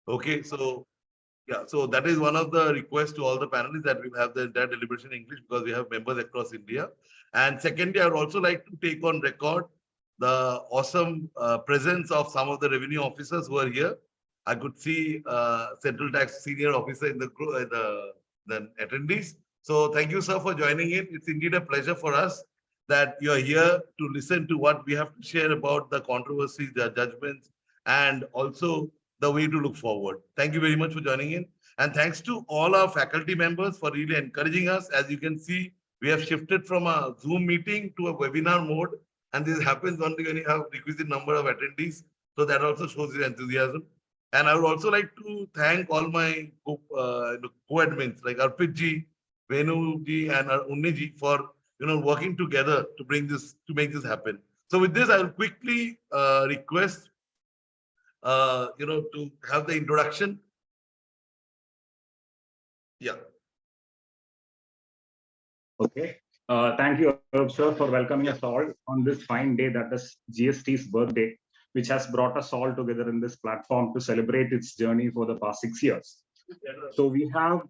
Okay, so yeah, so that is one of the requests to all the panelists that we have the entire deliberation in English because we have members across India. And secondly, I would also like to take on record the awesome presence of some of the revenue officers who are here. I could see Central Tax Senior Officer in the the attendees. So thank you, sir, for joining in. It's indeed a pleasure for us that you are here to listen to what we have to share about the controversies, the judgments, and also the way to look forward. Thank you very much for joining in. And thanks to all our faculty members for really encouraging us. As you can see, we have shifted from a Zoom meeting to a webinar mode. And this happens only when you have requisite number of attendees. So that also shows your enthusiasm. And I would also like to thank all my co-admins like Arpit ji, Venu ji, and Unni ji for working together to make this happen. So with this, I'll quickly request to have the introduction. Yeah. Okay. Thank you, Arub sir, for welcoming us all on this fine day that is GST's birthday, which has brought us all together in this platform to celebrate its journey for the past 6 years. So we have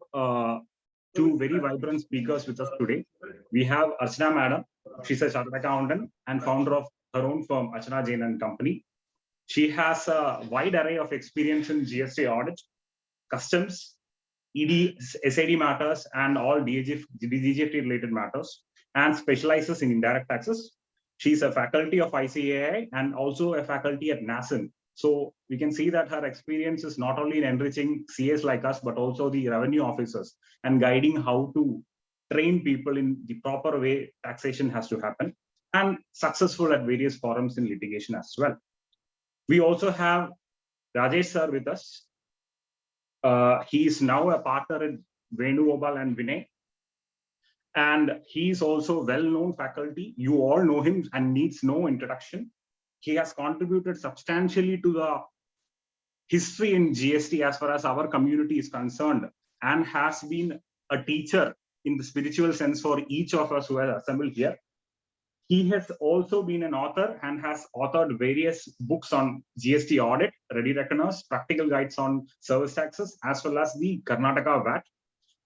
two very vibrant speakers with us today. We have Archana Madam. She's a chartered accountant and founder of her own firm, Archana Jain and Company. She has a wide array of experience in GST audit, customs, ED, SID matters, and all DGFT related matters, and specializes in indirect taxes. She's a faculty of ICAI and also a faculty at NASIN. So we can see that her experience is not only in enriching CAs like us, but also the revenue officers and guiding how to train people in the proper way taxation has to happen, and successful at various forums in litigation as well. We also have Rajesh sir with us. He is now a partner in Venugopal and Vinay. And he is also well-known faculty. You all know him and needs no introduction. He has contributed substantially to the history in GST as far as our community is concerned, and has been a teacher in the spiritual sense for each of us who are assembled here. He has also been an author and has authored various books on GST audit, ready reckoners, practical guides on service taxes, as well as the Karnataka VAT.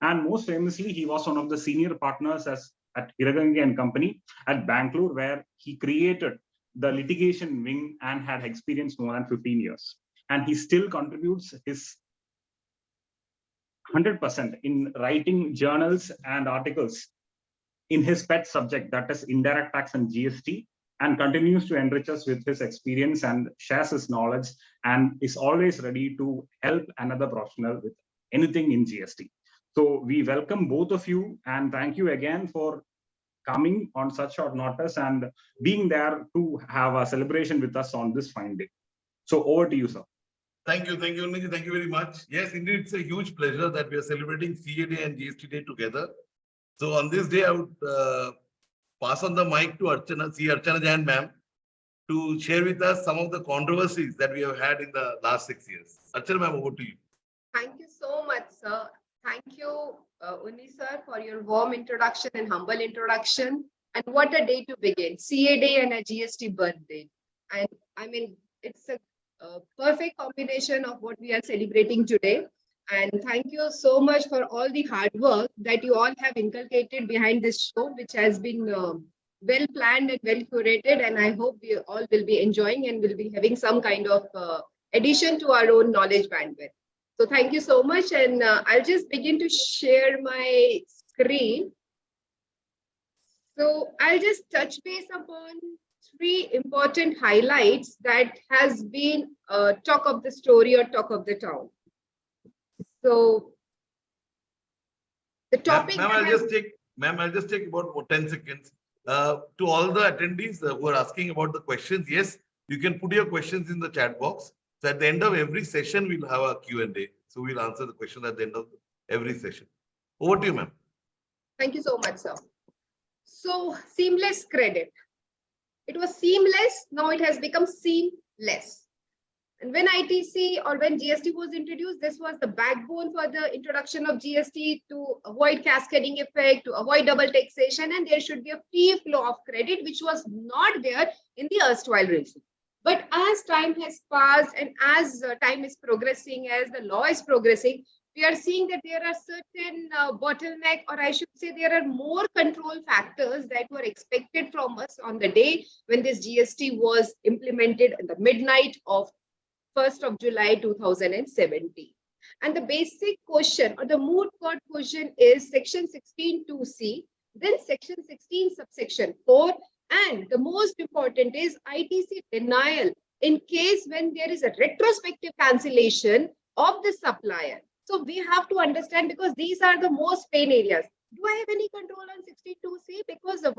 And most famously, he was one of the senior partners at Iragangi and Company at Bangalore, where he created the litigation wing and had experience more than 15 years. And he still contributes his 100% in writing journals and articles in his pet subject, that is indirect tax and GST, and continues to enrich us with his experience and shares his knowledge, and is always ready to help another professional with anything in GST. So we welcome both of you, and thank you again for coming on such short notice and being there to have a celebration with us on this fine day. So over to you, sir. Thank you, Unni. Thank you very much. Yes, indeed, it's a huge pleasure that we are celebrating CA Day and GST Day together. So on this day, I would pass on the mic to Archana Jain ma'am, to share with us some of the controversies that we have had in the last 6 years. Archana ma'am, over to you. Thank you so much, sir. Thank you, Unni sir, for your warm introduction and humble introduction. And what a day to begin, CA Day and a GST birthday. And I mean, it's a perfect combination of what we are celebrating today. And thank you so much for all the hard work that you all have inculcated behind this show, which has been well planned and well curated. And I hope we all will be enjoying and will be having some kind of addition to our own knowledge bandwidth. So thank you so much. And I'll just begin to share my screen. So I'll just touch base upon 3 important highlights that has been talk of the story or talk of the town. So the topic. Ma'am, I'll just take about 10 seconds. To all the attendees who are asking about the questions, yes, you can put your questions in the chat box. So at the end of every session, we'll have a Q&A. So we'll answer the question at the end of every session. Over to you, ma'am. Thank you so much, sir. So seamless credit. It was seamless. Now it has become seamless. And when ITC or when GST was introduced, this was the backbone for the introduction of GST to avoid cascading effect, to avoid double taxation, and there should be a free flow of credit, which was not there in the erstwhile regime. But as time has passed and as time is progressing, as the law is progressing, we are seeing that there are certain bottleneck, or I should say there are more control factors that were expected from us on the day when this GST was implemented at the midnight of 1st of July 2017. And the basic question or the moot court question is section 16(2)(c), then section 16 subsection 4, and the most important is ITC denial in case when there is a retrospective cancellation of the supplier. So we have to understand, because these are the most pain areas. Do I have any control on 16(2)(c? Because the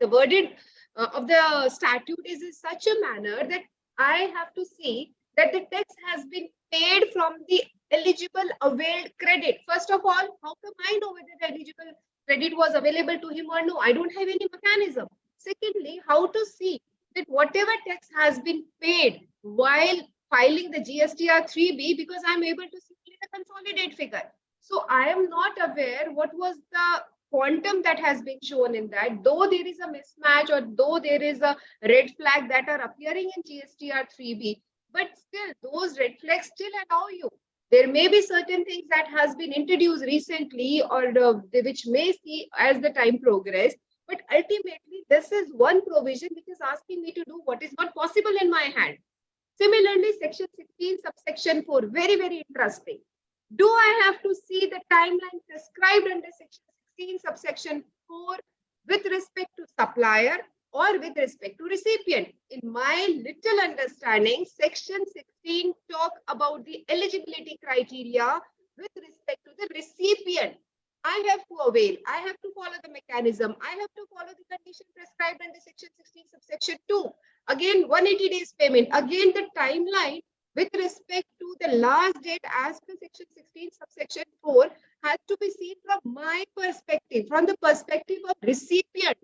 the worded of the statute is in such a manner that I have to see that the tax has been paid from the eligible availed credit. First of all, how come I know whether the eligible credit was available to him or no? I don't have any mechanism. Secondly, how to see that whatever tax has been paid while filing the GSTR 3B, because I'm able to see the consolidated figure. So I am not aware what was the quantum that has been shown in that, though there is a mismatch or though there is a red flag that are appearing in GSTR 3B, but still those red flags still allow you. There may be certain things that has been introduced recently or which may see as the time progress, but ultimately this is one provision which is asking me to do what is not possible in my hand. Similarly, section 16 subsection 4, very, very interesting. Do I have to see the timeline prescribed under section 16 subsection 4 with respect to supplier or with respect to recipient? In my little understanding, section 16 talk about the eligibility criteria with respect to the recipient. I have to avail, I have to follow the mechanism, I have to follow the condition prescribed under section 16 subsection 2. Again, 180 days payment. Again, the timeline with respect to the last date as per section 16 subsection 4 has to be seen from my perspective, from the perspective of recipient.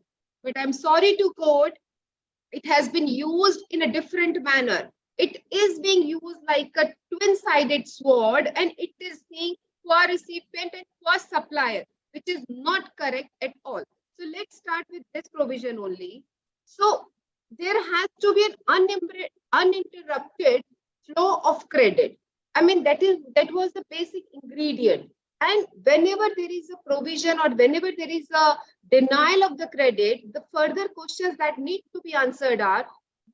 But I'm sorry to quote, it has been used in a different manner. It is being used like a twin-sided sword, and it is being for recipient and for supplier, which is not correct at all. So let's start with this provision only. So there has to be an uninterrupted flow of credit. I mean, that was the basic ingredient. And whenever there is a provision or whenever there is a denial of the credit, the further questions that need to be answered are,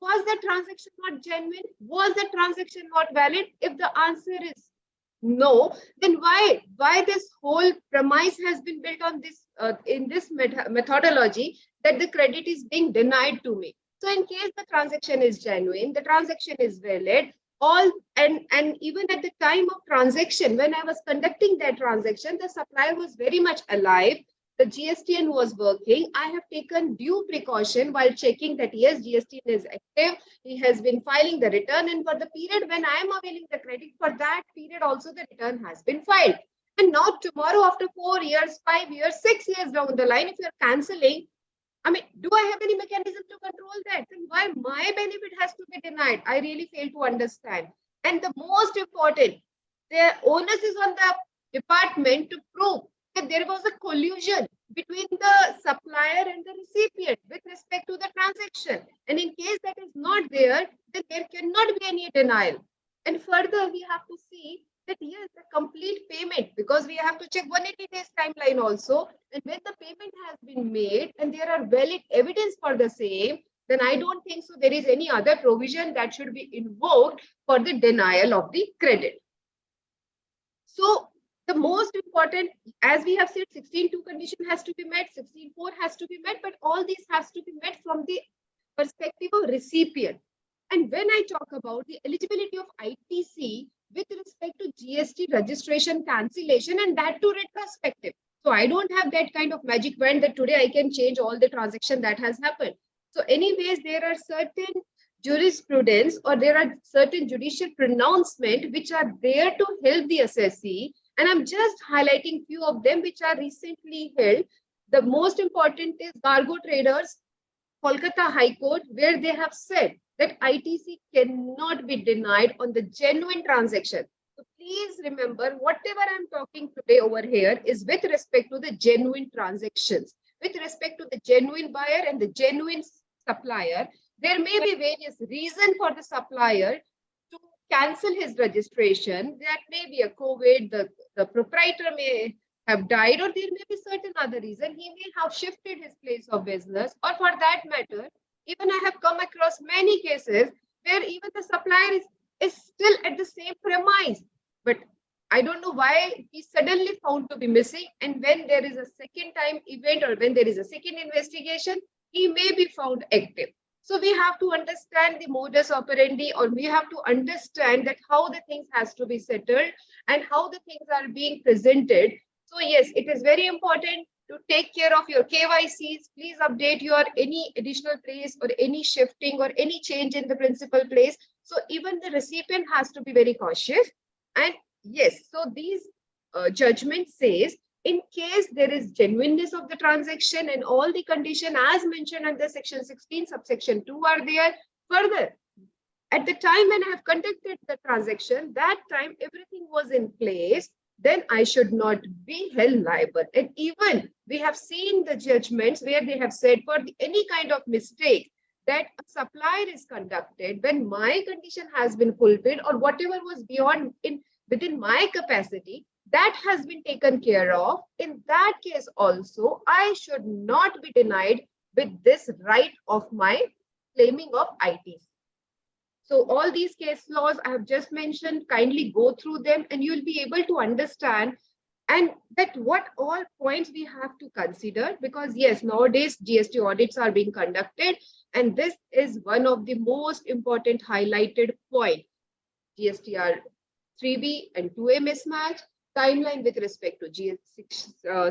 was the transaction not genuine? Was the transaction not valid? If the answer is no, then why this whole premise has been built on this in this methodology that the credit is being denied to me? So in case the transaction is genuine, the transaction is valid, and even at the time of transaction, when I was conducting that transaction, the supplier was very much alive. The GSTN was working. I have taken due precaution while checking that yes, GSTN is active. He has been filing the return, and for the period when I am availing the credit, for that period also the return has been filed. And now tomorrow, after 4 years, 5 years, 6 years down the line, if you are cancelling, I mean, do I have any mechanism to control that? Then why my benefit has to be denied? I really fail to understand. And the most important, the onus is on the department to prove that there was a collusion between the supplier and the recipient with respect to the transaction. And in case that is not there, then there cannot be any denial. And further, we have to see that yes, the complete payment, because we have to check 180 days timeline also. And when the payment has been made and there are valid evidence for the same, then I don't think so there is any other provision that should be invoked for the denial of the credit. So the most important, as we have said, 16(2) condition has to be met, 16(4) has to be met, but all these has to be met from the perspective of recipient. And when I talk about the eligibility of ITC with respect to GST registration cancellation, and that to retrospective. So I don't have that kind of magic wand that today I can change all the transaction that has happened. So anyways, there are certain jurisprudence or there are certain judicial pronouncement which are there to help the assessee. And I'm just highlighting few of them which are recently held. The most important is Cargo Traders, Kolkata High Court, where they have said that ITC cannot be denied on the genuine transaction. So please remember, whatever I'm talking today over here is with respect to the genuine transactions. With respect to the genuine buyer and the genuine supplier, There may be various reasons for the supplier to cancel his registration. That may be a COVID, the proprietor may have died, or there may be certain other reason. He may have shifted his place of business, or for that matter, even I have come across many cases where even the supplier is still at the same premise, but I don't know why he suddenly found to be missing. And when there is a second time event or when there is a second investigation, he may be found active. So we have to understand the modus operandi, or we have to understand that how the things has to be settled and how the things are being presented. So yes, it is very important to take care of your KYCs. Please update your any additional place or any shifting or any change in the principal place. So even the recipient has to be very cautious. And yes, so these judgment says, in case there is genuineness of the transaction and all the condition as mentioned under section 16 subsection 2 are there. Further, at the time when I have conducted the transaction, that time everything was in place, then I should not be held liable. And even we have seen the judgments where they have said for any kind of mistake that a supplier is conducted, when my condition has been fulfilled or whatever was beyond within my capacity, that has been taken care of. In that case also, I should not be denied with this right of my claiming of ITC. So all these case laws I have just mentioned, kindly go through them and you'll be able to understand and that what all points we have to consider, because yes, nowadays GST audits are being conducted and this is one of the most important highlighted point. GSTR 3B and 2A mismatch, timeline with respect to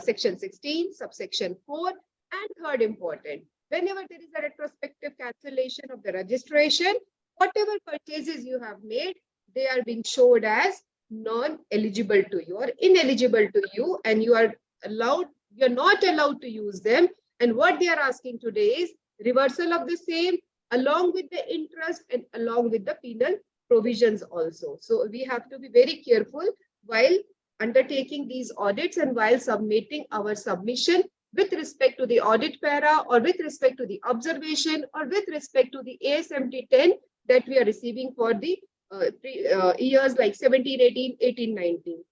section 16, subsection 4, and third important, whenever there is a retrospective cancellation of the registration, whatever purchases you have made, they are being showed as non-eligible to you or ineligible to you, and you're not allowed to use them. And what they are asking today is reversal of the same along with the interest and along with the penal provisions also. So we have to be very careful while undertaking these audits and while submitting our submission with respect to the audit para or with respect to the observation or with respect to the ASMT 10 that we are receiving for the years like 17, 18, 18, 19.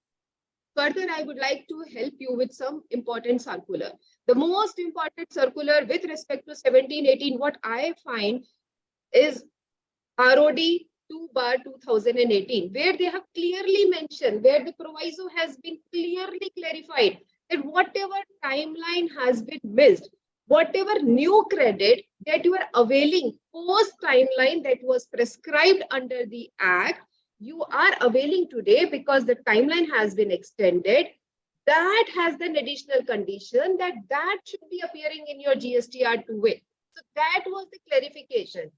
Further, I would like to help you with some important circular. The most important circular with respect to 17, 18, what I find is ROD 2/2018, where they have clearly mentioned, where the proviso has been clearly clarified that whatever timeline has been missed, whatever new credit that you are availing post timeline that was prescribed under the Act, you are availing today because the timeline has been extended. That has an additional condition that should be appearing in your GSTR 2A. So that was the clarification.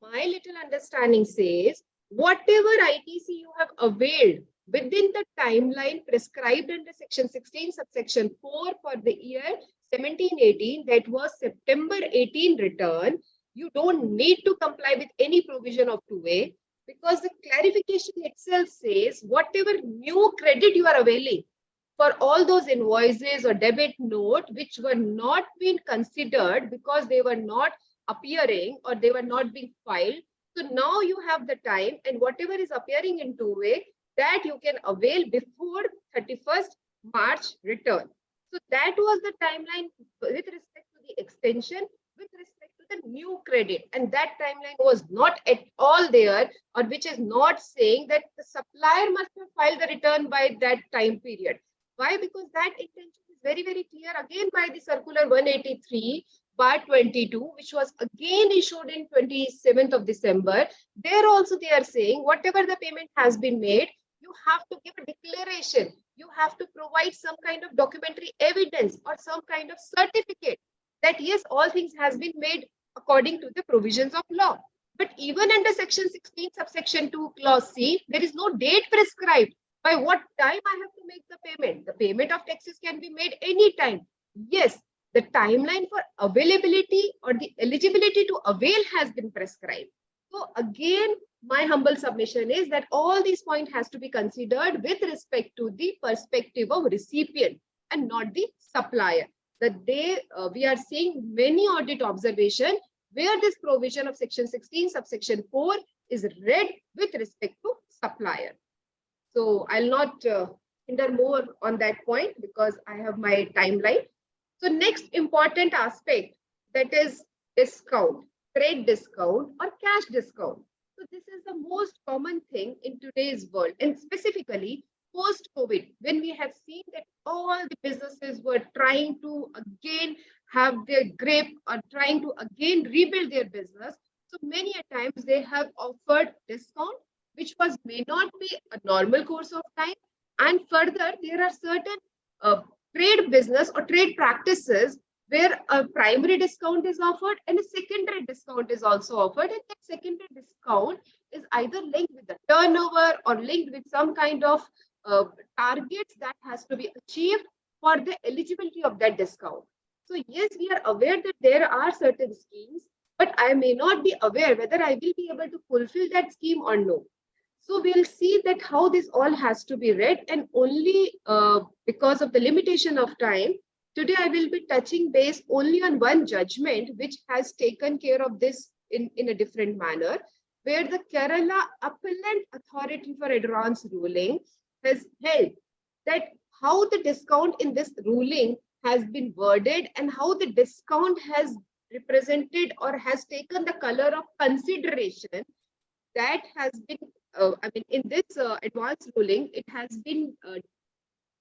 My little understanding says, whatever ITC you have availed within the timeline prescribed under section 16, subsection 4 for the year 17-18, that was September 18 return, you don't need to comply with any provision of 2A because the clarification itself says whatever new credit you are availing for all those invoices or debit note which were not being considered because they were not appearing or they were not being filed. So now you have the time and whatever is appearing in 2A that you can avail before 31st March return. So that was the timeline with respect to the extension, with respect to the new credit. And that timeline was not at all there, or which is not saying that the supplier must have filed the return by that time period. Why? Because that intention is very, very clear again by the circular 183/22, which was again issued in 27th of December. There also they are saying whatever the payment has been made, you have to give a declaration. You have to provide some kind of documentary evidence or some kind of certificate that yes, all things has been made according to the provisions of law. But even under section 16, subsection 2, clause C, there is no date prescribed by what time I have to make the payment. The payment of taxes can be made any time. Yes, the timeline for availability or the eligibility to avail has been prescribed. So again, my humble submission is that all these points has to be considered with respect to the perspective of recipient and not the supplier. That we are seeing many audit observation where this provision of section 16 subsection 4 is read with respect to supplier. So I'll not hinder more on that point because I have my timeline. So next important aspect, that is discount, trade discount or cash discount. So this is the most common thing in today's world, and specifically post-COVID, when we have seen that all the businesses were trying to again have their grip or trying to again rebuild their business. So many a times they have offered discount, which may not be a normal course of time. And further, there are certain trade business or trade practices where a primary discount is offered and a secondary discount is also offered. And that secondary discount is either linked with the turnover or linked with some kind of targets that has to be achieved for the eligibility of that discount. So yes, we are aware that there are certain schemes, but I may not be aware whether I will be able to fulfill that scheme or no. So we'll see that how this all has to be read, and only because of the limitation of time, today I will be touching base only on one judgment which has taken care of this in a different manner, where the Kerala Appellate Authority for Advance ruling has held that how the discount in this ruling has been worded and how the discount has represented or has taken the color of consideration, that has been in this advance ruling, it has been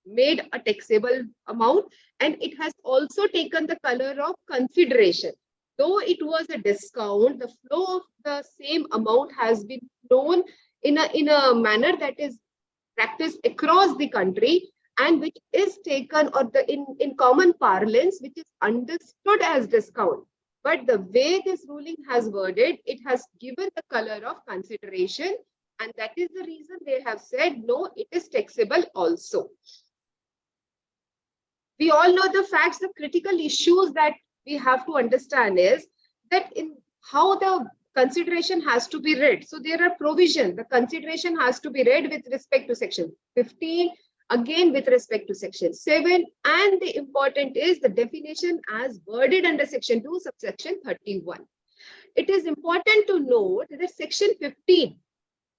made a taxable amount, and it has also taken the color of consideration. Though it was a discount, the flow of the same amount has been flown in a manner that is practiced across the country, and which is taken, or in common parlance, which is understood as discount. But the way this ruling has worded, it has given the color of consideration, and that is the reason they have said, no, it is taxable also. We all know the facts. The critical issues that we have to understand is that in how the consideration has to be read. So there are provisions. The consideration has to be read with respect to section 15, again with respect to section 7, and the important is the definition as worded under section 2, subsection 31. It is important to note that section 15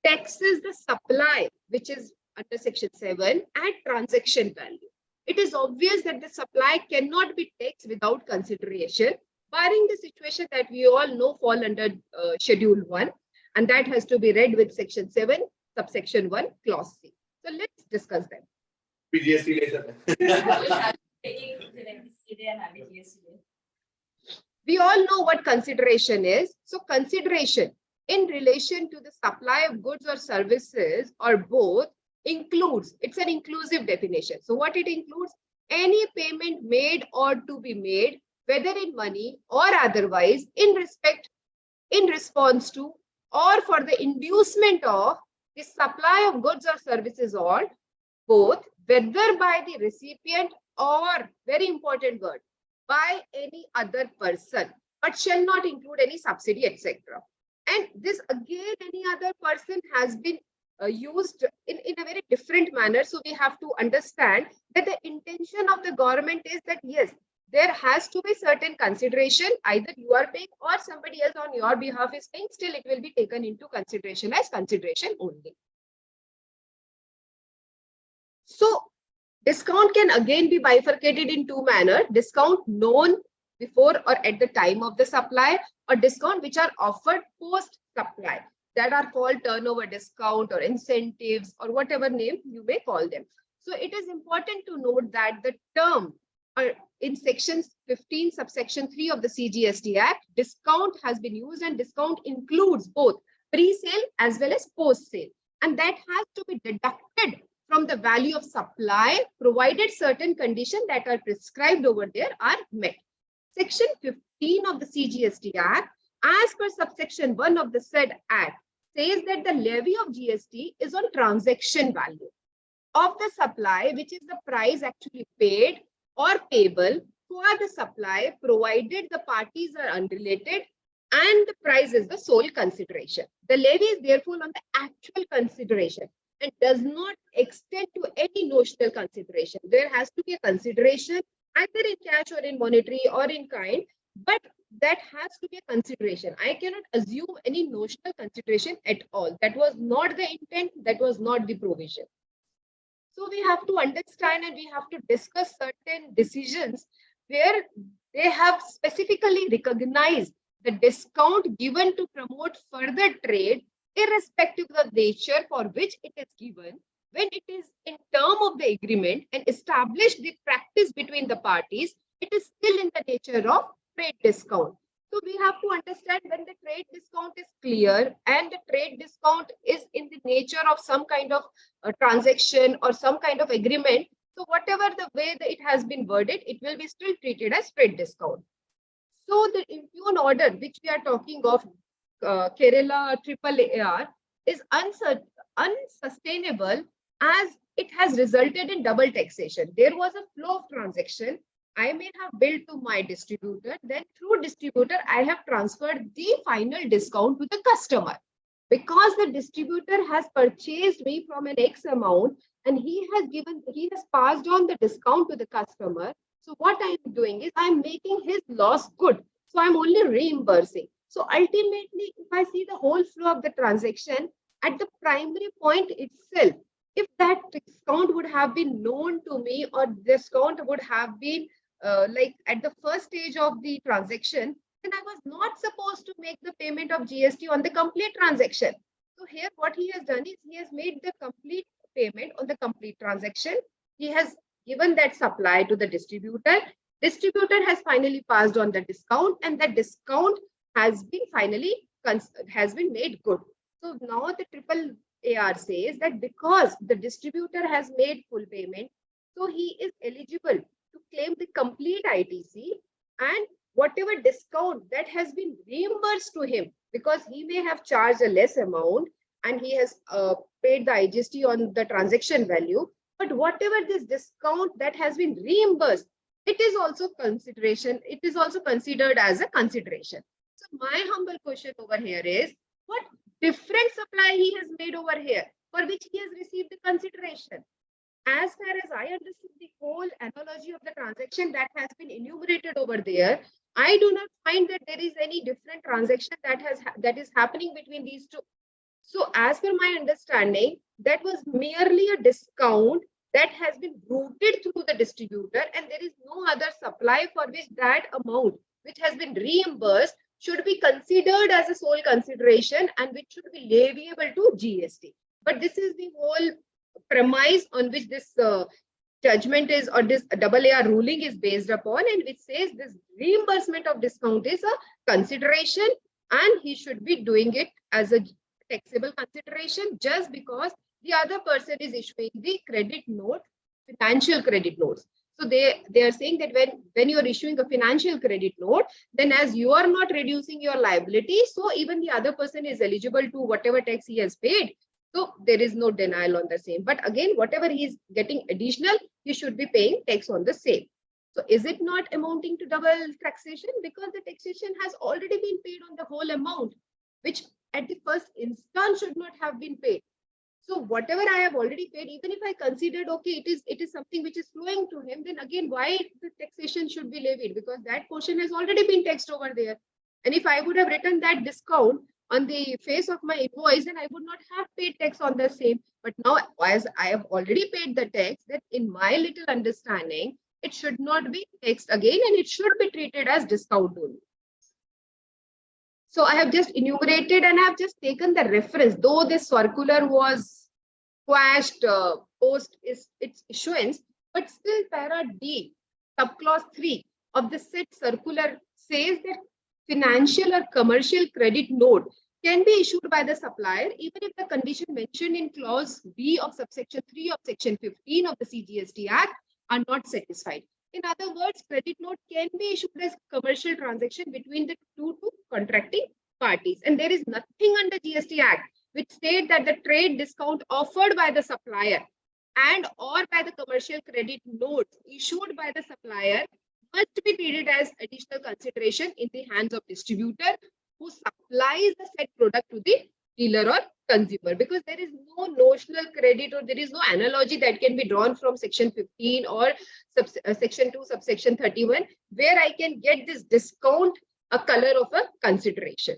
taxes the supply, which is under section 7, at transaction value. It is obvious that the supply cannot be taxed without consideration, barring the situation that we all know fall under schedule 1, and that has to be read with section 7, subsection 1, clause C. So let's discuss that. We all know what consideration is. So consideration in relation to the supply of goods or services or both includes, it's an inclusive definition. So what it includes, any payment made or to be made, whether in money or otherwise, in response to or for the inducement of the supply of goods or services, or both, whether by the recipient or, very important word, by any other person, but shall not include any subsidy, etc. And this again, any other person has been used in a very different manner. So we have to understand that the intention of the government is that yes, there has to be certain consideration, either you are paying or somebody else on your behalf is paying, still it will be taken into consideration as consideration only. So discount can again be bifurcated in two manners: discount known before or at the time of the supply, or discount which are offered post supply, that are called turnover discount or incentives or whatever name you may call them. So it is important to note that the term in section 15 subsection 3 of the CGST Act, discount has been used, and discount includes both pre-sale as well as post-sale, and that has to be deducted from the value of supply, provided certain conditions that are prescribed over there are met. Section 15 of the CGST Act, as per subsection 1 of the said Act, says that the levy of GST is on transaction value of the supply, which is the price actually paid or payable for the supply, provided the parties are unrelated and the price is the sole consideration. The levy is therefore on the actual consideration and does not extend to any notional consideration. There has to be a consideration either in cash or in monetary or in kind, but that has to be a consideration. I cannot assume any notional consideration at all. That was not the intent, that was not the provision. So we have to understand and we have to discuss certain decisions where they have specifically recognized the discount given to promote further trade, irrespective of the nature for which it is given, when it is in term of the agreement and establish the practice between the parties, it is still in the nature of trade discount. So we have to understand when the trade discount is clear and the trade discount is in the nature of some kind of a transaction or some kind of agreement. So whatever the way that it has been worded, it will be still treated as trade discount. So the impugn order, which we are talking of, Kerala AAAR, is unsustainable as it has resulted in double taxation. There was a flow of transaction. I may have billed to my distributor, then through distributor, I have transferred the final discount to the customer. Because the distributor has purchased me from an X amount and he has passed on the discount to the customer. So what I'm doing is I'm making his loss good. So I'm only reimbursing. So ultimately, if I see the whole flow of the transaction at the primary point itself, if that discount would have been known to me or discount would have been like at the first stage of the transaction, then I was not supposed to make the payment of GST on the complete transaction. So here what he has done is he has made the complete payment on the complete transaction. He has given that supply to the distributor. Distributor has finally passed on the discount and that discount has been finally made good. So now the AAAR says that because the distributor has made full payment, so he is eligible to claim the complete ITC and whatever discount that has been reimbursed to him, because he may have charged a less amount and he has paid the IGST on the transaction value, but whatever this discount that has been reimbursed, it is also consideration. It is also considered as a consideration. So my humble question over here is, what different supply he has made over here for which he has received the consideration? As far as I understood the whole analogy of the transaction that has been enumerated over there, I do not find that there is any different transaction that is happening between these two. So as per my understanding, that was merely a discount that has been routed through the distributor and there is no other supply for which that amount which has been reimbursed should be considered as a sole consideration and which should be leviable to GST. But this is the whole premise on which this judgment is, or this AAR ruling is based upon, and which says this reimbursement of discount is a consideration and he should be doing it as a taxable consideration just because the other person is issuing the credit note, financial credit notes. So they are saying that when you are issuing a financial credit note, then as you are not reducing your liability, so even the other person is eligible to whatever tax he has paid. So there is no denial on the same. But again, whatever he is getting additional, he should be paying tax on the same. So is it not amounting to double taxation? Because the taxation has already been paid on the whole amount, which at the first instance should not have been paid. So whatever I have already paid, even if I considered, okay, it is something which is flowing to him, then again, why the taxation should be levied? Because that portion has already been taxed over there. And if I would have written that discount on the face of my invoice, then I would not have paid tax on the same. But now, as I have already paid the tax, that in my little understanding, it should not be taxed again and it should be treated as discount only. So I have just enumerated and I have just taken the reference, though this circular was quashed post its issuance, but still para D, subclause 3 of the said circular says that financial or commercial credit note can be issued by the supplier even if the condition mentioned in clause B of subsection 3 of section 15 of the CGST Act are not satisfied. In other words, credit note can be issued as commercial transaction between the two contracting parties. And there is nothing under GST Act which state that the trade discount offered by the supplier and or by the commercial credit notes issued by the supplier must be treated as additional consideration in the hands of distributor who supplies the said product to the dealer or consumer, because there is no notional credit or there is no analogy that can be drawn from section 15 or section 2 subsection 31 where I can get this discount a color of a consideration.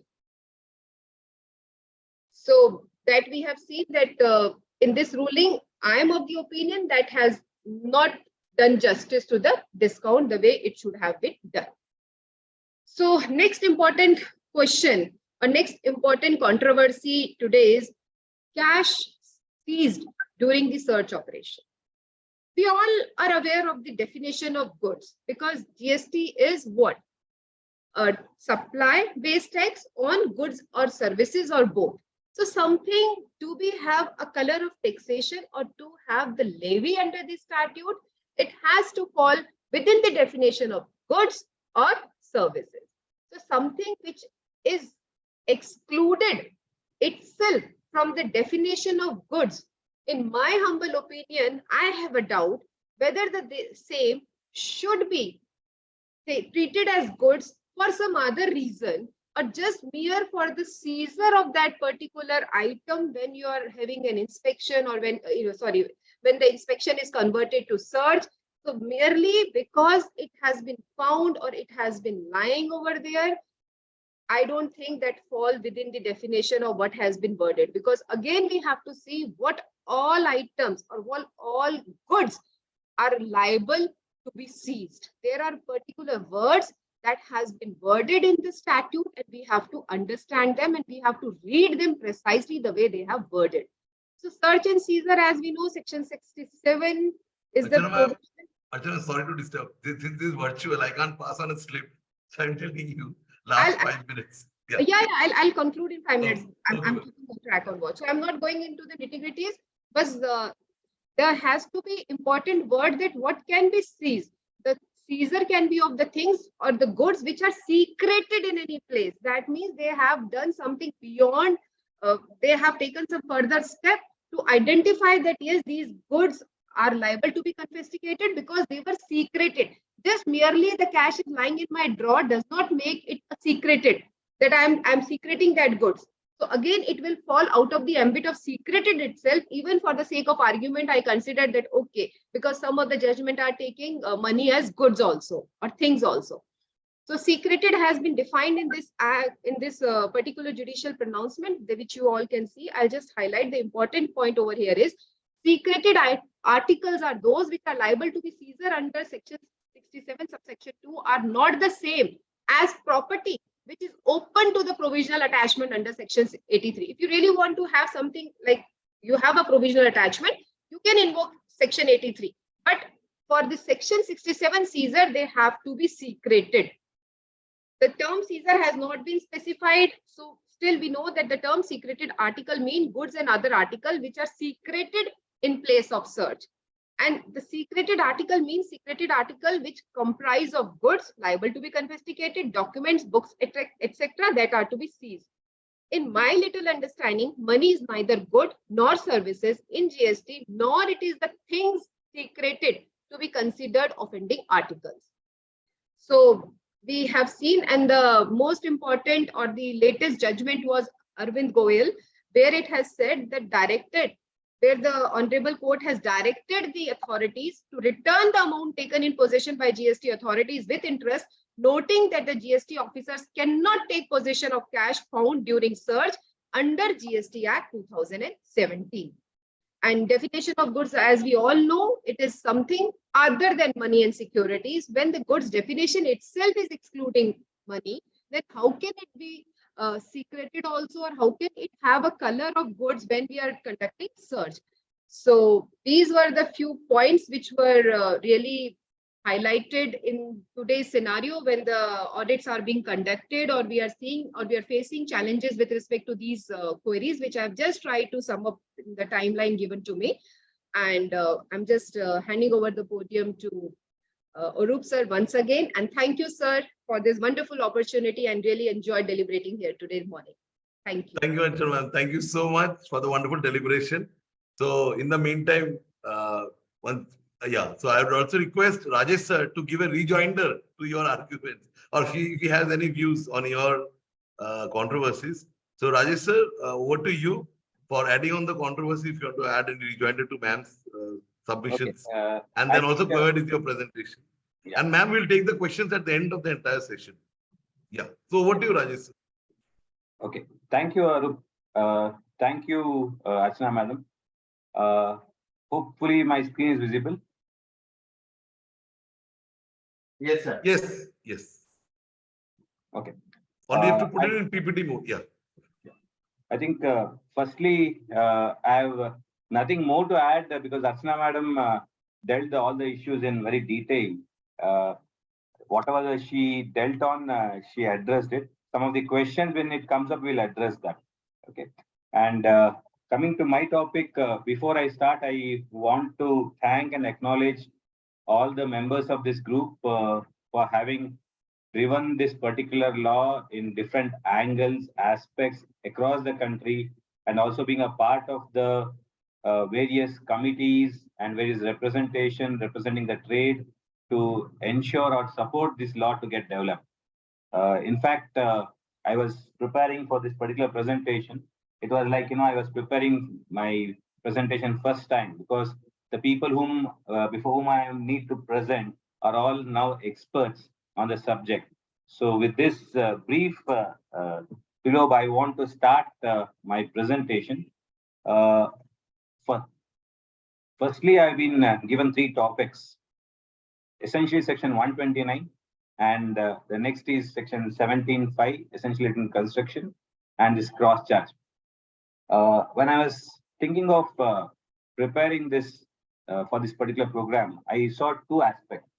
So that we have seen that in this ruling, I am of the opinion that has not done justice to the discount the way it should have been done. So next important question or next important controversy today is cash seized during the search operation. We all are aware of the definition of goods because GST is what? A supply-based tax on goods or services or both. So something to be have a color of taxation or to have the levy under the statute, it has to fall within the definition of goods or services. So something which is excluded itself from the definition of goods, in my humble opinion, I have a doubt whether the same should be treated as goods for some other reason or just mere for the seizure of that particular item when you are having an inspection or when, when the inspection is converted to search. So merely because it has been found or it has been lying over there, I don't think that fall within the definition of what has been worded, because again, we have to see what all items or what all goods are liable to be seized. There are particular words that has been worded in the statute and we have to understand them and we have to read them precisely the way they have worded. So search and seizure, as we know, section 67 is the... Archana, sorry to disturb. This is virtual. I can't pass on a slip. So I'm telling you, last 5 minutes. Yeah, I'll conclude in 5 minutes. I'm keeping the track on watch. So I'm not going into the nitty-gritties, but there has to be important word that what can be seized. The seizure can be of the things or the goods which are secreted in any place. That means they have done something beyond, they have taken some further step to identify that yes, these goods are liable to be confiscated because they were secreted. Just merely the cash is lying in my drawer does not make it secreted, that I'm secreting that goods. So again, it will fall out of the ambit of secreted itself. Even for the sake of argument, I consider that okay, because some of the judgment are taking money as goods also or things also. So secreted has been defined in this particular judicial pronouncement, which you all can see. I'll just highlight the important point over here is secreted articles are those which are liable to be seizure under section 67 subsection 2 are not the same as property which is open to the provisional attachment under section 83. If you really want to have something like you have a provisional attachment, you can invoke section 83. But for the section 67 seizure, they have to be secreted. The term seizure has not been specified. So still we know that the term secreted article mean goods and other article which are secreted in place of search. And the secreted article means secreted article which comprise of goods liable to be confiscated, documents, books, etc. that are to be seized. In my little understanding, money is neither good nor services in GST, nor it is the things secreted to be considered offending articles. So we have seen, and the most important or the latest judgment was Arvind Goyal, where it has said that where the Honorable Court has directed the authorities to return the amount taken in possession by GST authorities with interest, noting that the GST officers cannot take possession of cash found during search under GST Act 2017. And definition of goods, as we all know, it is something other than money and securities. When the goods definition itself is excluding money, then how can it be secreted also, or how can it have a color of goods when we are conducting search? So these were the few points which were really highlighted in today's scenario when the audits are being conducted, or we are seeing or we are facing challenges with respect to these queries, which I've just tried to sum up in the timeline given to me. And I'm just handing over the podium to Arup sir once again. And thank you, sir, for this wonderful opportunity, and really enjoyed deliberating here today morning. Thank you. Thank you, Anchal ma'am. Thank you so much for the wonderful deliberation. So in the meantime, so I would also request Rajesh sir to give a rejoinder to your arguments, or if he has any views on your controversies. So Rajesh sir, over to you for adding on the controversy, if you want to add any rejoinder to ma'am's submissions. Okay. And then also go ahead with your presentation. Yeah. And ma'am will take the questions at the end of the entire session. Yeah. So what do you, Rajesh? Okay. Thank you, Arup. Thank you, Archana madam. Hopefully my screen is visible. Yes, sir. Yes. Yes. Okay. Only have to put it in PPT mode. Yeah. I think firstly, I have nothing more to add because Archana madam dealt all the issues in very detail. Whatever she dealt on, she addressed it. Some of the questions when it comes up, we'll address that. Okay. And coming to my topic, before I start, I want to thank and acknowledge all the members of this group for having driven this particular law in different angles, aspects across the country, and also being a part of the various committees and various representation representing the trade to ensure or support this law to get developed. In fact, I was preparing for this particular presentation. It was like, I was preparing my presentation first time because the people before whom I need to present are all now experts on the subject. So with this brief below, I want to start my presentation. Firstly, I've been given three topics. Essentially, section 129, and the next is section 17.5, essentially in construction, and this cross charge. When I was thinking of preparing this for this particular program, I saw two aspects.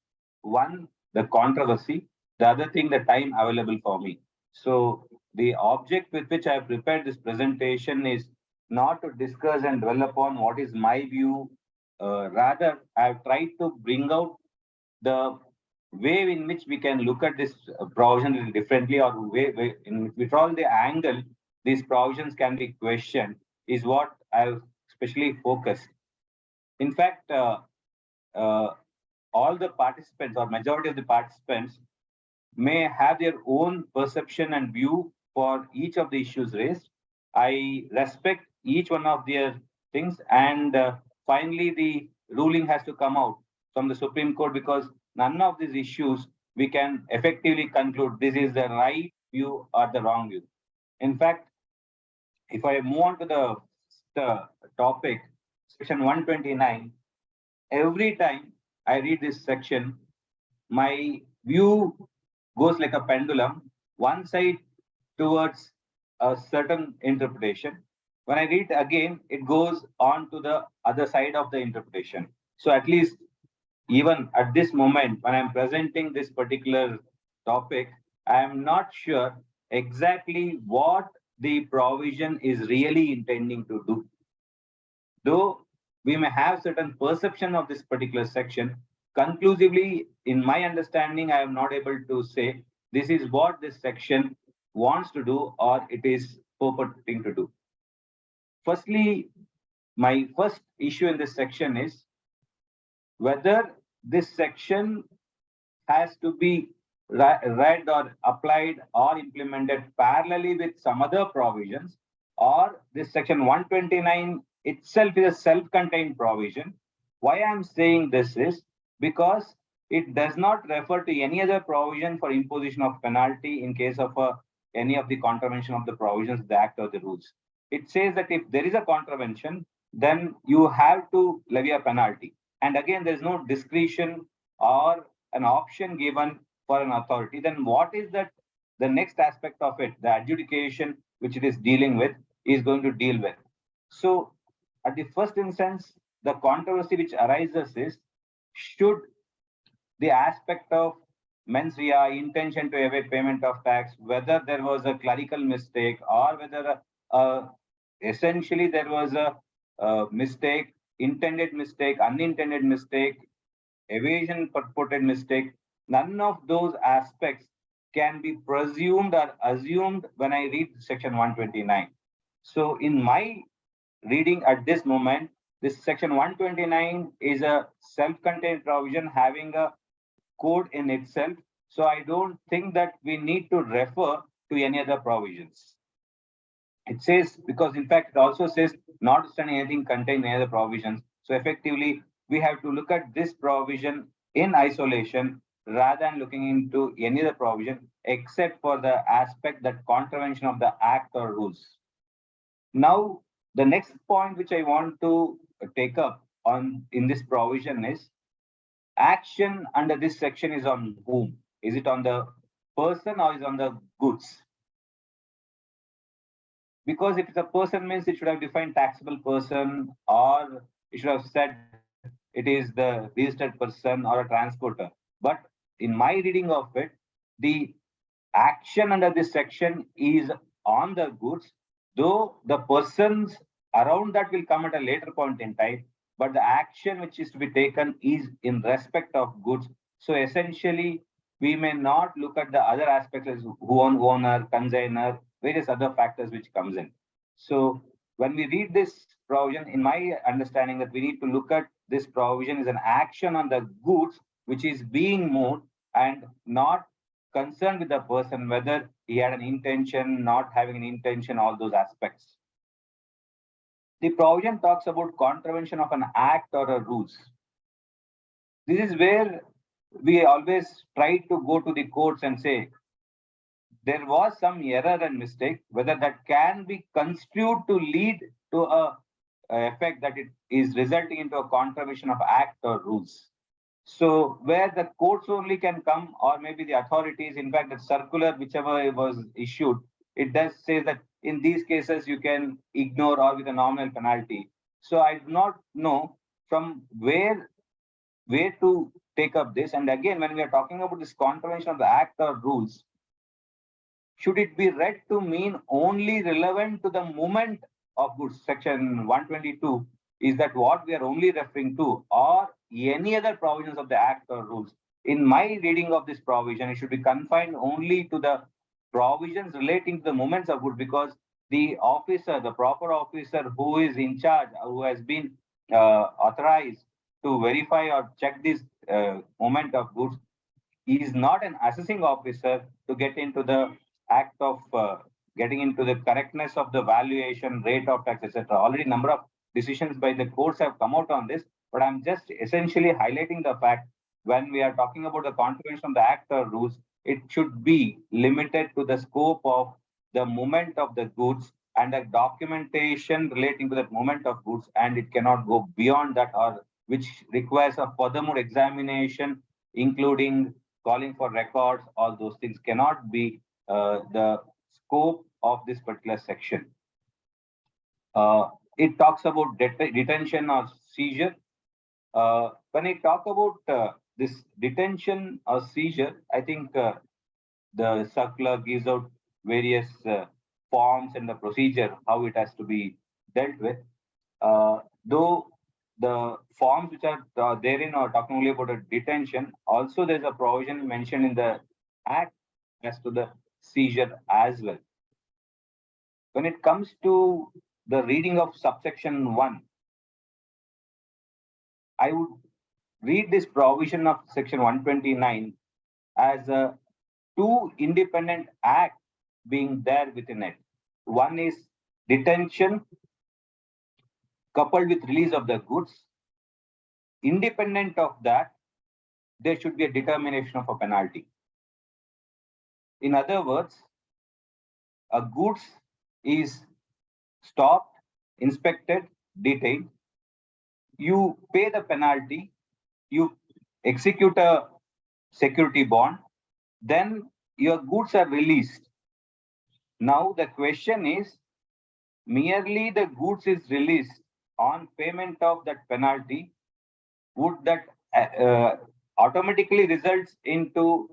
One, the controversy, the other thing, the time available for me. So the object with which I have prepared this presentation is not to discuss and dwell upon what is my view. Rather, I have tried to bring out the way in which we can look at this provision differently, or way in which all the angle these provisions can be questioned is what I've especially focused. In fact, all the participants or majority of the participants may have their own perception and view for each of the issues raised. I respect each one of their things, and finally the ruling has to come out from the Supreme Court, because none of these issues we can effectively conclude this is the right view or the wrong view. In fact, if I move on to the topic, section 129, every time I read this section, my view goes like a pendulum, one side towards a certain interpretation. When I read again, it goes on to the other side of the interpretation. So at least even at this moment, when I'm presenting this particular topic, I am not sure exactly what the provision is really intending to do. Though we may have certain perception of this particular section, conclusively, in my understanding, I am not able to say this is what this section wants to do or it is purporting to do. Firstly, my first issue in this section is whether this section has to be read or applied or implemented parallelly with some other provisions, or this section 129 itself is a self-contained provision. Why I'm saying this is because it does not refer to any other provision for imposition of penalty in case of any of the contravention of the provisions of the Act or the rules. It says that if there is a contravention, then you have to levy a penalty. And again, there's no discretion or an option given for an authority. Then what is that? The next aspect of it, the adjudication which it is dealing with, is going to deal with. So at the first instance, the controversy which arises is, should the aspect of mens rea, intention to evade payment of tax, whether there was a clerical mistake or whether essentially there was a mistake, intended mistake, unintended mistake, evasion purported mistake, none of those aspects can be presumed or assumed when I read section 129. So in my reading at this moment, this section 129 is a self-contained provision having a code in itself. So I don't think that we need to refer to any other provisions. It says, because in fact, it also says notwithstanding anything contained in any other provisions. So effectively, we have to look at this provision in isolation rather than looking into any other provision except for the aspect that contravention of the act or rules. Now, the next point which I want to take up on in this provision is action under this section is on whom? Is it on the person or is it on the goods? Because if it's a person means it should have defined taxable person, or it should have said it is the registered person or a transporter. But in my reading of it, the action under this section is on the goods, though the persons around that will come at a later point in time, but the action which is to be taken is in respect of goods. So essentially, we may not look at the other aspects as owner, consignor, various other factors which comes in. So when we read this provision, in my understanding that we need to look at this provision is an action on the goods which is being moved and not concerned with the person, whether he had an intention, not having an intention, all those aspects. The provision talks about contravention of an act or a rules. This is where we always try to go to the courts and say, there was some error and mistake, whether that can be construed to lead to a effect that it is resulting into a contravention of act or rules. So where the courts only can come, or maybe the authorities, in fact, the circular, whichever was issued, it does say that in these cases you can ignore or with a nominal penalty. So I do not know from where to take up this. And again, when we are talking about this contravention of the act or rules, should it be read to mean only relevant to the movement of goods? Section 122, is that what we are only referring to, or any other provisions of the act or rules? In my reading of this provision, it should be confined only to the provisions relating to the movements of goods, because the officer, the proper officer who is in charge, who has been authorized to verify or check this movement of goods, is not an assessing officer to get into the act of getting into the correctness of the valuation, rate of tax, etc. Already number of decisions by the courts have come out on this, but I'm just essentially highlighting the fact when we are talking about the contravention of the act or rules, it should be limited to the scope of the movement of the goods and the documentation relating to that movement of goods, and it cannot go beyond that, or which requires a furthermore examination, including calling for records. All those things cannot be the scope of this particular section. It talks about detention or seizure. When I talk about this detention or seizure, I think the circular gives out various forms and the procedure, how it has to be dealt with. Though the forms which are therein are talking only about a detention, also there's a provision mentioned in the Act as to the seizure as well. When it comes to the reading of subsection 1, I would read this provision of section 129 as a two independent acts being there within it. One is detention coupled with release of the goods. Independent of that, there should be a determination of a penalty. In other words, a goods is stopped, inspected, detained. You pay the penalty, you execute a security bond, then your goods are released. Now the question is, merely the goods is released on payment of that penalty, would that automatically results into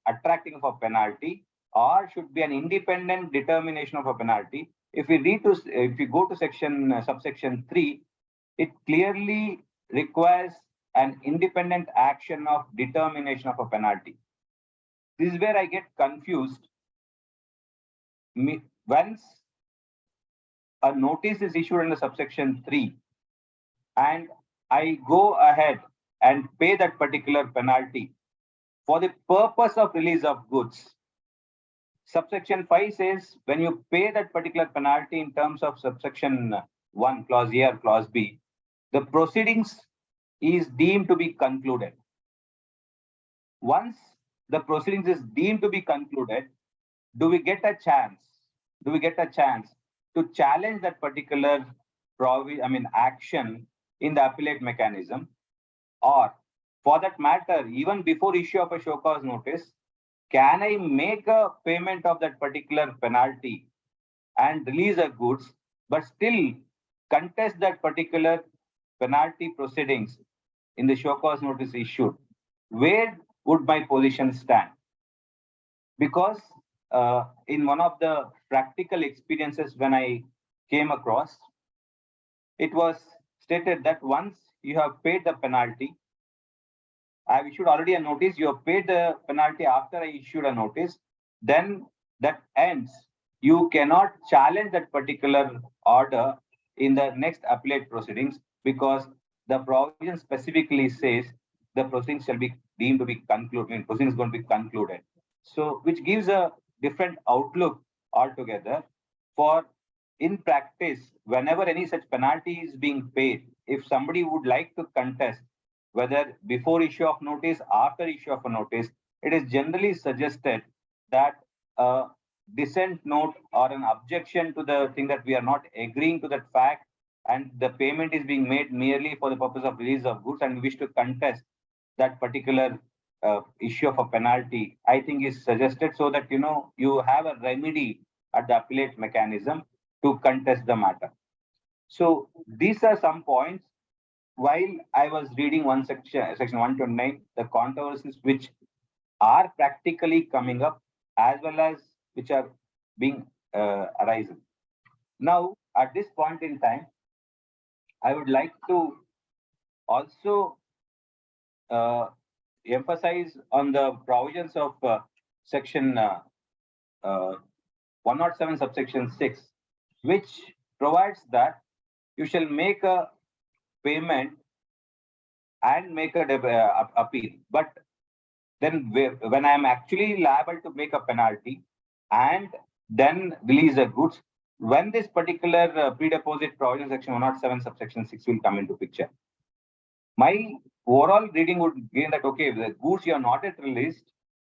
attracting of a penalty, or should be an independent determination of a penalty? If we go to subsection 3, it clearly requires an independent action of determination of a penalty. This is where I get confused. Once a notice is issued under subsection 3 and I go ahead and pay that particular penalty for the purpose of release of goods, subsection 5 says when you pay that particular penalty in terms of subsection 1, clause A or clause B, the proceedings is deemed to be concluded. Once the proceedings is deemed to be concluded, do we get a chance? Do we get a chance to challenge that particular action in the appellate mechanism? Or for that matter, even before issue of a show cause notice, can I make a payment of that particular penalty and release the goods, but still contest that particular penalty proceedings in the show cause notice issued? Where would my position stand? Because in one of the practical experiences when I came across, it was stated that once you have paid the penalty, I have issued already a notice, you have paid the penalty after I issued a notice, then that ends. You cannot challenge that particular order in the next appellate proceedings because the provision specifically says the proceedings shall be deemed to be concluded, proceedings is going to be concluded. So, which gives a different outlook altogether. For in practice, whenever any such penalty is being paid, if somebody would like to contest, whether before issue of notice, after issue of a notice, it is generally suggested that a dissent note or an objection to the thing that we are not agreeing to that fact and the payment is being made merely for the purpose of release of goods and we wish to contest that particular issue of a penalty, I think is suggested so that you have a remedy at the appellate mechanism to contest the matter. So these are some points. While I was reading one section 129, the controversies which are practically coming up as well as which are being arising. Now, at this point in time, I would like to also emphasize on the provisions of section 107 subsection 6, which provides that you shall make a payment and make a appeal. But then when I am actually liable to make a penalty and then release the goods, when this particular pre-deposit provision section 107 subsection 6 will come into picture. My overall reading would gain that, okay, the goods you are not yet released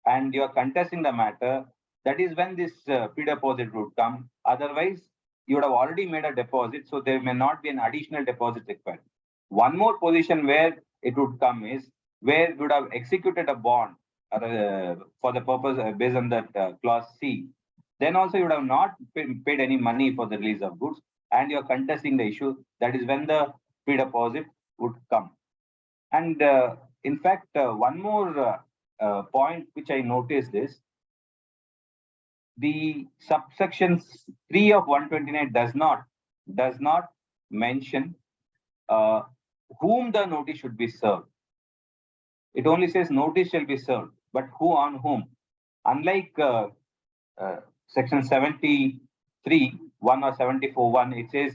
and you are contesting the matter, that is when this pre-deposit would come. Otherwise, you would have already made a deposit, so there may not be an additional deposit required. One more position where it would come is where you would have executed a bond for the purpose based on that clause C. Then also you would have not paid any money for the release of goods and you are contesting the issue. That is when the pre-deposit would come. And in fact, one more point which I noticed is the subsection 3 of 129 does not mention whom the notice should be served. It only says notice shall be served, but who on whom? Unlike section 73 1 or 74 1, it says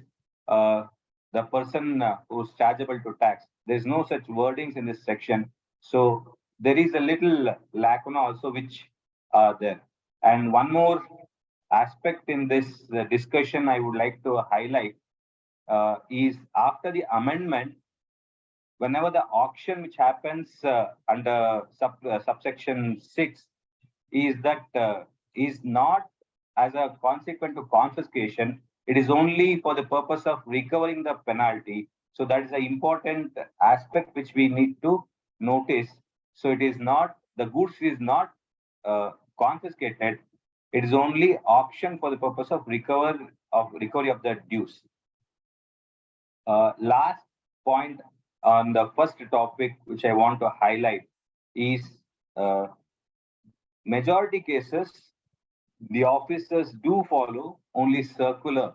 the person who's chargeable to tax. There's no such wordings in this section. So there is a little lacuna also which are there. And one more aspect in this discussion I would like to highlight is after the amendment, whenever the auction which happens under subsection 6 is that is not as a consequence to confiscation, it is only for the purpose of recovering the penalty. So that is an important aspect which we need to notice. So it is not, the goods is not confiscated. It is only auction for the purpose of recovery of the dues. Last point on the first topic which I want to highlight is majority cases, the officers do follow only circular,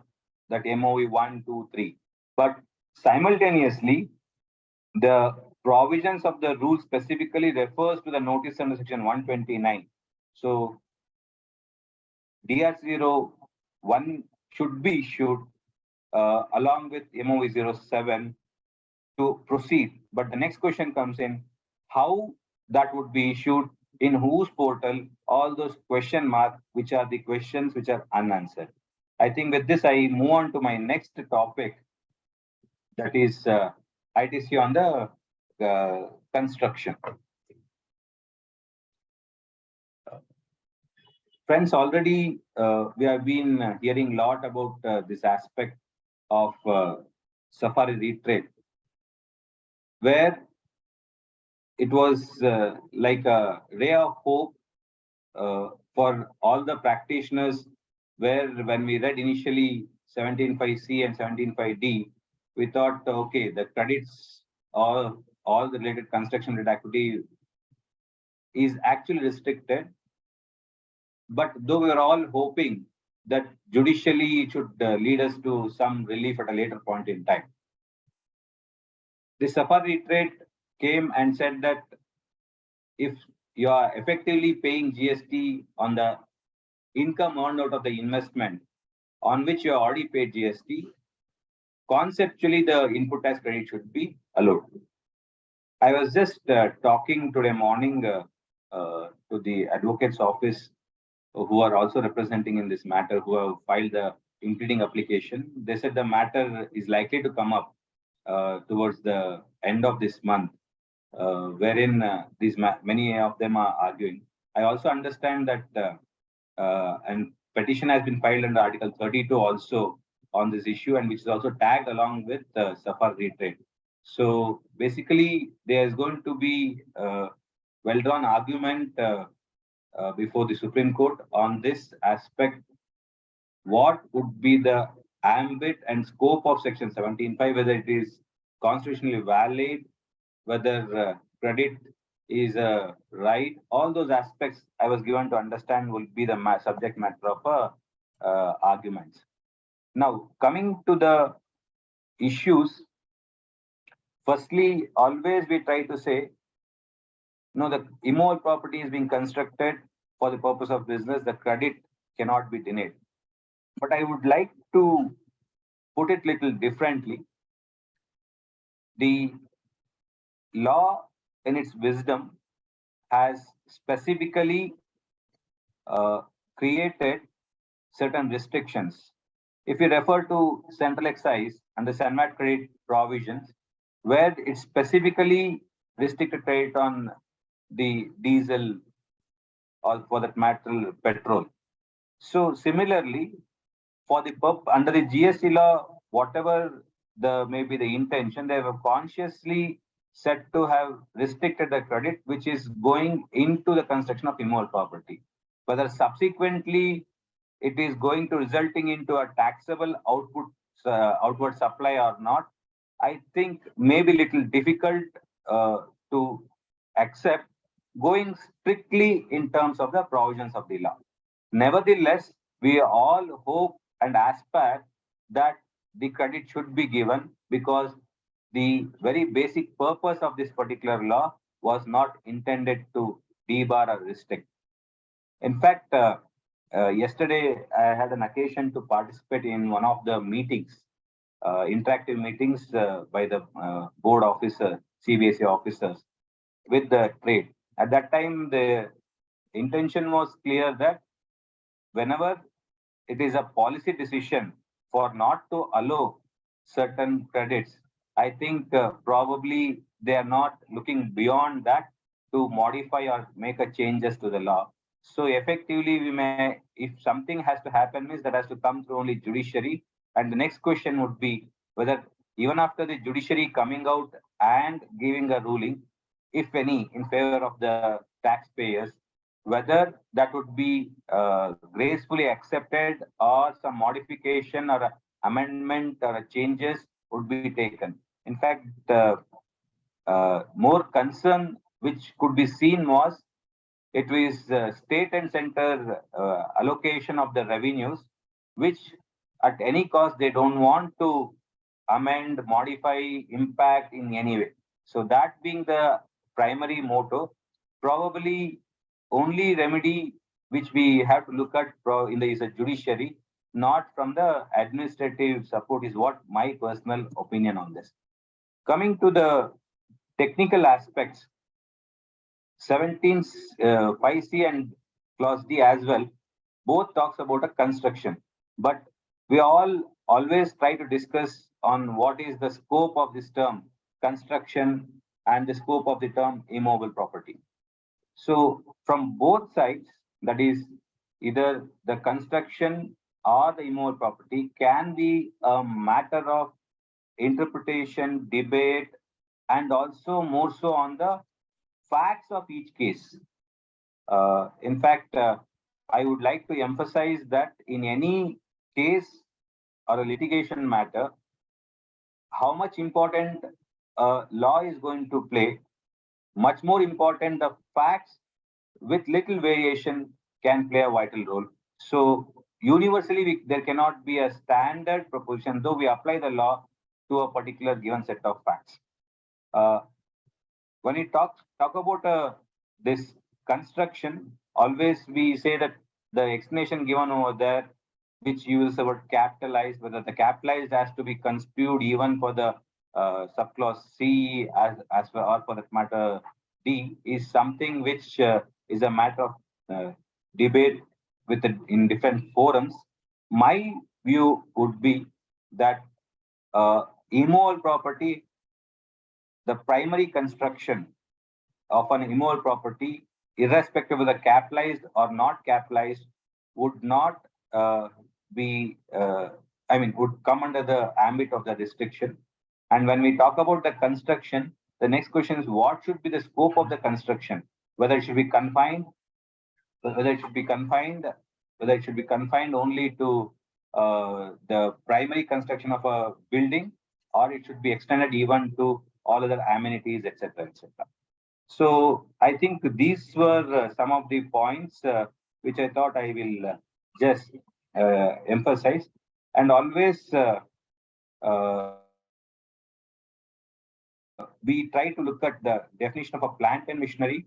that MOE 1, 2, 3. But simultaneously, the provisions of the rule specifically refers to the notice under section 129. So DR01 should be issued along with MOE 07 to proceed. But the next question comes in, how that would be issued, in whose portal, all those question marks, which are the questions which are unanswered. I think with this, I move on to my next topic, that is ITC on the construction. Friends, already we have been hearing a lot about this aspect of safari retreat, where it was like a ray of hope for all the practitioners, where when we read initially 17.5C and 17.5D, we thought, okay, the credits or all the related construction related activity is actually restricted. But though we are all hoping that judicially it should lead us to some relief at a later point in time, the safari trade came and said that if you are effectively paying GST on the income earned out of the investment on which you already paid GST, conceptually the input tax credit should be allowed. I was just talking today morning to the advocate's office who are also representing in this matter, who have filed the impleading application. They said the matter is likely to come up towards the end of this month, wherein many of them are arguing. I also understand that and petition has been filed under Article 32 also on this issue, and which is also tagged along with safari trade. So basically, there is going to be a well-drawn argument before the Supreme Court on this aspect. What would be the ambit and scope of Section 17.5, whether it is constitutionally valid, whether credit is a right, all those aspects I was given to understand will be the subject matter of arguments. Now, coming to the issues, firstly, always we try to say, no, the immovable property is being constructed for the purpose of business, the credit cannot be denied. But I would like to put it little differently. The law in its wisdom has specifically created certain restrictions. If you refer to central excise and the SENVAT credit provisions, where it specifically restricted credit on the diesel or for that matter petrol. So similarly, for the under the GST law, whatever the maybe the intention, they have consciously said to have restricted the credit which is going into the construction of immovable property. Whether subsequently it is going to resulting into a taxable outward supply or not, I think maybe little difficult to accept, going strictly in terms of the provisions of the law. Nevertheless, we all hope and aspire that the credit should be given, because the very basic purpose of this particular law was not intended to debar or restrict. In fact, yesterday I had an occasion to participate in one of the meetings, interactive meetings by the board officer, CBSE officers with the trade. At that time, the intention was clear that whenever it is a policy decision for not to allow certain credits, I think probably they are not looking beyond that to modify or make a changes to the law. So effectively, we may, if something has to happen, means that has to come through only judiciary. And the next question would be whether even after the judiciary coming out and giving a ruling, if any, in favor of the taxpayers, whether that would be gracefully accepted or some modification or a amendment or a changes would be taken. In fact, more concern which could be seen was it was state and center allocation of the revenues, which at any cost they don't want to amend, modify, impact in any way. So that being the primary motto, probably only remedy which we have to look at in the is a judiciary, not from the administrative support, is what my personal opinion on this. Coming to the technical aspects, 17.5C and clause D as well, both talks about a construction, but we all always try to discuss on what is the scope of this term construction and the scope of the term immovable property. So from both sides, that is either the construction or the immovable property can be a matter of interpretation, debate, and also more so on the facts of each case. In fact, I would like to emphasize that in any case or a litigation matter, how much important law is going to play, much more important the facts with little variation can play a vital role. So universally, there cannot be a standard proposition, though we apply the law to a particular given set of facts. When we talk about this construction, always we say that the explanation given over there, which uses the word capitalized, whether the capitalized has to be construed even for the subclause C as for, or for that matter D, is something which is a matter of debate in different forums. My view would be that immovable property, the primary construction of an immovable property, irrespective of the capitalized or not capitalized, would not would come under the ambit of the restriction. And when we talk about the construction, the next question is what should be the scope of the construction? Whether it should be confined, only to the primary construction of a building, or it should be extended even to all other amenities, etc., etc. So I think these were some of the points which I thought I will just emphasize. And always we try to look at the definition of a plant and machinery,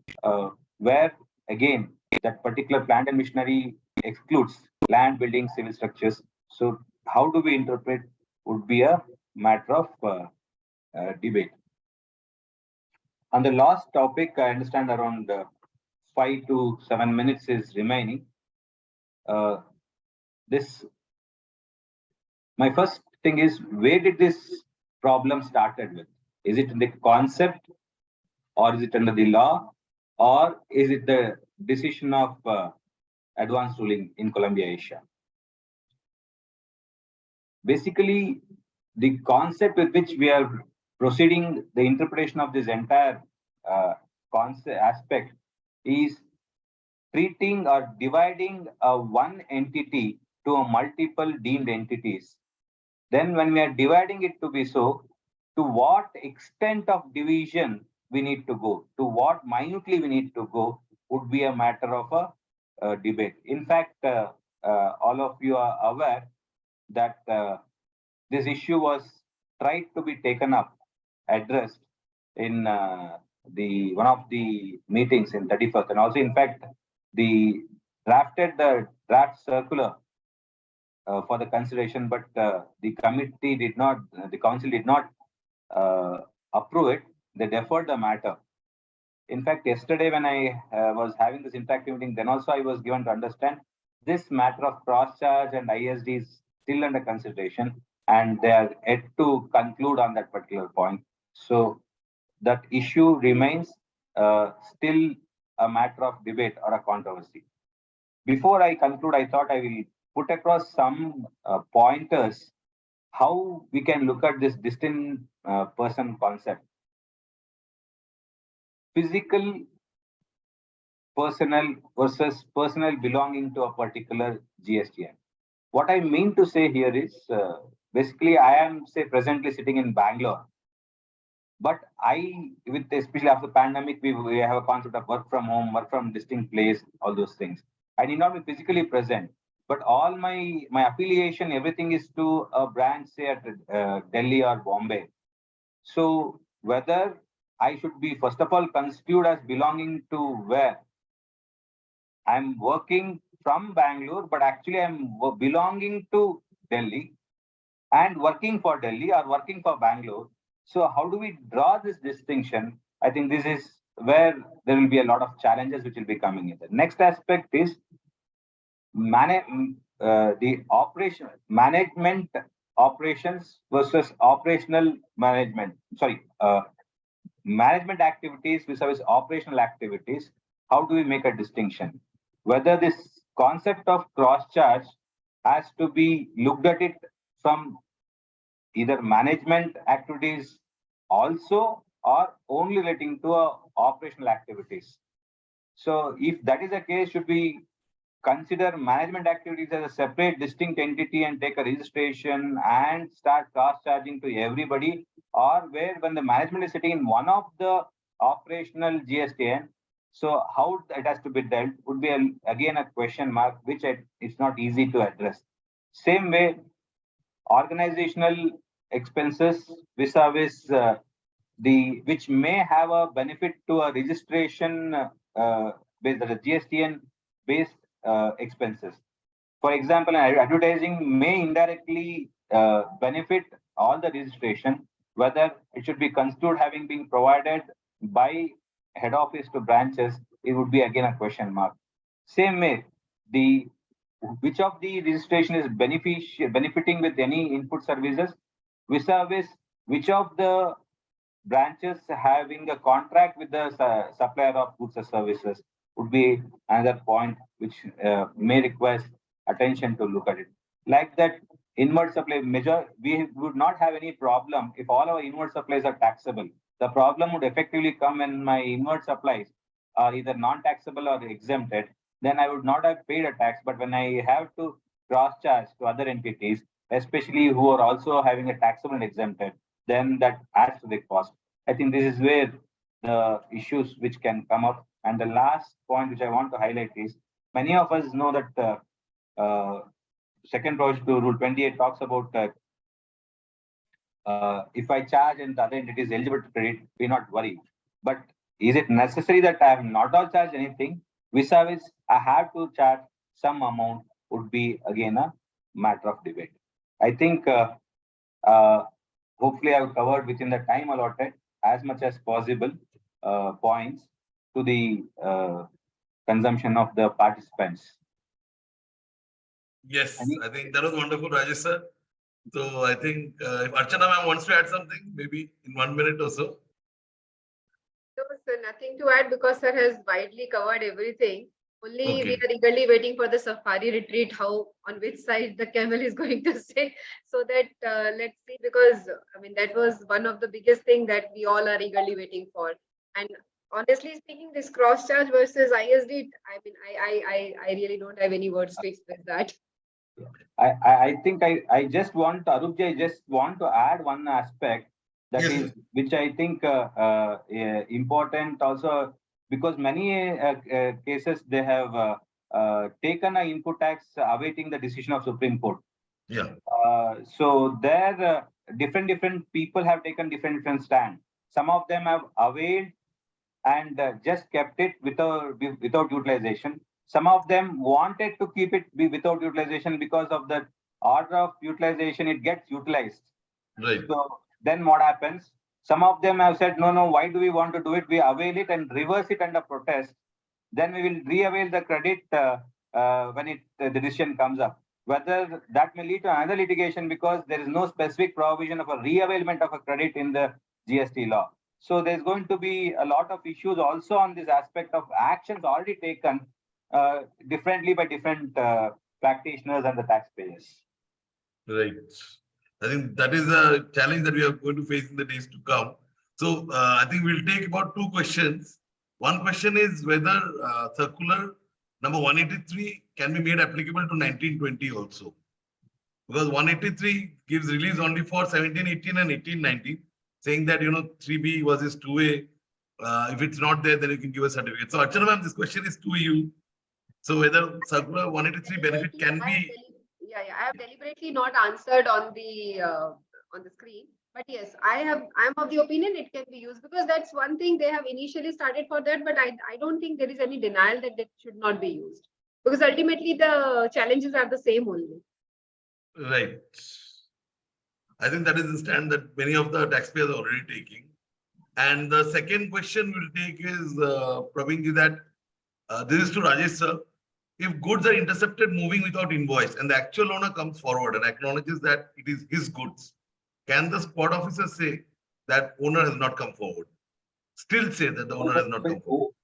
where again that particular plant and machinery excludes land, buildings, civil structures. So how do we interpret would be a matter of debate. On the last topic, I understand around 5 to 7 minutes is remaining. My first thing is, where did this problem started with? Is it in the concept, or is it under the law, or is it the decision of advanced ruling in Columbia, Asia? Basically, the concept with which we are proceeding, the interpretation of this entire concept aspect is treating or dividing one entity to a multiple deemed entities. Then when we are dividing it to be so, to what extent of division we need to go, to what minutely we need to go, would be a matter of a debate. In fact, all of you are aware that this issue was tried to be taken up, addressed in one of the meetings in 31st, and also in fact the draft circular for the consideration, but the committee did not, the council did not approve it. They deferred the matter. In fact, yesterday when I was having this interactive meeting, then also I was given to understand this matter of cross charge and ISD is still under consideration, and they are yet to conclude on that particular point. So that issue remains still a matter of debate or a controversy. Before I conclude, I thought I will put across some pointers how we can look at this distinct person concept. Physical personnel versus personnel belonging to a particular GST. What I mean to say here is, basically, I am, say, presently sitting in Bangalore, but especially after the pandemic, we have a concept of work from home, work from distinct place, all those things. I need not be physically present, but all my affiliation, everything is to a branch, say at Delhi or Bombay. So whether I should be, first of all, constituted as belonging to where? I'm working from Bangalore, but actually I'm belonging to Delhi and working for Delhi or working for Bangalore. So how do we draw this distinction? I think this is where there will be a lot of challenges which will be coming in. The next aspect is the management operations versus operational management. Management activities versus operational activities. How do we make a distinction? Whether this concept of cross charge has to be looked at it from either management activities also or only relating to operational activities. So if that is the case, should we consider management activities as a separate distinct entity and take a registration and start cross charging to everybody, or where when the management is sitting in one of the operational GSTN, so how it has to be dealt would be again a question mark, which it's not easy to address. Same way, organizational expenses vis-a-vis the which may have a benefit to a registration based the GSTN based expenses. For example, advertising may indirectly benefit all the registration, whether it should be construed having been provided by head office to branches, it would be again a question mark. Same way, the which of the registration is benefiting with any input services, vis-a-vis which of the branches having a contract with the supplier of goods or services would be another point which may request attention to look at it. Like that, inward supply measure, we would not have any problem if all our inward supplies are taxable. The problem would effectively come when my inward supplies are either non-taxable or exempted. Then I would not have paid a tax. But when I have to cross-charge to other entities, especially who are also having a taxable and exempted, then that adds to the cost. I think this is where the issues which can come up. And the last point which I want to highlight is, many of us know that second provision to Rule 28 talks about if I charge and the other entity is eligible to credit, we not worry. But is it necessary that I have not all charged anything? Vis-a-vis, I have to charge some amount would be again a matter of debate. I think hopefully I've covered within the time allotted as much as possible points to the consumption of the participants. Yes, I think that was wonderful, Rajesh sir. So I think if Archana ma'am wants to add something, maybe in 1 minute or so. No, sir, nothing to add because sir has widely covered everything. Only we Okay. are eagerly waiting for the safari retreat, how on which side the camel is going to stay. So that let's see, because I mean that was one of the biggest thing that we all are eagerly waiting for. And honestly speaking, this cross charge versus ISD, I mean, I really don't have any words to express that. I think I just want Arupji, I just want to add one aspect that Yes, is sir. which I think important also, because many cases they have taken an input tax awaiting the decision of Supreme Court. Yeah. So there different people have taken different stand. Some of them have availed and just kept it without utilization. Some of them wanted to keep it without utilization because of the order of utilization, it gets utilized. Right. So then what happens? Some of them have said, no, why do we want to do it? We avail it and reverse it under protest. Then we will re-avail the credit when the decision comes up. Whether that may lead to another litigation because there is no specific provision of a re-availment of a credit in the GST law. So there's going to be a lot of issues also on this aspect of actions already taken differently by different practitioners and the taxpayers. Right. I think that is a challenge that we are going to face in the days to come. So I think we'll take about 2 questions. One question is whether circular number 183 can be made applicable to 1920 also. Because 183 gives release only for 1718 and 1819, saying that, 3B versus 2A. If it's not there, then you can give a certificate. So Archana ma'am, this question is to you. So whether circular 183 benefit can be... I have deliberately not answered on the screen, but yes, I'm of the opinion it can be used because that's one thing they have initially started for that, but I don't think there is any denial that it should not be used because ultimately the challenges are the same only. Right. I think that is the stand that many of the taxpayers are already taking. And the second question we'll take is, Praveenji, that this is to Rajesh sir. If goods are intercepted moving without invoice and the actual owner comes forward and acknowledges that it is his goods, can the spot officer say that owner has not come forward? Still say that the owner has not come forward?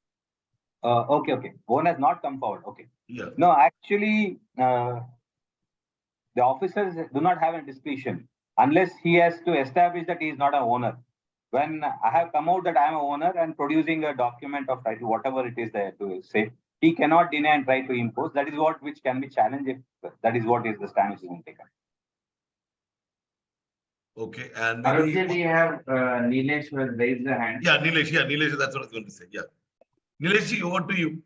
Okay. One has not come forward. Okay. Yeah. No, actually, the officers do not have a discretion unless he has to establish that he is not an owner. When I have come out that I am a owner and producing a document of title, whatever it is there to say, he cannot deny and try to impose. That is what which can be challenged if that is what is the stand which is being taken. Okay. And Arunji, maybe, we have Nilesh who has raised the hand. yeah, Nilesh, that's what I was going to say. Yeah. Nilesh, over to you.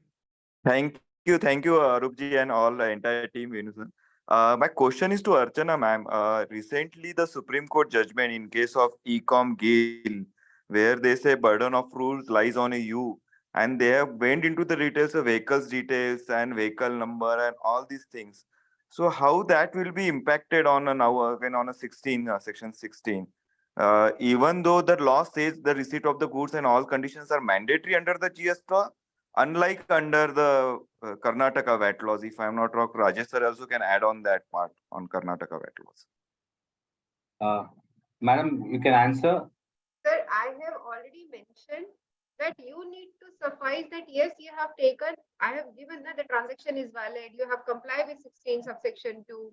Thank you, Arupji and all the entire team. Unison. My question is to Archana ma'am. Recently, the Supreme Court judgment in case of Ecom Gill, where they say burden of rules lies on you, and they have went into the details of vehicles details and vehicle number and all these things. So how that will be impacted on a now again on a 16 section 16. Even though the law says the receipt of the goods and all conditions are mandatory under the GST, unlike under the Karnataka VAT laws, if I'm not wrong, Rajesh sir also can add on that part on Karnataka VAT laws. Madam, you can answer. Sir, I have already mentioned that you need to suffice that yes, you have taken, I have given that the transaction is valid, you have complied with 16 subsection 2,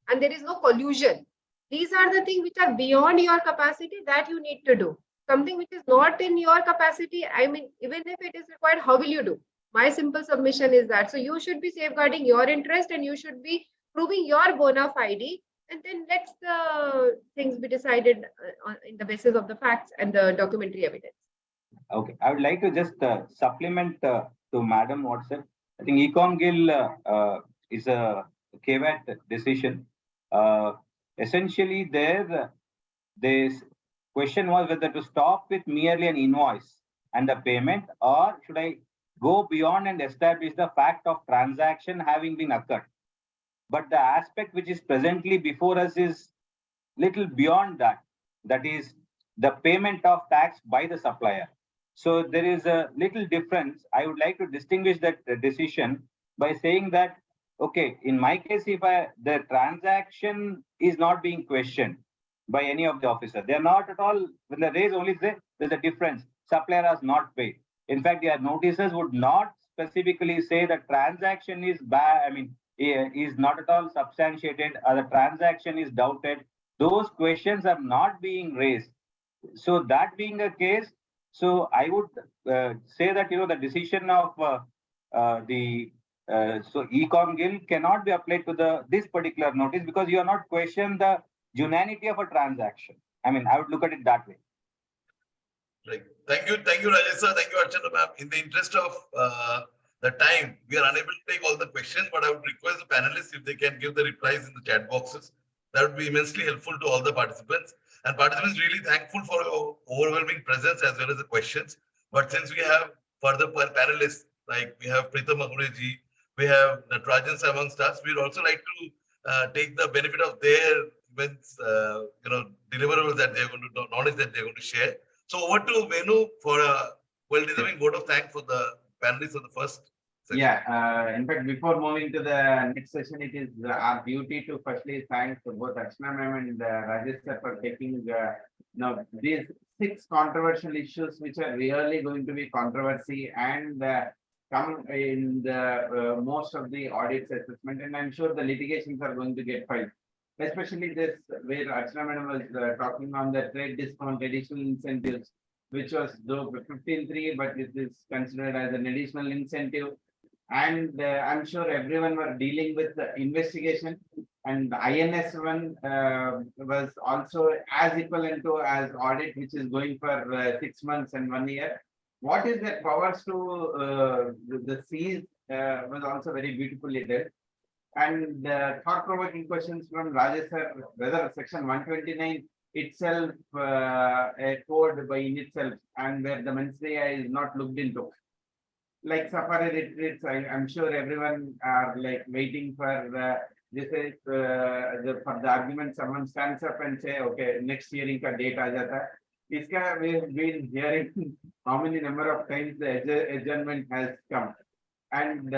and there is no collusion. These are the things which are beyond your capacity that you need to do. Something which is not in your capacity, I mean, even if it is required, how will you do? My simple submission is that. So you should be safeguarding your interest and you should be proving your bona fide, and then let the things be decided in the basis of the facts and the documentary evidence. Okay, I would like to just supplement to Madam WhatsApp. I think Ecom Gill is a KVAT decision. Essentially, this question was whether to stop with merely an invoice and the payment, or should I go beyond and establish the fact of transaction having been occurred. But the aspect which is presently before us is little beyond that. That is the payment of tax by the supplier. So there is a little difference. I would like to distinguish that decision by saying that, okay, in my case, if the transaction is not being questioned by any of the officers, they are not at all, when they raise only say there's a difference, supplier has not paid. In fact, their notices would not specifically say the transaction is bad, I mean, is not at all substantiated, or the transaction is doubted. Those questions are not being raised. So that being the case, so I would say that, the decision of so Ecom Gill cannot be applied to this particular notice because you are not questioned the genuinity of a transaction. I mean, I would look at it that way. Right. Thank you, Rajesh sir. Thank you, Archana ma'am. In the interest of the time, we are unable to take all the questions, but I would request the panelists if they can give the replies in the chat boxes. That would be immensely helpful to all the participants. And participants really thankful for your overwhelming presence as well as the questions. But since we have further panelists, like we have Pritam Ahureji, we have Natrajan amongst us, we'd also like to take the benefit of their deliverables that they're going to, knowledge that they're going to share. So over to Venu for a well-deserving vote of thanks for the panelists of the first session. Yeah, in fact, before moving to the next session, it is our duty to firstly thank both Archana ma'am and Rajesh sir for taking these 6 controversial issues which are really going to be controversy and come in the most of the audits assessment, and I'm sure the litigations are going to get filed. Especially this where Archana madam was talking on the trade discount additional incentives, which was though 15.3, but it is considered as an additional incentive. And I'm sure everyone were dealing with the investigation, and the INS one was also as equivalent to as audit, which is going for 6 months and 1 year. What is their powers to the C's was also very beautifully done. And thought-provoking questions from Rajesh sir, whether section 129 itself a code by in itself, and where the mens rea is not looked into. Like safari retreats, I'm sure everyone are like waiting for this is for the argument. Someone stands up and say, okay, next hearing ka date aa jata. Iska we've been hearing how many number of times the adjournment has come. And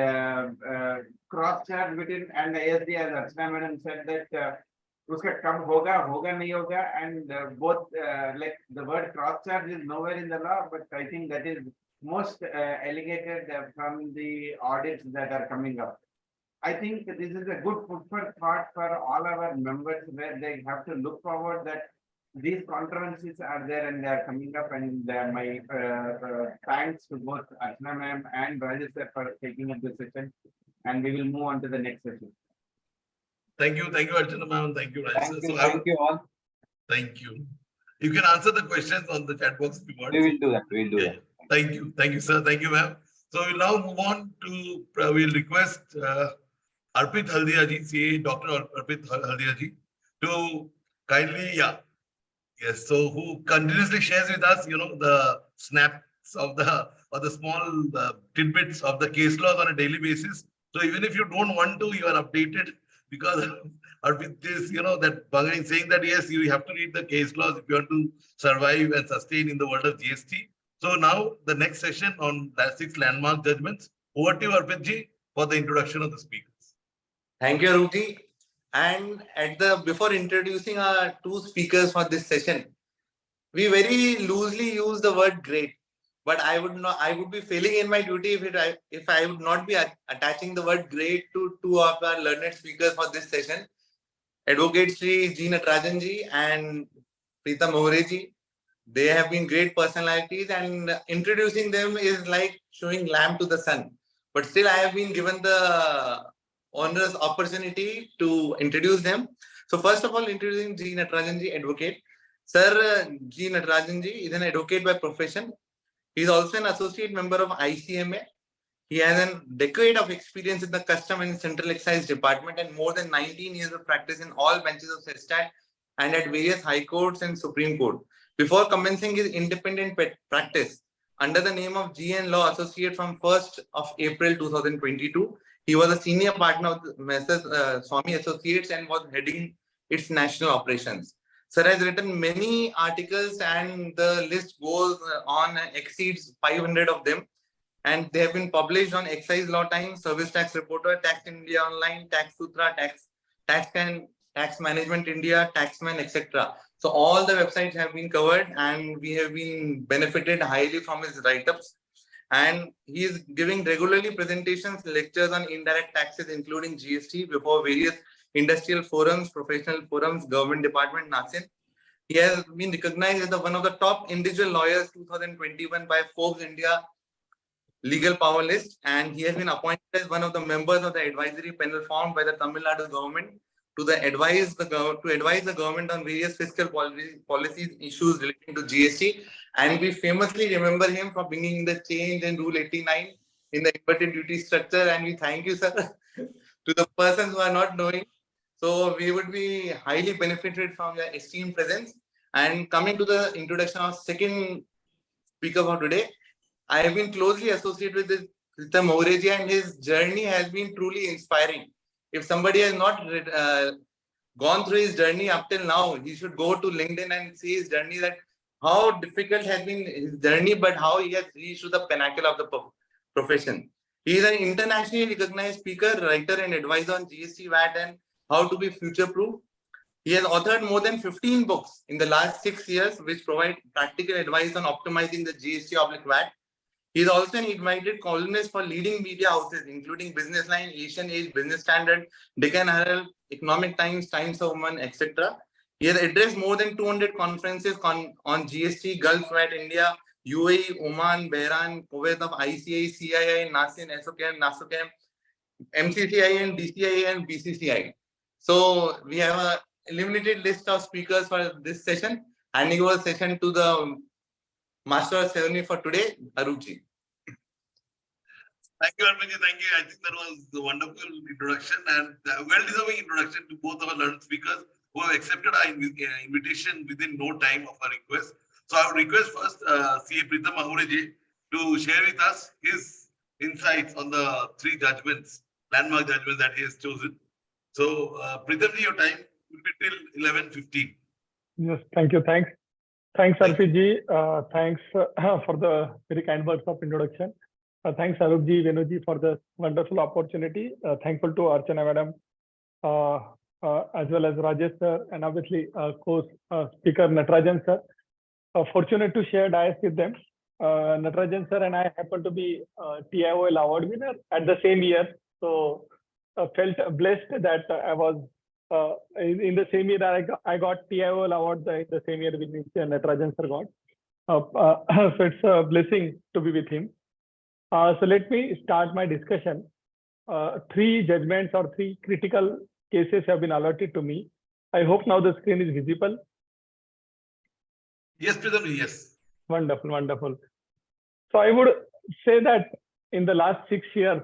cross chat between and ASD, as Archana madam said that uska kam hoga nahi hoga, and both like the word cross charge is nowhere in the law, but I think that is most allocated from the audits that are coming up. I think this is a good food for thought for all our members where they have to look forward that these controversies are there and they are coming up, and my thanks to both Archana ma'am and Rajesh sir for taking up the session, and we will move on to the next session. Thank you, Archana ma'am, thank you, Rajesh sir. Thank you all. Thank you. You can answer the questions on the chat box if you want. We will do that. We will do that. Thank you, sir. Thank you, ma'am. So we'll now move on to, we'll request Arpit Haldia ji, CA, Dr. Arpit Haldia ji, to kindly, yes, so who continuously shares with us, the snaps of the small tidbits of the case laws on a daily basis. So even if you don't want to, you are updated because Arpit is, that Bhagavan saying that yes, you have to read the case laws if you want to survive and sustain in the world of GST. So now the next session on 6 landmark judgments. Over to you, Arpit ji, for the introduction of the speakers. Thank you, Arup. And before introducing our two speakers for this session, we very loosely use the word great. But I would be failing in my duty if I would not be attaching the word great to two of our learned speakers for this session, Advocate Sri G. Natarajan ji and Preetam Mohre ji. They have been great personalities, and introducing them is like showing lamp to the sun. But still, I have been given the honors opportunity to introduce them. So first of all, introducing G. Natarajan ji, advocate. Sir G. Natarajan ji is an advocate by profession. He is also an associate member of ICMA. He has a decade of experience in the Custom and Central Excise Department and more than 19 years of practice in all benches of SESTAT and at various high courts and Supreme Court. Before commencing his independent practice under the name of GN Law Associate from 1st of April 2022, he was a senior partner of Messrs. Swami Associates and was heading its national operations. Sir has written many articles and the list goes on and exceeds 500 of them. And they have been published on Excise Law Times, Service Tax Reporter, Tax India Online, Tax Sutra, Tax Management India, Taxman, etc. So all the websites have been covered and we have been benefited highly from his write-ups. And he is giving regularly presentations, lectures on indirect taxes, including GST, before various industrial forums, professional forums, government department, NASIN. He has been recognized as one of the top individual lawyers 2021 by Forbes India Legal Power List, and he has been appointed as one of the members of the advisory panel formed by the Tamil Nadu government to advise the government on various fiscal policies issues relating to GST. And we famously remember him for bringing the change in Rule 89 in the inverted duty structure. And we thank you, sir, to the persons who are not knowing. So we would be highly benefited from your esteemed presence. And coming to the introduction of second speaker for today, I have been closely associated with Preetam Mohre ji, and his journey has been truly inspiring. If somebody has not gone through his journey up till now, he should go to LinkedIn and see his journey, that how difficult has been his journey, but how he has reached to the pinnacle of the profession. He is an internationally recognized speaker, writer, and advisor on GST, VAT, and how to be future-proof. He has authored more than 15 books in the last 6 years, which provide practical advice on optimizing the GST/VAT. He is also an invited columnist for leading media houses, including Business Line, Asian Age, Business Standard, Deccan Herald, Economic Times, Times of Women, etc. He has addressed more than 200 conferences on GST, Gulf VAT, India, UAE, Oman, Bahrain, Kuwait of ICI, CII, NASIN, SOCAM, NASOCAM, MCCI, and DCI, and BCCI. So we have a limited list of speakers for this session. Handing over session to the Master of Ceremony for today, Arupji. Thank you, Arpit. Thank you. I think that was a wonderful introduction and a well-deserving introduction to both our learned speakers who have accepted our invitation within no time of our request. So I would request first CA Preetam Mohre ji to share with us his insights on the 3 judgments, landmark judgments that he has chosen. So Preetam ji, your time will be till 11:15. Yes, thank you. Thanks, Arpit ji. Thanks for the very kind words of introduction. Thanks, Arup ji, Venu ji, for the wonderful opportunity. Thankful to Archana madam, as well as Rajesh sir, and obviously co-speaker Natarajan sir. Fortunate to share dais with them. Natarajan sir and I happen to be TIOL award winner at the same year. So felt blessed that I was in the same year I got TIOL award in the same year which Natarajan sir got. So it's a blessing to be with him. So let me start my discussion. Three judgments or three critical cases have been allotted to me. I hope now the screen is visible. Yes, Pridhamji, yes. Wonderful, wonderful. So I would say that in the last 6 years,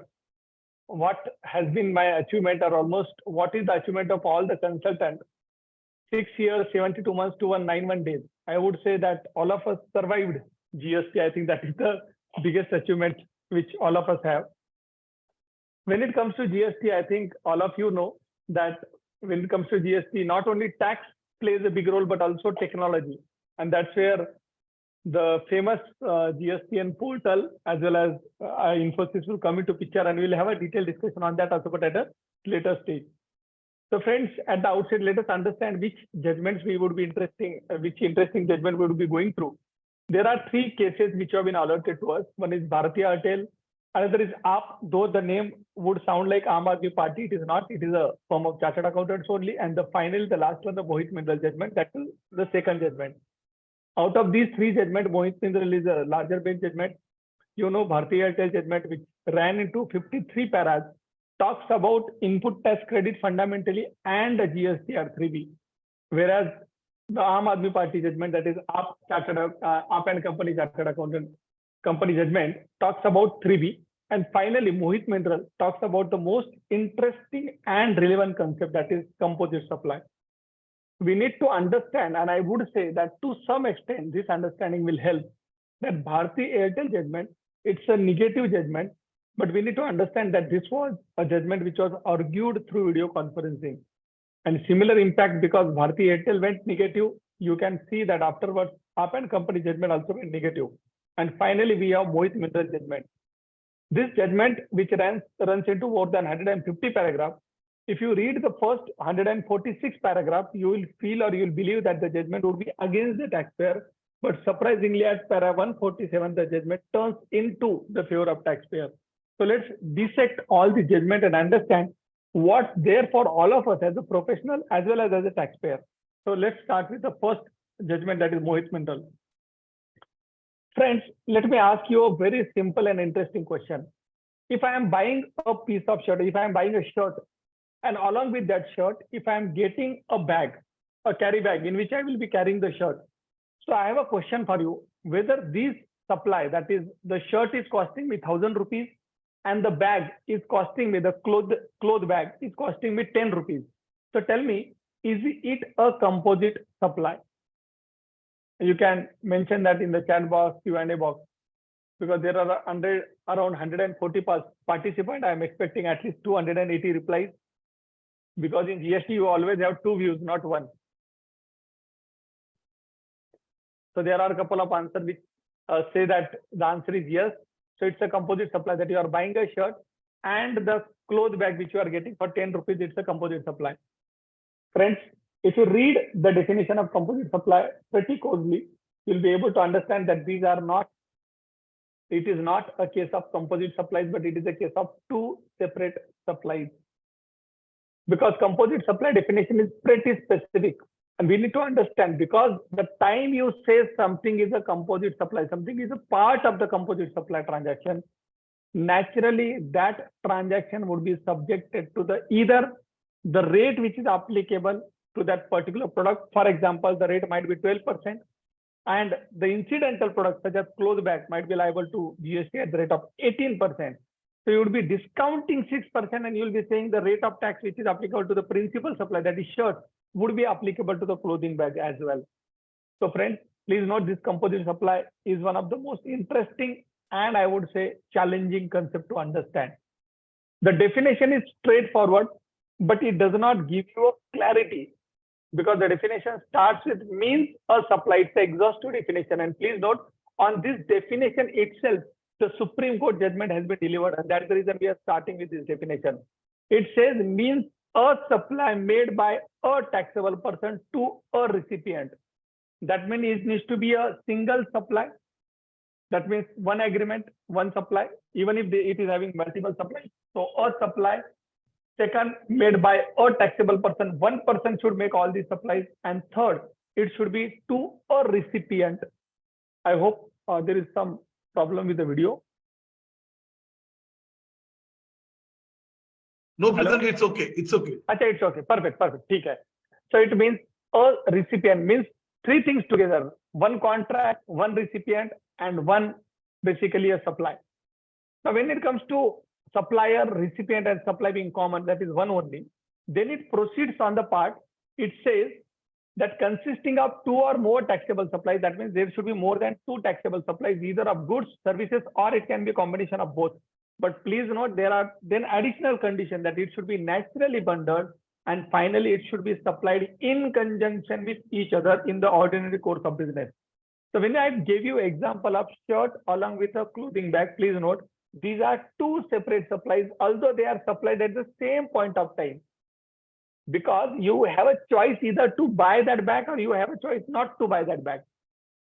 what has been my achievement, or almost what is the achievement of all the consultants? 6 years, 72 months, 291 days. I would say that all of us survived GST. I think that is the biggest achievement which all of us have. When it comes to GST, I think all of you know that when it comes to GST, not only tax plays a big role, but also technology. And that's where the famous GSTN portal as well as Infosys will come into picture, and we'll have a detailed discussion on that also, but at a later stage. So friends, at the outset, let us understand which judgments we would be which interesting judgment we would be going through. There are three cases which have been alerted to us. One is Bharatiya Airtel, another is AAP, though the name would sound like Aam Aadmi Party, it is not. It is a firm of chartered accountants only. And the last one, the Mohit Mindal judgment, that is the second judgment. Out of these three judgments, Mohit Mindal is a larger bench judgment. You know, Bharatiya Airtel judgment, which ran into 53 paras, talks about input tax credit fundamentally and the GST R3B. Whereas the Aam Aadmi Party judgment, that is AAP and Company Chartered Accountant Company judgment, talks about 3B. And finally, Mohit Mindal talks about the most interesting and relevant concept, that is composite supply. We need to understand, and I would say that to some extent, this understanding will help, that Bharti Airtel judgment, it's a negative judgment, but we need to understand that this was a judgment which was argued through video conferencing. And similar impact, because Bharti Airtel went negative, you can see that afterwards, AAP and Company judgment also went negative. And finally, we have Mohit Mindal judgment. This judgment, which runs into more than 150 paragraphs, if you read the first 146 paragraphs, you will feel or you will believe that the judgment would be against the taxpayer. But surprisingly, at para 147, the judgment turns into the favor of taxpayer. So let's dissect all the judgment and understand what's there for all of us as a professional as well as a taxpayer. So let's start with the first judgment, that is Mohit Mindal. Friends, let me ask you a very simple and interesting question. If I am buying a piece of shirt, if I am buying a shirt, and along with that shirt, if I am getting a bag, a carry bag in which I will be carrying the shirt. So I have a question for you, whether this supply, that is the shirt is costing me 1,000 rupees and the bag is costing me, the cloth bag is costing me 10 rupees. So tell me, is it a composite supply? You can mention that in the chat box, Q&A box, because there are around 140 participants. I am expecting at least 280 replies, because in GST, you always have two views, not one. So there are a couple of answers which say that the answer is yes. So it's a composite supply, that you are buying a shirt and the cloth bag which you are getting for 10 rupees, it's a composite supply. Friends, if you read the definition of composite supply pretty closely, you'll be able to understand that these are not, it is not a case of composite supplies, but it is a case of two separate supplies. Because composite supply definition is pretty specific. And we need to understand, because the time you say something is a composite supply, something is a part of the composite supply transaction, naturally that transaction would be subjected to either the rate which is applicable to that particular product. For example, the rate might be 12%, and the incidental product such as cloth bag might be liable to GST at the rate of 18%. So you would be discounting 6% and you'll be saying the rate of tax which is applicable to the principal supply, that is shirt, would be applicable to the clothing bag as well. So friends, please note this composite supply is one of the most interesting and I would say challenging concept to understand. The definition is straightforward, but it does not give you a clarity, because the definition starts with means a supply. It's an exhaustive definition. And please note, on this definition itself, the Supreme Court judgment has been delivered, and that's the reason we are starting with this definition. It says means a supply made by a taxable person to a recipient. That means it needs to be a single supply. That means one agreement, one supply, even if it is having multiple supplies. So a supply, second, made by a taxable person. One person should make all these supplies. And third, it should be to a recipient. I hope there is some problem with the video. No, present, it's okay. It's okay. Achha, it's okay. Perfect. ठीक है. So it means a recipient means three things together. One contract, one recipient, and one basically a supply. Now, when it comes to supplier, recipient, and supply being common, that is one only. Then it proceeds on the part. It says that consisting of two or more taxable supplies. That means there should be more than two taxable supplies, either of goods, services, or it can be a combination of both. But please note, there are then additional conditions that it should be naturally bundled, and finally it should be supplied in conjunction with each other in the ordinary course of business. So when I gave you example of shirt along with a clothing bag, please note, these are two separate supplies, although they are supplied at the same point of time. Because you have a choice either to buy that bag or you have a choice not to buy that bag.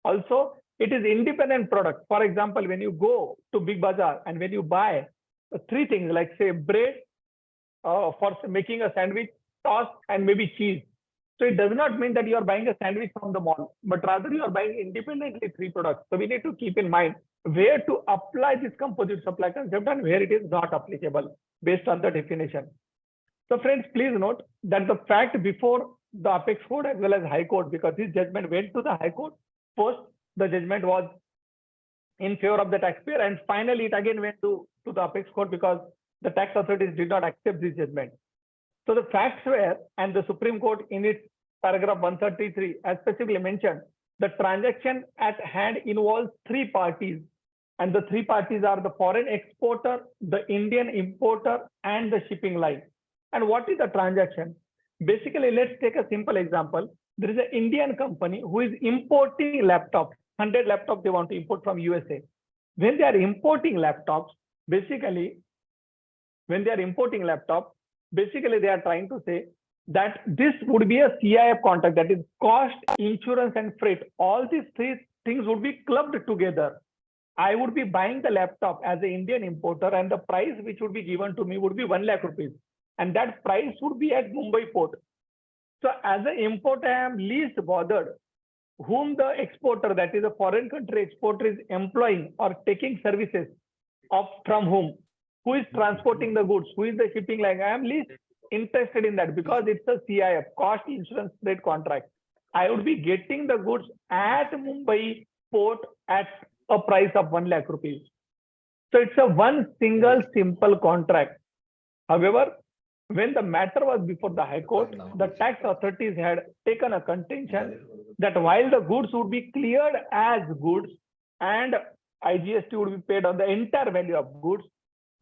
Also, it is independent product. For example, when you go to Big Bazaar and when you buy three things like say bread for making a sandwich, toast, and maybe cheese. So it does not mean that you are buying a sandwich from the mall, but rather you are buying independently three products. So we need to keep in mind where to apply this composite supply concept and where it is not applicable based on the definition. So friends, please note that the fact before the Apex Court as well as High Court, because this judgment went to the High Court, first the judgment was in favor of the taxpayer, and finally it again went to the Apex Court because the tax authorities did not accept this judgment. So the facts were, and the Supreme Court in its paragraph 133 as specifically mentioned, the transaction at hand involves three parties, and the three parties are the foreign exporter, the Indian importer, and the shipping line. And what is the transaction? Basically, let's take a simple example. There is an Indian company who is importing laptops, 100 laptops they want to import from USA. When they are importing laptops, basically, they are trying to say that this would be a CIF contract, that is cost, insurance, and freight. All these three things would be clubbed together. I would be buying the laptop as an Indian importer, and the price which would be given to me would be 1 lakh rupees. And that price would be at Mumbai port. So as an importer, I am least bothered whom the exporter, that is a foreign country exporter, is employing or taking services from whom, who is transporting the goods, who is the shipping line. I am least interested in that because it's a CIF, cost, insurance, freight contract. I would be getting the goods at Mumbai port at a price of 1 lakh rupees. So it's a one single simple contract. However, when the matter was before the High Court, the tax authorities had taken a contention that while the goods would be cleared as goods and IGST would be paid on the entire value of goods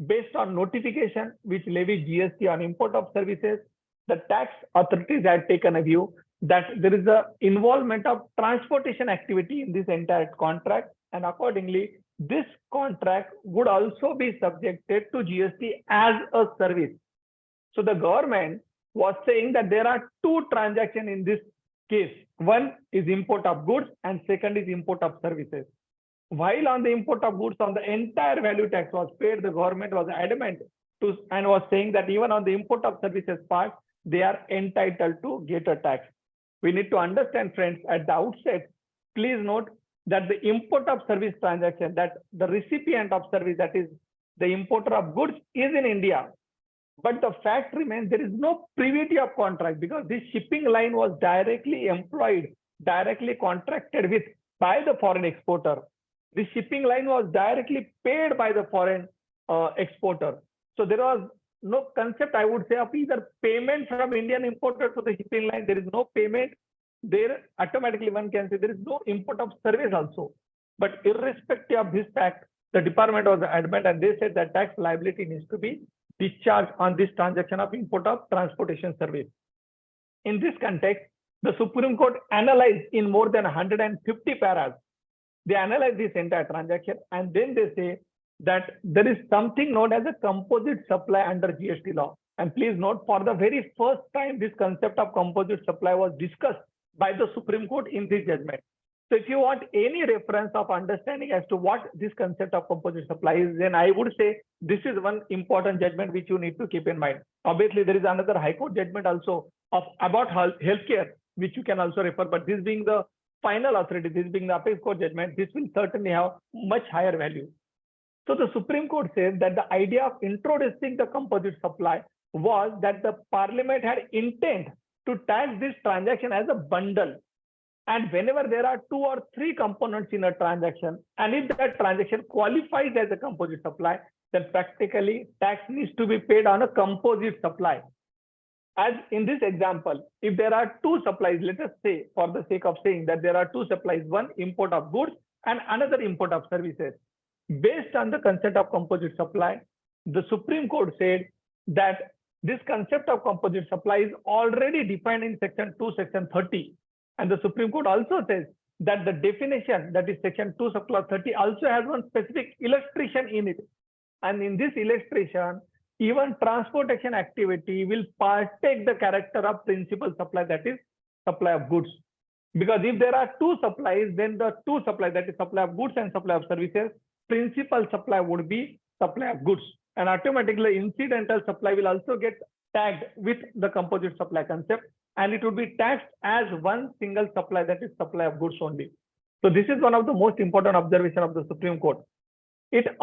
based on notification which levies GST on import of services, the tax authorities had taken a view that there is a involvement of transportation activity in this entire contract, and accordingly, this contract would also be subjected to GST as a service. So the government was saying that there are two transactions in this case. One is import of goods and second is import of services. While on the import of goods, on the entire value tax was paid, the government was adamant to and was saying that even on the import of services part, they are entitled to get a tax. We need to understand, friends, at the outset, please note that the import of service transaction, that the recipient of service, that is the importer of goods, is in India. But the fact remains there is no privity of contract because this shipping line was directly employed, directly contracted with by the foreign exporter. The shipping line was directly paid by the foreign exporter. So there was no concept, I would say, of either payment from Indian importer to the shipping line. There is no payment. There automatically one can say there is no import of service also. But irrespective of this fact, the department was adamant and they said that tax liability needs to be discharged on this transaction of import of transportation service. In this context, the Supreme Court analyzed in more than 150 paras. They analyze this entire transaction and then they say that there is something known as a composite supply under GST law. And please note, for the very first time, this concept of composite supply was discussed by the Supreme Court in this judgment. So if you want any reference of understanding as to what this concept of composite supply is, then I would say this is one important judgment which you need to keep in mind. Obviously, there is another High Court judgment also about healthcare, which you can also refer, but this being the final authority, this being the apex court judgment, this will certainly have much higher value. So the Supreme Court says that the idea of introducing the composite supply was that the Parliament had intent to tax this transaction as a bundle. And whenever there are 2 or 3 components in a transaction, and if that transaction qualifies as a composite supply, then practically tax needs to be paid on a composite supply. As in this example, if there are 2 supplies, let us say, for the sake of saying that there are 2 supplies, one import of goods and another import of services. Based on the concept of composite supply, the Supreme Court said that this concept of composite supply is already defined in section 2, section 30. And the Supreme Court also says that the definition, that is section 2, subclause 30, also has one specific illustration in it. And in this illustration, even transportation activity will partake the character of principal supply, that is supply of goods. Because if there are 2 supplies, then the 2 supplies, that is supply of goods and supply of services, principal supply would be supply of goods. And automatically incidental supply will also get tagged with the composite supply concept, and it would be taxed as one single supply, that is supply of goods only. So this is one of the most important observations of the Supreme Court. The Supreme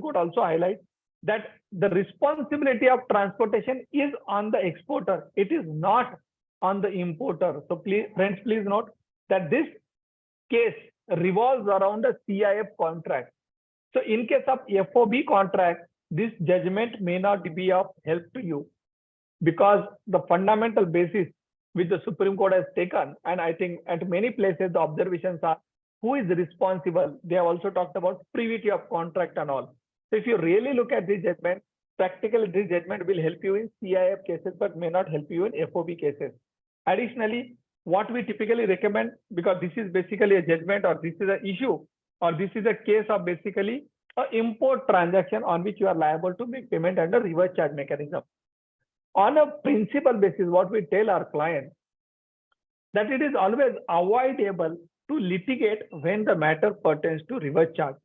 Court also highlights that the responsibility of transportation is on the exporter. It is not on the importer. So please, friends, please note that this case revolves around a CIF contract. So in case of FOB contract, this judgment may not be of help to you, because the fundamental basis which the Supreme Court has taken, and I think at many places the observations are who is responsible. They have also talked about privity of contract and all. So if you really look at this judgment, practically this judgment will help you in CIF cases, but may not help you in FOB cases. Additionally, what we typically recommend, because this is basically a judgment, or this is an issue, or this is a case of basically an import transaction on which you are liable to make payment under reverse charge mechanism. On a principal basis, what we tell our clients, that it is always avoidable to litigate when the matter pertains to reverse charge.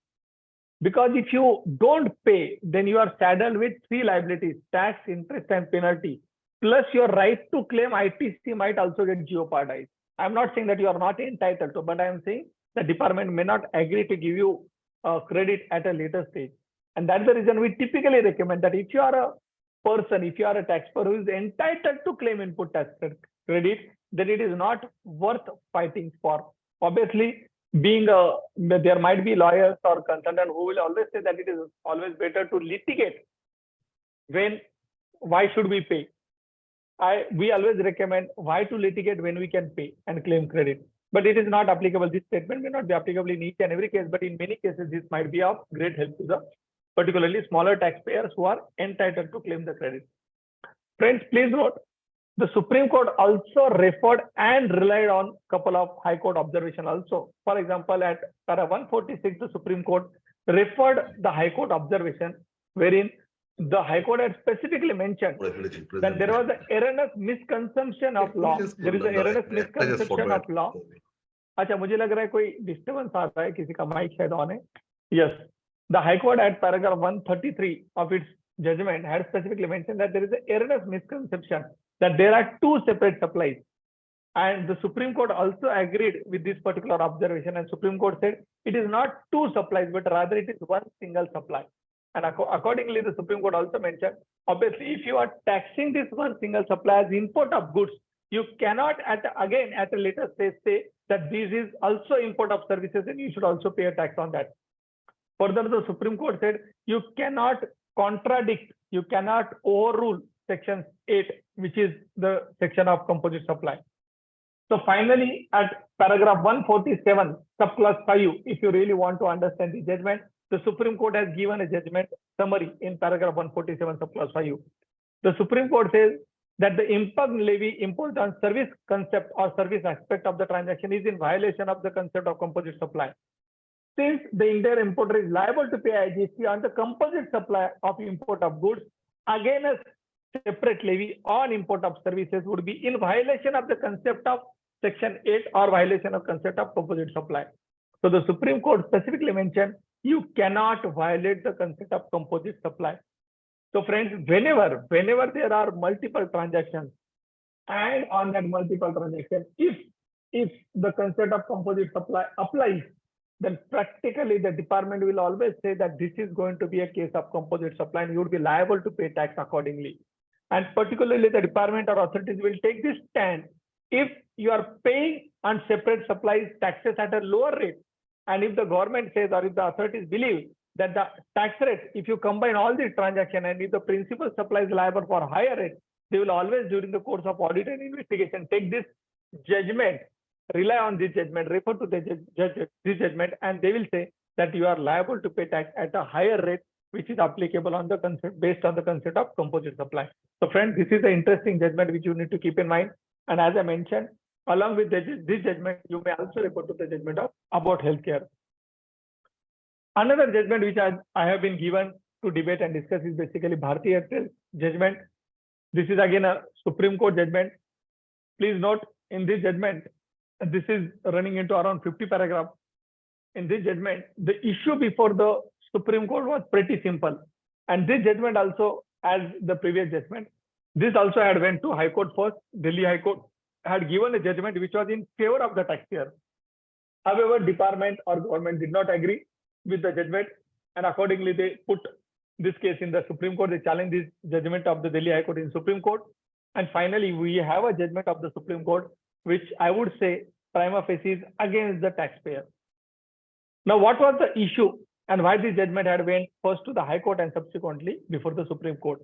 Because if you don't pay, then you are saddled with 3 liabilities: tax, interest, and penalty. Plus your right to claim ITC might also get jeopardized. I'm not saying that you are not entitled to, but I am saying the department may not agree to give you credit at a later stage. And that's the reason we typically recommend that if you are a person, if you are a taxpayer who is entitled to claim input tax credit, then it is not worth fighting for. Obviously, there might be lawyers or consultants who will always say that it is always better to litigate why should we pay? We always recommend why to litigate when we can pay and claim credit. But it is not applicable. This statement may not be applicable in each and every case, but in many cases, this might be of great help to the particularly smaller taxpayers who are entitled to claim the credit. Friends, please note, the Supreme Court also referred and relied on a couple of High Court observations also. For example, at para 146, the Supreme Court referred the High Court observation, wherein the High Court had specifically mentioned that there was an erroneous misconception of law. There is an erroneous misconception of law. अच्छा, मुझे लग रहा है कोई disturbance आ रहा है, किसी का माइक शायद ऑन है. Yes, the High Court at paragraph 133 of its judgment had specifically mentioned that there is an erroneous misconception that there are 2 separate supplies. And the Supreme Court also agreed with this particular observation, and Supreme Court said it is not 2 supplies, but rather it is one single supply. And accordingly, the Supreme Court also mentioned, obviously, if you are taxing this one single supply as import of goods, you cannot at a later stage say that this is also import of services and you should also pay a tax on that. Further, the Supreme Court said you cannot contradict, you cannot overrule section 8, which is the section of composite supply. So finally, at paragraph 147, subclause 5, if you really want to understand the judgment, the Supreme Court has given a judgment summary in paragraph 147, subclause 5. The Supreme Court says that the impugned levy imposed on service concept or service aspect of the transaction is in violation of the concept of composite supply. Since the Indian importer is liable to pay GST on the composite supply of import of goods, again a separate levy on import of services would be in violation of the concept of Section 8 or violation of concept of composite supply. So the Supreme Court specifically mentioned you cannot violate the concept of composite supply. So friends, whenever there are multiple transactions, and on that multiple transaction, if the concept of composite supply applies, then practically the department will always say that this is going to be a case of composite supply and you would be liable to pay tax accordingly. And particularly the department or authorities will take this stand if you are paying on separate supplies taxes at a lower rate. And if the government says, or if the authorities believe that the tax rate, if you combine all these transactions and if the principal supply is liable for higher rate, they will always during the course of audit and investigation take this judgment, rely on this judgment, refer to this judgment, and they will say that you are liable to pay tax at a higher rate, which is applicable on the concept based on the concept of composite supply. So friends, this is an interesting judgment which you need to keep in mind. And as I mentioned, along with this judgment, you may also refer to the judgment of about healthcare. Another judgment which I have been given to debate and discuss is basically Bharti Airtel judgment. This is again a Supreme Court judgment. Please note in this judgment, this is running into around 50 paragraphs. In this judgment, the issue before the Supreme Court was pretty simple. And this judgment also, as the previous judgment, this also had went to High Court first. Delhi High Court had given a judgment which was in favor of the taxpayer. However, department or government did not agree with the judgment, and accordingly they put this case in the Supreme Court. They challenged this judgment of the Delhi High Court in Supreme Court. And finally, we have a judgment of the Supreme Court, which I would say prima facie is against the taxpayer. Now, what was the issue and why this judgment had went first to the High Court and subsequently before the Supreme Court?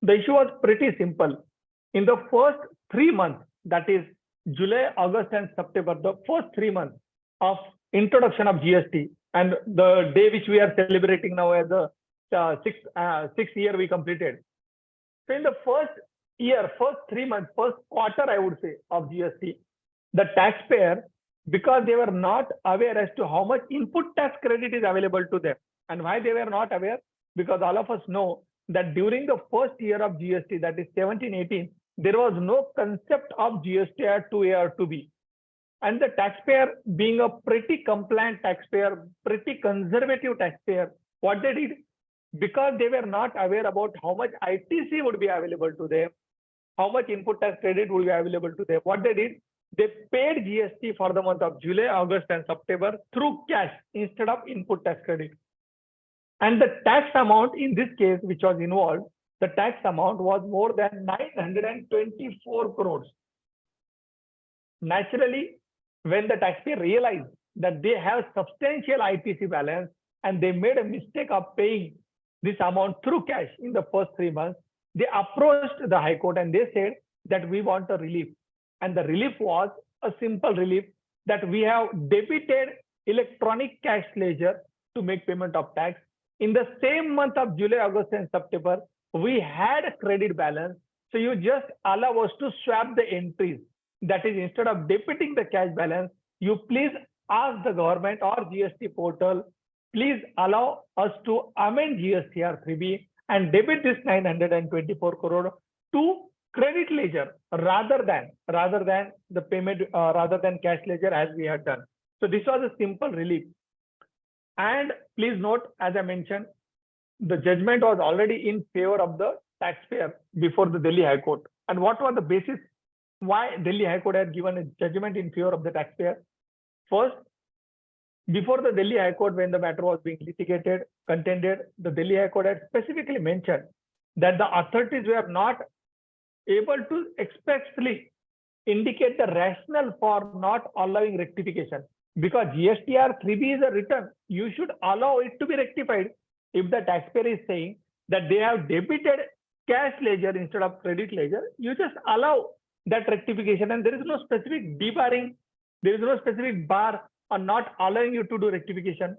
The issue was pretty simple. In the first 3 months, that is July, August, and September, the first 3 months of introduction of GST, and the day which we are celebrating now as the sixth year we completed. So in the first year, first 3 months, first quarter, I would say, of GST, the taxpayer, because they were not aware as to how much input tax credit is available to them. And why they were not aware? Because all of us know that during the first year of GST, that is 17-18, there was no concept of GST at 2A or 2B. And the taxpayer, being a pretty compliant taxpayer, pretty conservative taxpayer, what they did, because they were not aware about how much ITC would be available to them, how much input tax credit would be available to them, what they did, they paid GST for the month of July, August, and September through cash instead of input tax credit. And the tax amount in this case, which was involved, the tax amount was more than 924 crores. Naturally, when the taxpayer realized that they have substantial ITC balance and they made a mistake of paying this amount through cash in the first 3 months, they approached the High Court and they said that we want a relief. And the relief was a simple relief that we have debited electronic cash ledger to make payment of tax. In the same month of July, August, and September, we had a credit balance. So you just allow us to swap the entries. That is, instead of debiting the cash balance, you please ask the government or GST portal, please allow us to amend GSTR 3B and debit this 924 crore to credit ledger rather than the payment, rather than cash ledger as we had done. So this was a simple relief. And please note, as I mentioned, the judgment was already in favor of the taxpayer before the Delhi High Court. And what was the basis why Delhi High Court had given a judgment in favor of the taxpayer? First, before the Delhi High Court, when the matter was being litigated, contended, the Delhi High Court had specifically mentioned that the authorities were not able to expressly indicate the rationale for not allowing rectification. Because GSTR 3B is a return, you should allow it to be rectified. If the taxpayer is saying that they have debited cash ledger instead of credit ledger, you just allow that rectification, and there is no specific debarring, there is no specific bar on not allowing you to do rectification.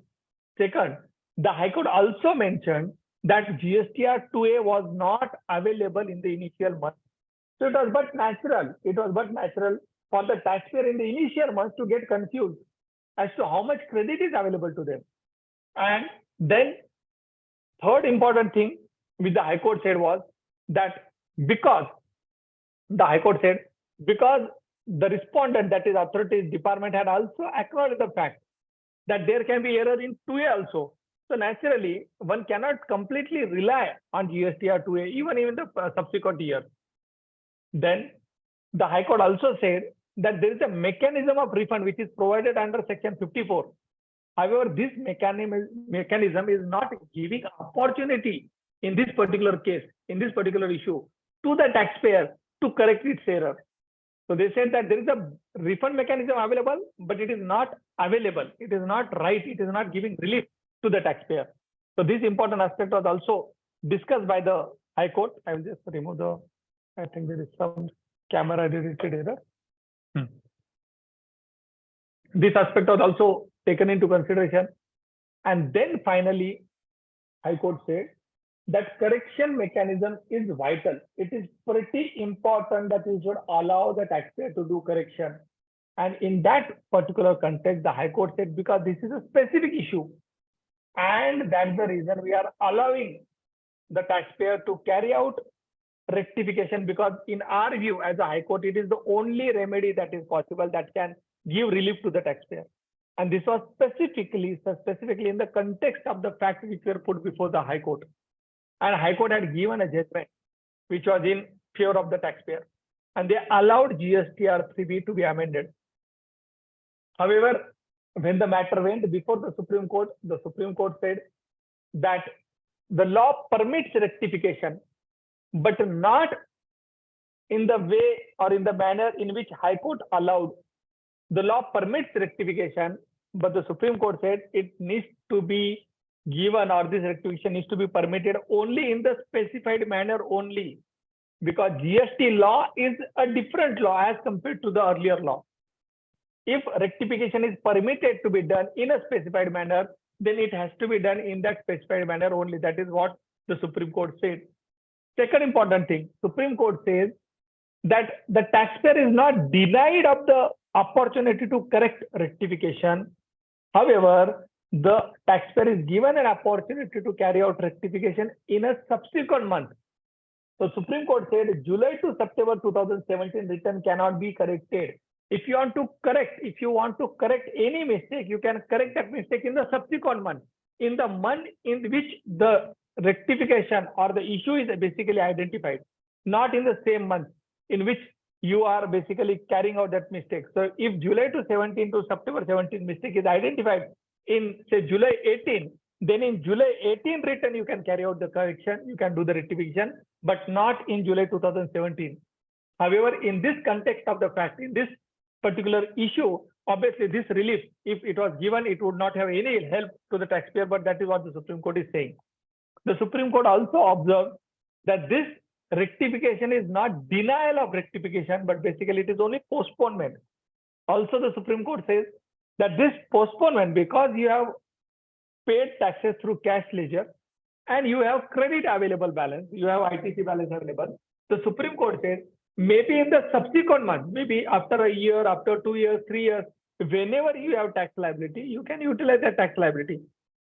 Second, the High Court also mentioned that GSTR 2A was not available in the initial month. So it was but natural for the taxpayer in the initial months to get confused as to how much credit is available to them. And then third important thing which the High Court said was that because the High Court said, because the respondent, that is authorities department, had also acknowledged the fact that there can be error in 2A also. So naturally, one cannot completely rely on GST or 2A, even in the subsequent year. Then the High Court also said that there is a mechanism of refund which is provided under Section 54. However, this mechanism is not giving opportunity in this particular case, in this particular issue, to the taxpayer to correct its error. So they said that there is a refund mechanism available, but it is not available. It is not right. It is not giving relief to the taxpayer. So this important aspect was also discussed by the High Court. I will just remove the, I think there is some camera related error. This aspect was also taken into consideration. And then finally, High Court said that correction mechanism is vital. It is pretty important that you should allow the taxpayer to do correction. And in that particular context, the High Court said, because this is a specific issue, and that's the reason we are allowing the taxpayer to carry out rectification, because in our view as a High Court, it is the only remedy that is possible that can give relief to the taxpayer. And this was specifically in the context of the facts which were put before the High Court. And High Court had given a judgment which was in favor of the taxpayer, and they allowed GSTR 3B to be amended. However, when the matter went before the Supreme Court said that the law permits rectification, but not in the way or in the manner in which High Court allowed. The law permits rectification, but the Supreme Court said it needs to be given, or this rectification needs to be permitted only in the specified manner only, because GST law is a different law as compared to the earlier law. If rectification is permitted to be done in a specified manner, then it has to be done in that specified manner only. That is what the Supreme Court said. Second important thing, Supreme Court says that the taxpayer is not denied of the opportunity to correct rectification. However, the taxpayer is given an opportunity to carry out rectification in a subsequent month. So Supreme Court said July to September 2017 return cannot be corrected. If you want to correct any mistake, you can correct that mistake in the subsequent month, in the month in which the rectification or the issue is basically identified, not in the same month in which you are basically carrying out that mistake. So if July to 17 to September 17 mistake is identified in say July 18, then in July 18 return you can carry out the correction, you can do the rectification, but not in July 2017. However, in this context of the fact, in this particular issue, obviously this relief, if it was given, it would not have any help to the taxpayer, but that is what the Supreme Court is saying. The Supreme Court also observed that this rectification is not denial of rectification, but basically it is only postponement. Also, the Supreme Court says that this postponement, because you have paid taxes through cash ledger and you have credit available balance, you have ITC balance available, the Supreme Court says maybe in the subsequent month, maybe after a year, after 2 years, 3 years, whenever you have tax liability, you can utilize that tax liability.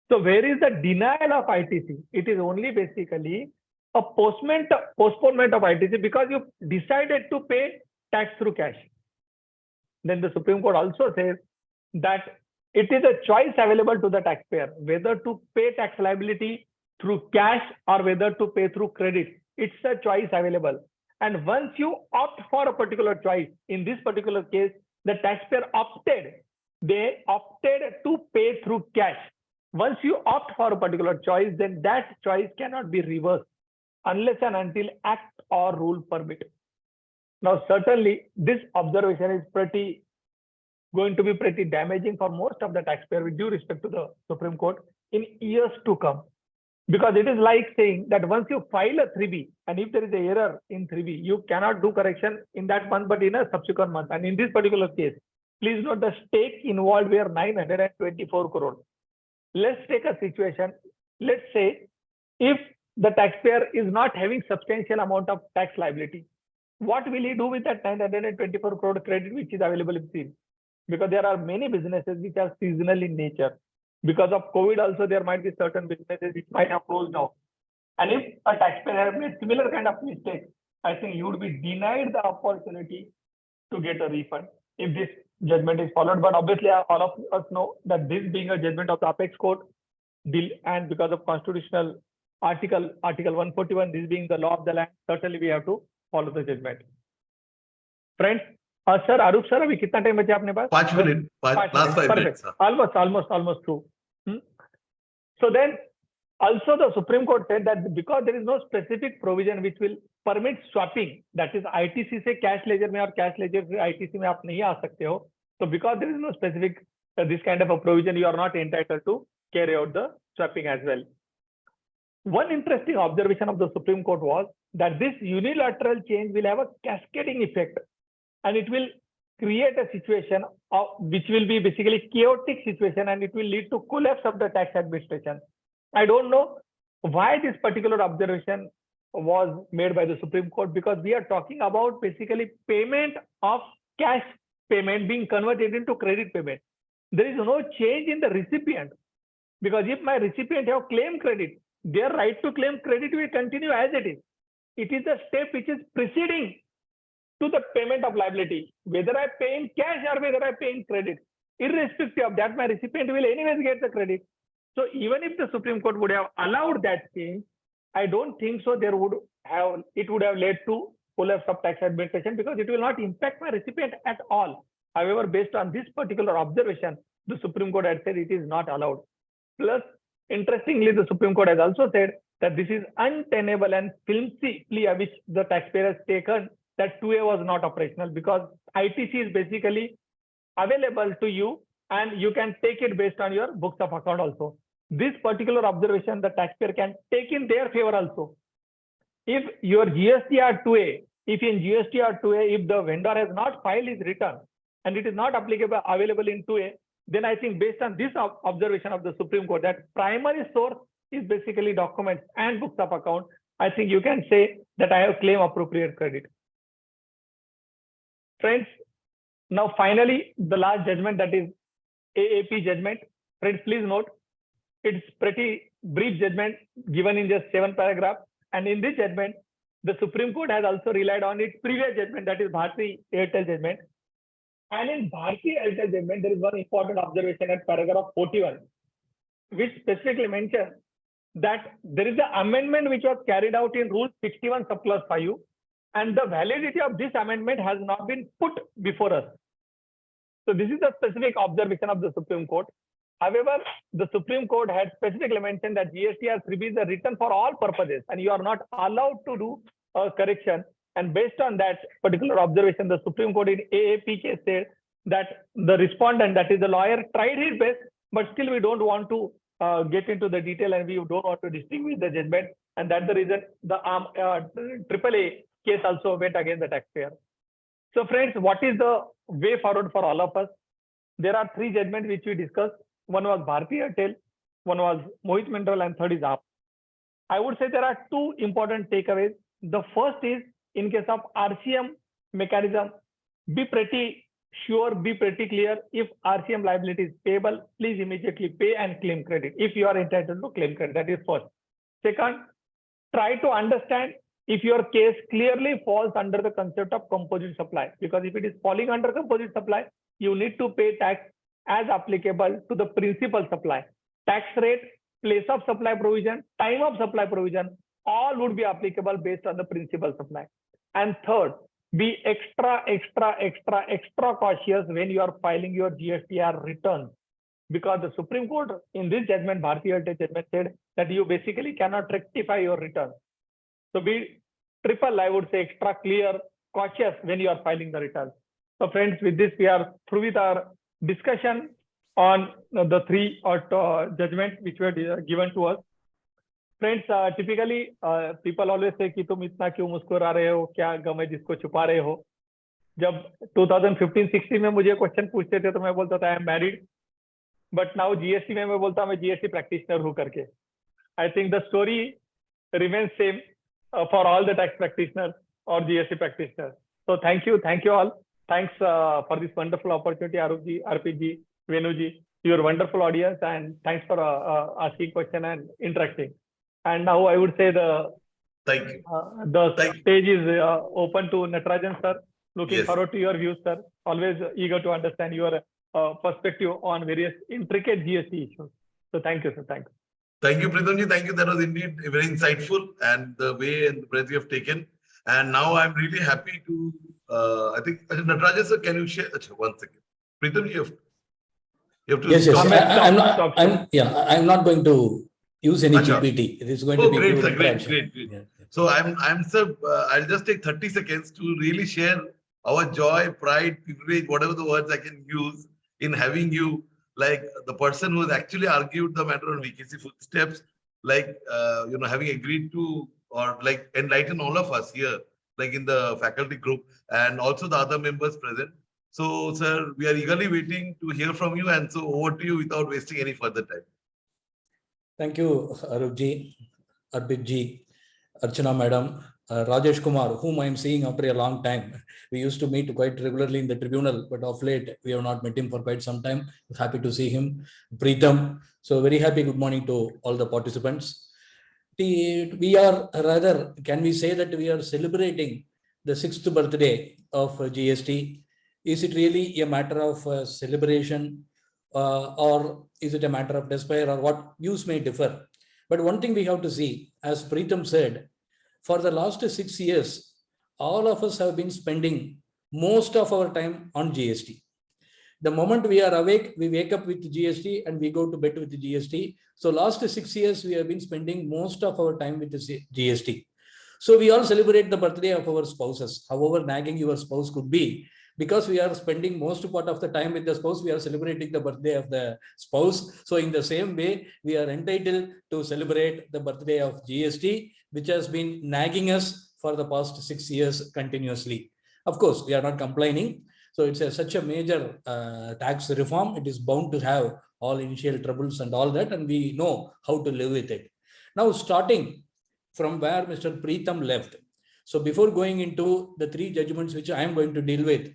So where is the denial of ITC? It is only basically a postponement of ITC because you decided to pay tax through cash. Then the Supreme Court also says that it is a choice available to the taxpayer whether to pay tax liability through cash or whether to pay through credit. It's a choice available. And once you opt for a particular choice, in this particular case, the taxpayer opted. They opted to pay through cash. Once you opt for a particular choice, then that choice cannot be reversed unless and until act or rule permit. Now, certainly, this observation is going to be pretty damaging for most of the taxpayer with due respect to the Supreme Court in years to come. Because it is like saying that once you file a 3B, and if there is an error in 3B, you cannot do correction in that month, but in a subsequent month. And in this particular case, please note the stake involved were 924 crores. Let's take a situation. Let's say if the taxpayer is not having substantial amount of tax liability, what will he do with that 924 crore credit which is available in scheme? Because there are many businesses which are seasonal in nature. Because of COVID also, there might be certain businesses which might have closed down. And if a taxpayer has made similar kind of mistake, I think you would be denied the opportunity to get a refund if this judgment is followed. But obviously, all of us know that this being a judgment of the apex court, and because of constitutional article 141, this being the law of the land, certainly we have to follow the judgment. Friends, sir, Arup sir, अभी कितना time बचा अपने पास? 5 minutes, last 5 minutes. Almost through. So then, also the Supreme Court said that because there is no specific provision which will permit swapping, that is ITC से cash ledger में और cash ledger से ITC में आप नहीं आ सकते हो. So because there is no specific this kind of a provision, you are not entitled to carry out the swapping as well. One interesting observation of the Supreme Court was that this unilateral change will have a cascading effect, and it will create a situation which will be basically chaotic situation, and it will lead to collapse of the tax administration. I don't know why this particular observation was made by the Supreme Court, because we are talking about basically payment of cash payment being converted into credit payment. There is no change in the recipient, because if my recipient have claim credit, their right to claim credit will continue as it is. It is a step which is preceding to the payment of liability, whether I pay in cash or whether I pay in credit. Irrespective of that, my recipient will anyways get the credit. So even if the Supreme Court would have allowed that change, I don't think so it would have led to collapse of tax administration, because it will not impact my recipient at all. However, based on this particular observation, the Supreme Court had said it is not allowed. Plus, interestingly, the Supreme Court has also said that this is untenable and flimsy plea which the taxpayer has taken, that 2A was not operational, because ITC is basically available to you and you can take it based on your books of account also. This particular observation the taxpayer can take in their favor also. If your GST 2A, if in GST 2A, if the vendor has not filed his return and it is not applicable available in 2A, then I think based on this observation of the Supreme Court, that primary source is basically documents and books of account, I think you can say that I have claim appropriate credit. Friends, now finally, the last judgment, that is AAP judgment. Friends, please note, it's pretty brief judgment given in just 7 paragraphs. And in this judgment, the Supreme Court has also relied on its previous judgment, that is Bharti Airtel judgment. And in Bharti Airtel judgment, there is one important observation at paragraph 41, which specifically mentions that there is an amendment which was carried out in Rule 61 subclause 5, and the validity of this amendment has not been put before us. So this is the specific observation of the Supreme Court. However, the Supreme Court had specifically mentioned that GST has released the return for all purposes, and you are not allowed to do a correction. And based on that particular observation, the Supreme Court in AAP case said that the respondent, that is the lawyer, tried his best, but still we don't want to get into the detail, and we don't want to distinguish the judgment. And that's the reason the AAA case also went against the taxpayer. So friends, what is the way forward for all of us? There are 3 judgments which we discussed. One was Bharti Airtel, one was Mohit Mandal, and third is AAP. I would say there are 2 important takeaways. The first is, in case of RCM mechanism, be pretty sure, be pretty clear. If RCM liability is payable, please immediately pay and claim credit if you are entitled to claim credit. That is first. Second, try to understand if your case clearly falls under the concept of composite supply, because if it is falling under composite supply, you need to pay tax as applicable to the principal supply. Tax rate, place of supply provision, time of supply provision, all would be applicable based on the principal supply. And third, be extra cautious when you are filing your GSTR returns, because the Supreme Court in this judgment, Bharti Airtel judgment, said that you basically cannot rectify your return. So be I would say extra clear, cautious when you are filing the return. So friends, with this, we are through with our discussion on the 3 judgments which were given to us. Friends, typically people always say कि तुम इतना क्यों मुस्कुरा रहे हो, क्या गम है जिसको छुपा रहे हो. जब 2015-16 में मुझे क्वेश्चन पूछते थे तो मैं बोलता था I am married, but now GST में मैं बोलता हूँ मैं जीएसटी प्रैक्टिशनर हूँ करके. I think the story remains same for all the tax practitioners or GST practitioners. So thank you all. Thanks for this wonderful opportunity, Arupji, RPG, Venuji, your wonderful audience, and thanks for asking question and interacting. And now I would say the Thank you. the stage is open to Natarajan sir Looking Yes. forward to your views, sir. Always eager to understand your perspective on various intricate GST issues. So thank you, sir. Thank you. Thank you, Pritamji. Thank you. That was indeed very insightful and the way and the breadth you have taken. And now I'm really happy to, I think, Natarajan sir, can you share? One second. Pritamji, you have to Yes, yes. comment. I'm I'm not going to use any Acha. PPT. It is going to be Great, pure sir. Great, interaction. great, great. Yeah. So I'm sir, I'll just take 30 seconds to really share our joy, pride, privilege, whatever the words I can use in having you, like the person who has actually argued the matter on VKC footsteps, like, having agreed to or like enlighten all of us here, like in the faculty group and also the other members present. So, sir, we are eagerly waiting to hear from you. And so over to you without wasting any further time. Thank you, Arupji, Arpitji, Archana Madam, Rajesh Kumar, whom I am seeing after a long time. We used to meet quite regularly in the tribunal, but of late we have not met him for quite some time. Happy to see him. Preetham. So very happy. Good morning to all the participants. We are rather, can we say that we are celebrating the 6th birthday of GST? Is it really a matter of celebration or is it a matter of despair, or what views may differ? But one thing we have to see, as Preetham said, for the last 6 years, all of us have been spending most of our time on GST. The moment we are awake, we wake up with GST and we go to bed with GST. So last 6 years, we have been spending most of our time with the GST. So we all celebrate the birthday of our spouses, however nagging your spouse could be. Because we are spending most part of the time with the spouse, we are celebrating the birthday of the spouse. So in the same way, we are entitled to celebrate the birthday of GST, which has been nagging us for the past 6 years continuously. Of course, we are not complaining. So it's such a major tax reform. It is bound to have all initial troubles and all that, and we know how to live with it. Now, starting from where Mr. Preetham left. So before going into the 3 judgments which I am going to deal with,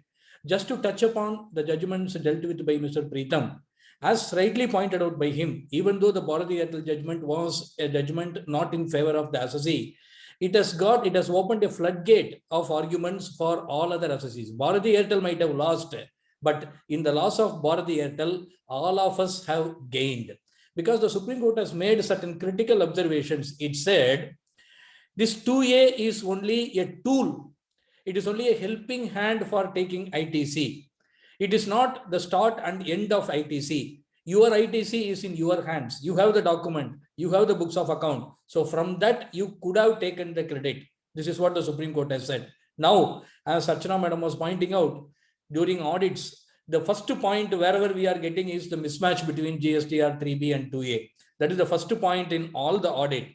just to touch upon the judgments dealt with by Mr. Preetham, as rightly pointed out by him, even though the Bharati Airtel judgment was a judgment not in favor of the assessee, it has opened a floodgate of arguments for all other assessees. Bharati Airtel might have lost, but in the loss of Bharati Airtel, all of us have gained. Because the Supreme Court has made certain critical observations. It said, this 2A is only a tool. It is only a helping hand for taking ITC. It is not the start and end of ITC. Your ITC is in your hands. You have the document. You have the books of account. So from that, you could have taken the credit. This is what the Supreme Court has said. Now, as Archana Madam was pointing out, during audits, the first point wherever we are getting is the mismatch between GSTR 3B and 2A. That is the first point in all the audit.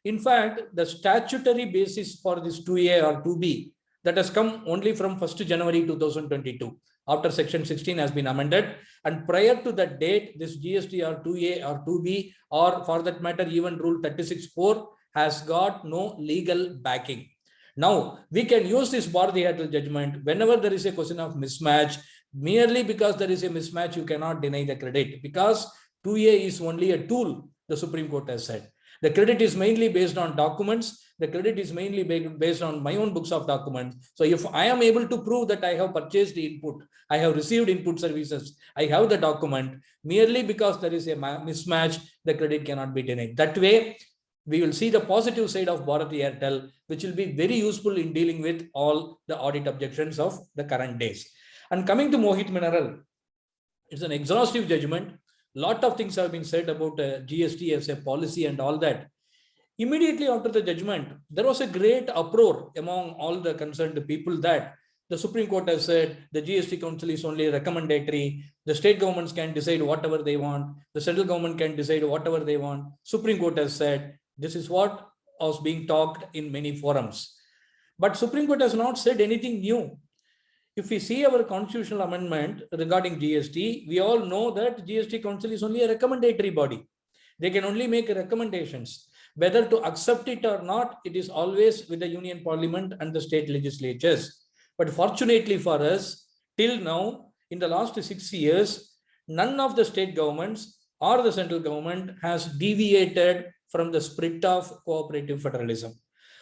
In fact, the statutory basis for this 2A or 2B that has come only from 1st January 2022, after Section 16 has been amended. And prior to that date, this GST or 2A or 2B, or for that matter, even Rule 36(4) has got no legal backing. Now, we can use this Bharati Airtel judgment whenever there is a question of mismatch. Merely because there is a mismatch, you cannot deny the credit, because 2A is only a tool, the Supreme Court has said. The credit is mainly based on documents. The credit is mainly based on my own books of documents. So if I am able to prove that I have purchased the input, I have received input services, I have the document, merely because there is a mismatch, the credit cannot be denied. That way, we will see the positive side of Bharati Airtel, which will be very useful in dealing with all the audit objections of the current days. And coming to Mohit Mineral, it's an exhaustive judgment. Lot of things have been said about GST as a policy and all that. Immediately after the judgment, there was a great uproar among all the concerned people that the Supreme Court has said the GST Council is only recommendatory. The state governments can decide whatever they want. The central government can decide whatever they want. Supreme Court has said this is what was being talked in many forums. But Supreme Court has not said anything new. If we see our constitutional amendment regarding GST, we all know that GST Council is only a recommendatory body. They can only make recommendations. Whether to accept it or not, it is always with the Union Parliament and the state legislatures. But fortunately for us, till now, in the last 6 years, none of the state governments or the central government has deviated from the spirit of cooperative federalism.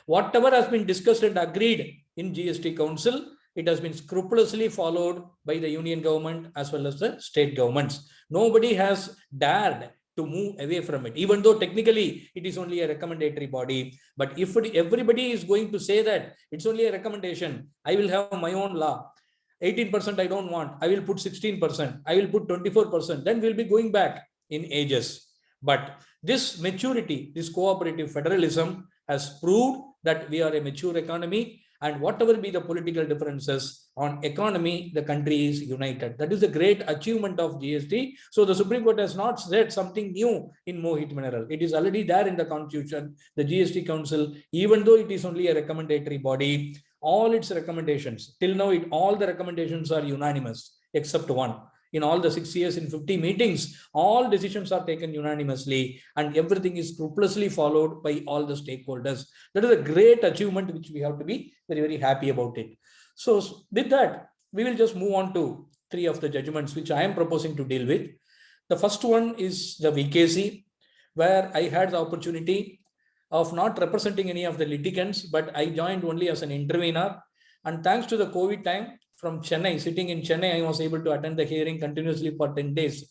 Whatever has been discussed and agreed in GST Council, It has been scrupulously followed by the union government as well as the state governments. Nobody has dared to move away from it, even though technically it is only a recommendatory body. But if everybody is going to say that it's only a recommendation, I will have my own law. 18% I don't want, I will put 16%, I will put 24%, then we'll be going back in ages. But this maturity, this cooperative federalism has proved that we are a mature economy, and whatever be the political differences on economy, the country is united. That is the great achievement of GST. So the Supreme Court has not said something new in Mohit Mineral. It is already there in the Constitution. The GST Council, even though it is only a recommendatory body, all its recommendations, till now, all the recommendations are unanimous, except one. In all the 6 years, in 50 meetings, all decisions are taken unanimously, and everything is scrupulously followed by all the stakeholders. That is a great achievement, which we have to be very, very happy about it. So with that, we will just move on to 3 of the judgments, which I am proposing to deal with. The first one is the VKC, where I had the opportunity of not representing any of the litigants, but I joined only as an intervener. And thanks to the COVID time, from Chennai, sitting in Chennai, I was able to attend the hearing continuously for 10 days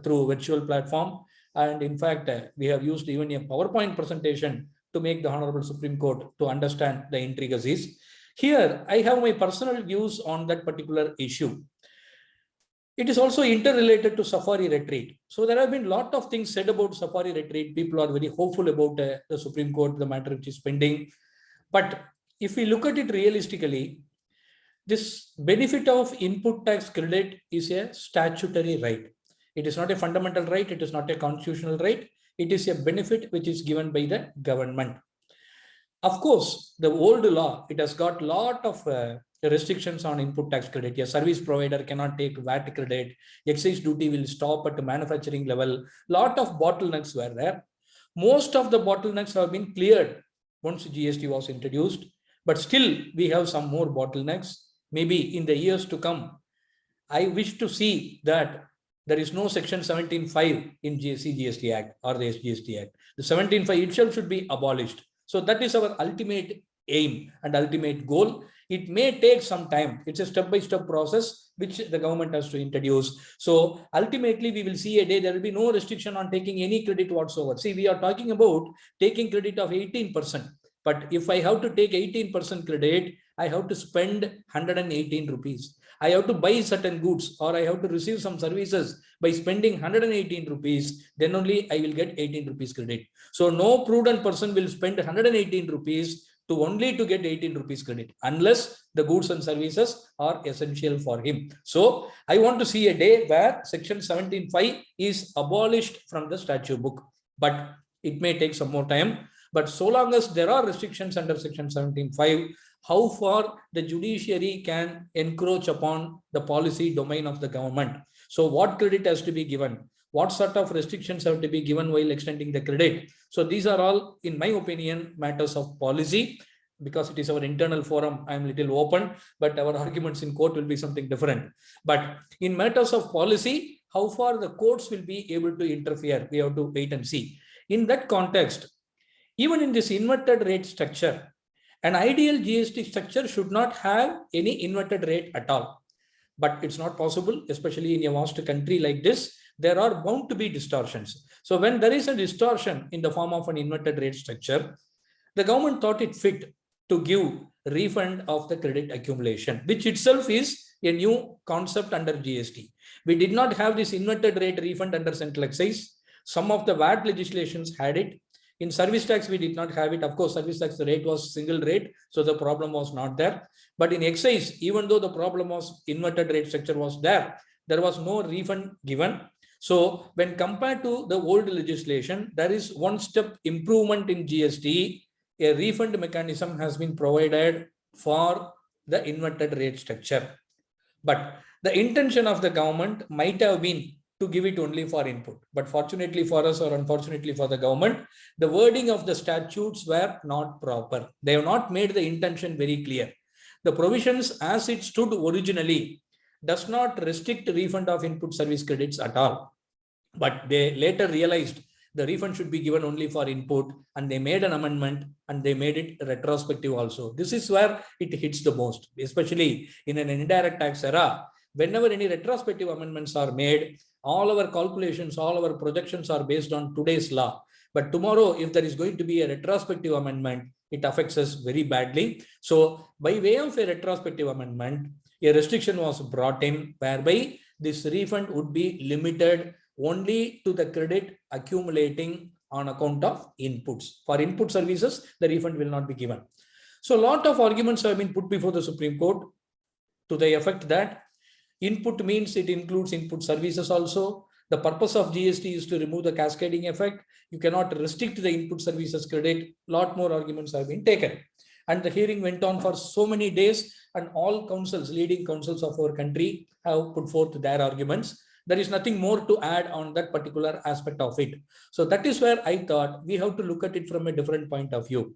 through virtual platform. And in fact, we have used even a PowerPoint presentation to make the Honorable Supreme Court to understand the intricacies. Here, I have my personal views on that particular issue. It is also interrelated to Safari Retreat. So there have been a lot of things said about Safari Retreat. People are very hopeful about the Supreme Court, the matter which is pending. But if we look at it realistically, this benefit of input tax credit is a statutory right. It is not a fundamental right. It is not a constitutional right. It is a benefit which is given by the government. Of course, the old law, it has got a lot of restrictions on input tax credit. A service provider cannot take VAT credit. Excise duty will stop at the manufacturing level. Lot of bottlenecks were there. Most of the bottlenecks have been cleared once GST was introduced, but still we have some more bottlenecks. Maybe in the years to come, I wish to see that there is no section 17.5 in GST Act or the SGST Act. The 17.5 itself should be abolished. So that is our ultimate aim and ultimate goal. It may take some time. It's a step-by-step process which the government has to introduce. So ultimately, we will see a day there will be no restriction on taking any credit whatsoever. See, we are talking about taking credit of 18%. But if I have to take 18% credit, I have to spend 118 rupees. I have to buy certain goods or I have to receive some services by spending 118 rupees, then only I will get 18 rupees credit. So no prudent person will spend 118 rupees to get 18 rupees credit unless the goods and services are essential for him. So I want to see a day where section 17.5 is abolished from the statute book, but it may take some more time. But so long as there are restrictions under section 17.5, how far the judiciary can encroach upon the policy domain of the government. So what credit has to be given? What sort of restrictions have to be given while extending the credit? So these are all, in my opinion, matters of policy. Because it is our internal forum, I am a little open, but our arguments in court will be something different. But in matters of policy, how far the courts will be able to interfere, we have to wait and see. In that context, even in this inverted rate structure, an ideal GST structure should not have any inverted rate at all. But it's not possible, especially in a vast country like this. There are bound to be distortions. So when there is a distortion in the form of an inverted rate structure, the government thought it fit to give refund of the credit accumulation, which itself is a new concept under GST. We did not have this inverted rate refund under central excise. Some of the VAT legislations had it. In service tax, we did not have it. Of course, service tax, the rate was single rate, so the problem was not there. But in excise, even though the problem was inverted rate structure was there was no refund given. So when compared to the old legislation, there is one step improvement in GST. A refund mechanism has been provided for the inverted rate structure. But the intention of the government might have been to give it only for input. But fortunately for us or unfortunately for the government, the wording of the statutes were not proper. They have not made the intention very clear. The provisions as it stood originally does not restrict refund of input service credits at all. But they later realized the refund should be given only for input, and they made an amendment and they made it retrospective also. This is where it hits the most, especially in an indirect tax era. Whenever any retrospective amendments are made, all our calculations, all our projections are based on today's law. But tomorrow, if there is going to be a retrospective amendment, it affects us very badly. So by way of a retrospective amendment, a restriction was brought in whereby this refund would be limited only to the credit accumulating on account of inputs. For input services, the refund will not be given. So a lot of arguments have been put before the Supreme Court to the effect that input means it includes input services also. The purpose of GST is to remove the cascading effect. You cannot restrict the input services credit. Lot more arguments have been taken. And the hearing went on for so many days, and all councils, leading councils of our country have put forth their arguments. There is nothing more to add on that particular aspect of it. So that is where I thought we have to look at it from a different point of view.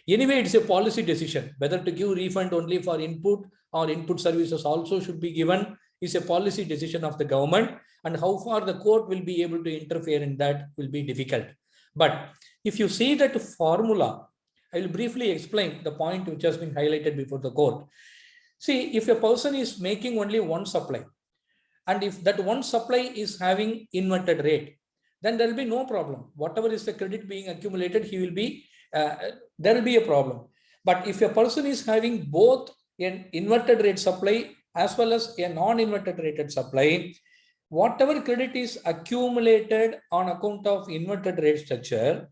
Anyway, it's a policy decision. Whether to give refund only for input or input services also should be given is a policy decision of the government, and how far the court will be able to interfere in that will be difficult. But if you see that formula, I will briefly explain the point which has been highlighted before the court. See, if a person is making only one supply, and if that one supply is having inverted rate, then there will be no problem. Whatever is the credit being accumulated, he will be, there will be a problem. But if a person is having both an inverted rate supply as well as a non-inverted rated supply, whatever credit is accumulated on account of inverted rate structure,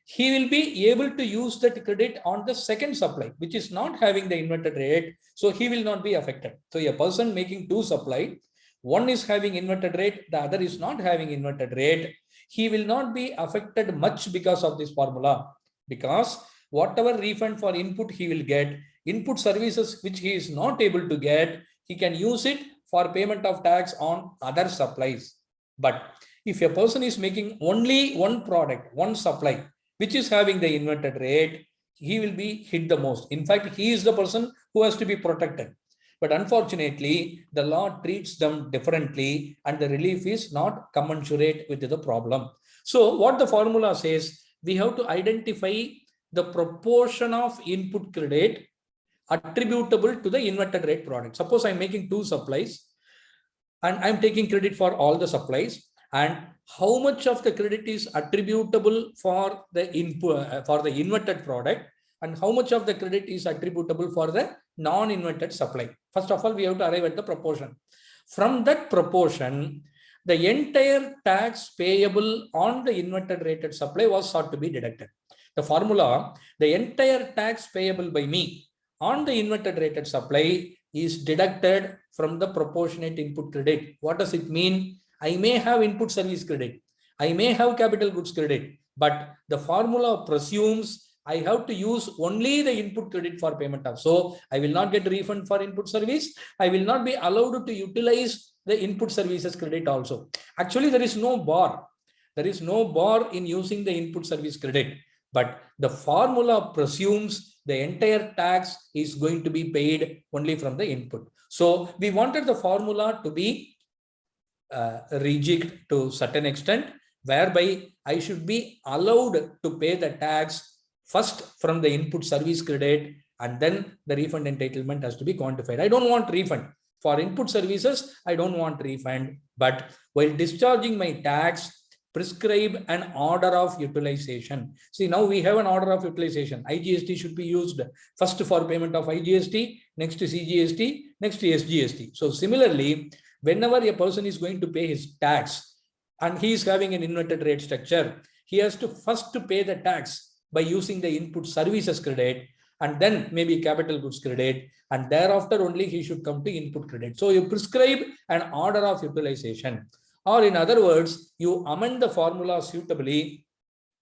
he will be able to use that credit on the second supply, which is not having the inverted rate. So he will not be affected. So a person making two supply, one is having inverted rate, the other is not having inverted rate, he will not be affected much because of this formula, because whatever refund for input he will get, input services which he is not able to get, he can use it for payment of tax on other supplies. But if a person is making only one product, one supply, which is having the inverted rate, he will be hit the most. In fact, he is the person who has to be protected. But unfortunately, the law treats them differently, and the relief is not commensurate with the problem. So what the formula says, we have to identify the proportion of input credit attributable to the inverted rate product. Suppose I'm making two supplies and I'm taking credit for all the supplies, and how much of the credit is attributable for the input for the inverted product, and how much of the credit is attributable for the non-inverted supply. First of all, we have to arrive at the proportion. From that proportion, the entire tax payable on the inverted rated supply was sought to be deducted. The formula, the entire tax payable by me on the inverted rated supply is deducted from the proportionate input credit. What does it mean? I may have input service credit, I may have capital goods credit, but the formula presumes I have to use only the input credit for payment of. So I will not get refund for input service. I will not be allowed to utilize the input services credit also. Actually, there is no bar. There is no bar in using the input service credit, but the formula presumes the entire tax is going to be paid only from the input. So we wanted the formula to be rigid to a certain extent, whereby I should be allowed to pay the tax first from the input service credit, and then the refund entitlement has to be quantified. I don't want refund for input services. I don't want refund, but while discharging my tax, prescribe an order of utilization. See, now we have an order of utilization. IGST should be used first for payment of IGST, next to CGST, next to SGST. So similarly, whenever a person is going to pay his tax and he is having an inverted rate structure, he has to first pay the tax by using the input services credit, and then maybe capital goods credit, and thereafter only he should come to input credit. So you prescribe an order of utilization, or in other words, you amend the formula suitably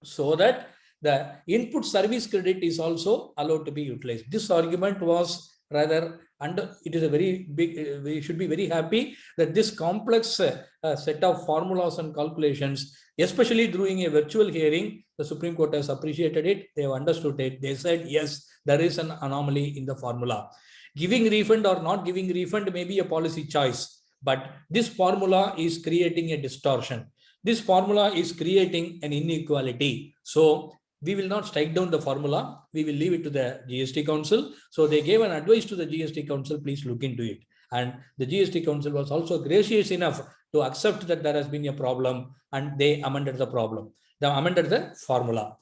so that the input service credit is also allowed to be utilized. This argument was rather under, it is a very big, we should be very happy that this complex set of formulas and calculations, especially during a virtual hearing, the Supreme Court has appreciated it. They have understood it. They said, yes, there is an anomaly in the formula. Giving refund or not giving refund may be a policy choice, but this formula is creating a distortion. This formula is creating an inequality. So we will not strike down the formula. We will leave it to the GST Council. So they gave an advice to the GST Council, please look into it. And the GST Council was also gracious enough to accept that there has been a problem, and they amended the problem. They amended the formula.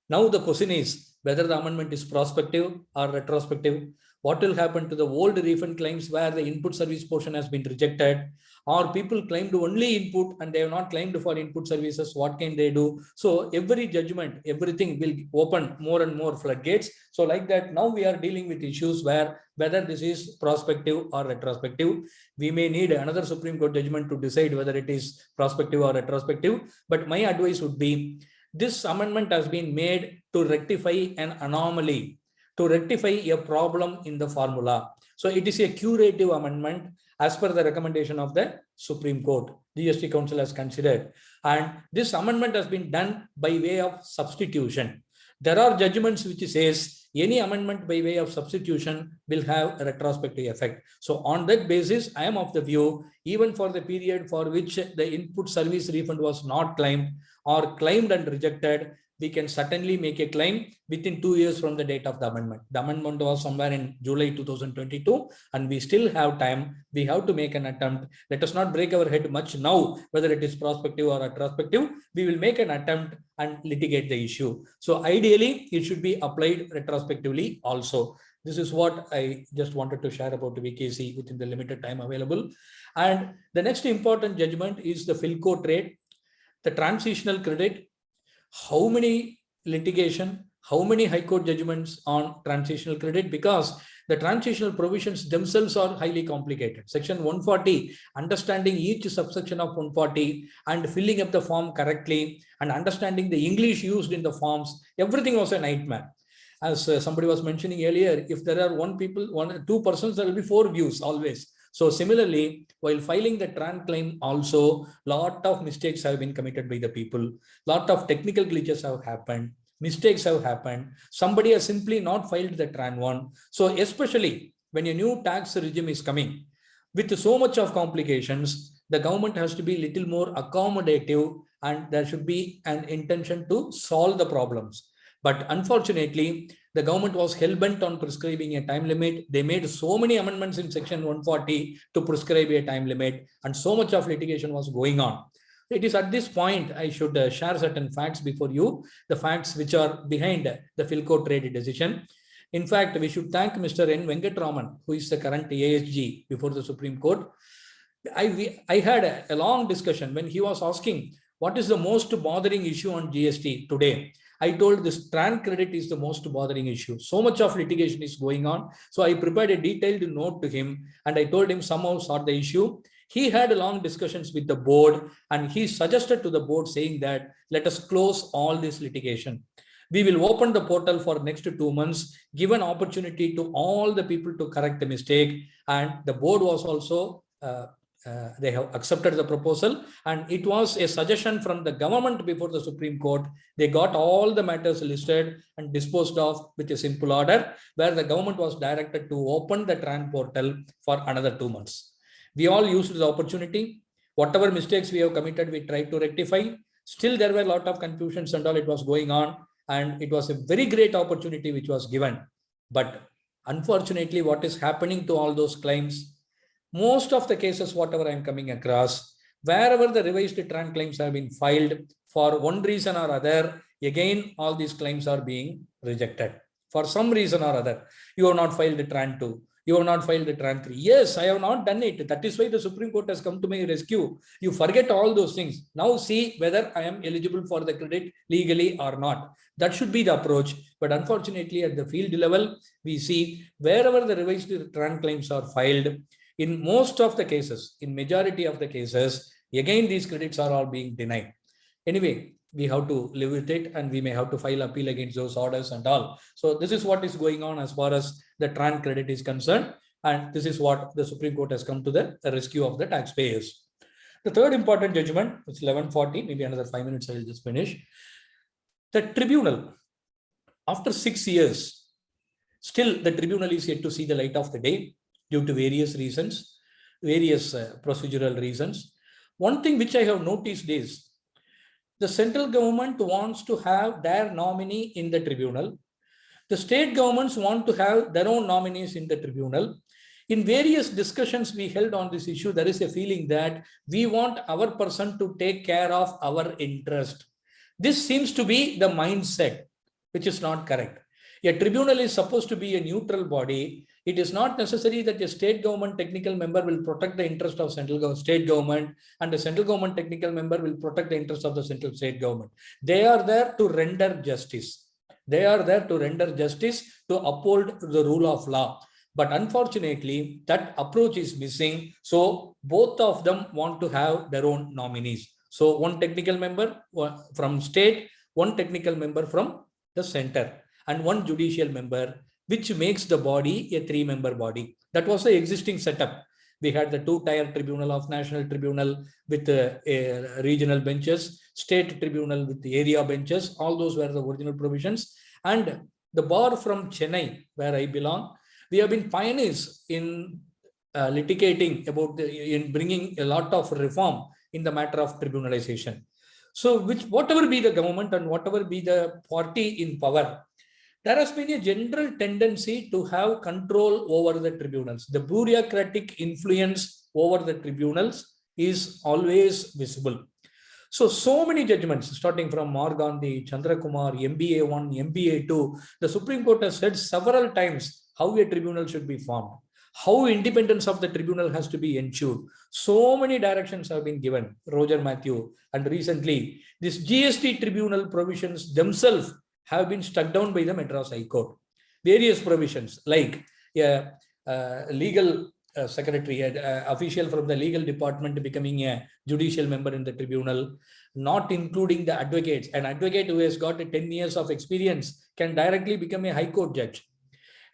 Now the question is whether the amendment is prospective or retrospective. What will happen to the old refund claims where the input service portion has been rejected, or people claimed only input and they have not claimed for input services? What can they do? So every judgment, everything will open more and more floodgates. So like that, now we are dealing with issues where whether this is prospective or retrospective. We may need another Supreme Court judgment to decide whether it is prospective or retrospective. But my advice would be, this amendment has been made to rectify an anomaly, to rectify a problem in the formula. So it is a curative amendment as per the recommendation of the Supreme Court. GST Council has considered. And this amendment has been done by way of substitution. There are judgments which says any amendment by way of substitution will have a retrospective effect. So on that basis, I am of the view, even for the period for which the input service refund was not claimed or claimed and rejected, we can certainly make a claim within 2 years from the date of the amendment. The amendment was somewhere in July 2022, and we still have time. We have to make an attempt. Let us not break our head much now, whether it is prospective or retrospective. We will make an attempt and litigate the issue. So ideally, it should be applied retrospectively also. This is what I just wanted to share about VKC within the limited time available. And the next important judgment is the Philco trade, the transitional credit. How many litigation, how many high court judgments on transitional credit? Because the transitional provisions themselves are highly complicated. Section 140, understanding each subsection of 140 and filling up the form correctly and understanding the English used in the forms, everything was a nightmare. As somebody was mentioning earlier, if there are two persons, there will be 4 views always. So similarly, while filing the TRAN claim also, lot of mistakes have been committed by the people. Lot of technical glitches have happened. Mistakes have happened. Somebody has simply not filed the TRAN one. So especially when a new tax regime is coming, with so much of complications, the government has to be a little more accommodative, and there should be an intention to solve the problems. But unfortunately, the government was hell-bent on prescribing a time limit. They made so many amendments in Section 140 to prescribe a time limit, and so much of litigation was going on. It is at this point I should share certain facts before you, the facts which are behind the Philco trade decision. In fact, we should thank Mr. N. Venkatraman, who is the current ASG before the Supreme Court. I had a long discussion when he was asking, what is the most bothering issue on GST today? I told this TRAN credit is the most bothering issue. So much of litigation is going on. So I prepared a detailed note to him, and I told him somehow sort the issue. He had long discussions with the board, and he suggested to the board saying that let us close all this litigation. We will open the portal for next 2 months, give an opportunity to all the people to correct the mistake. And the board was also they have accepted the proposal, and it was a suggestion from the government before the Supreme Court. They got all the matters listed and disposed of with a simple order, where the government was directed to open the TRAN portal for another 2 months. We all used the opportunity. Whatever mistakes we have committed, we tried to rectify. Still, there were a lot of confusions and all it was going on, and it was a very great opportunity which was given. But unfortunately, what is happening to all those claims? Most of the cases, whatever I'm coming across, wherever the revised TRAN claims have been filed, for one reason or other, again, all these claims are being rejected. For some reason or other, you have not filed the TRAN 2, you have not filed the TRAN 3. Yes, I have not done it. That is why the Supreme Court has come to my rescue. You forget all those things. Now see whether I am eligible for the credit legally or not. That should be the approach. But unfortunately, at the field level, we see wherever the revised TRAN claims are filed, in most of the cases, in majority of the cases, again, these credits are all being denied. Anyway, we have to live with it, and we may have to file appeal against those orders and all. So this is what is going on as far as the TRAN credit is concerned. And this is what the Supreme Court has come to the rescue of the taxpayers. The third important judgment, it's 11:40, maybe another 5 minutes, I will just finish. The tribunal, after 6 years, still the tribunal is yet to see the light of the day, due to various reasons, various procedural reasons. One thing which I have noticed is the central government wants to have their nominee in the tribunal. The state governments want to have their own nominees in the tribunal. In various discussions we held on this issue, there is a feeling that we want our person to take care of our interest. This seems to be the mindset, which is not correct. A tribunal is supposed to be a neutral body. It is not necessary that a state government technical member will protect the interest of state government, and the central government technical member will protect the interest of the central state government. They are there to render justice. They are there to render justice, to uphold the rule of law. But unfortunately, that approach is missing. So both of them want to have their own nominees. So one technical member from state, one technical member from the center, and one judicial member, which makes the body a 3-member body. That was the existing setup. We had the 2-tier tribunal of national tribunal with regional benches, state tribunal with the area benches. All those were the original provisions. And the bar from Chennai, where I belong, we have been pioneers in litigating about in bringing a lot of reform in the matter of tribunalization. So whatever be the government and whatever be the party in power, there has been a general tendency to have control over the tribunals. The bureaucratic influence over the tribunals is always visible. So many judgments, starting from Gandhi, Chandra Kumar, MBA 1, MBA 2, the Supreme Court has said several times how a tribunal should be formed, how independence of the tribunal has to be ensured. So many directions have been given, Roger Matthew, and recently, these GST tribunal provisions themselves have been struck down by the Madras High Court. Various provisions like legal secretary, official from the legal department becoming a judicial member in the tribunal, not including the advocates. An advocate who has got 10 years of experience can directly become a High Court judge.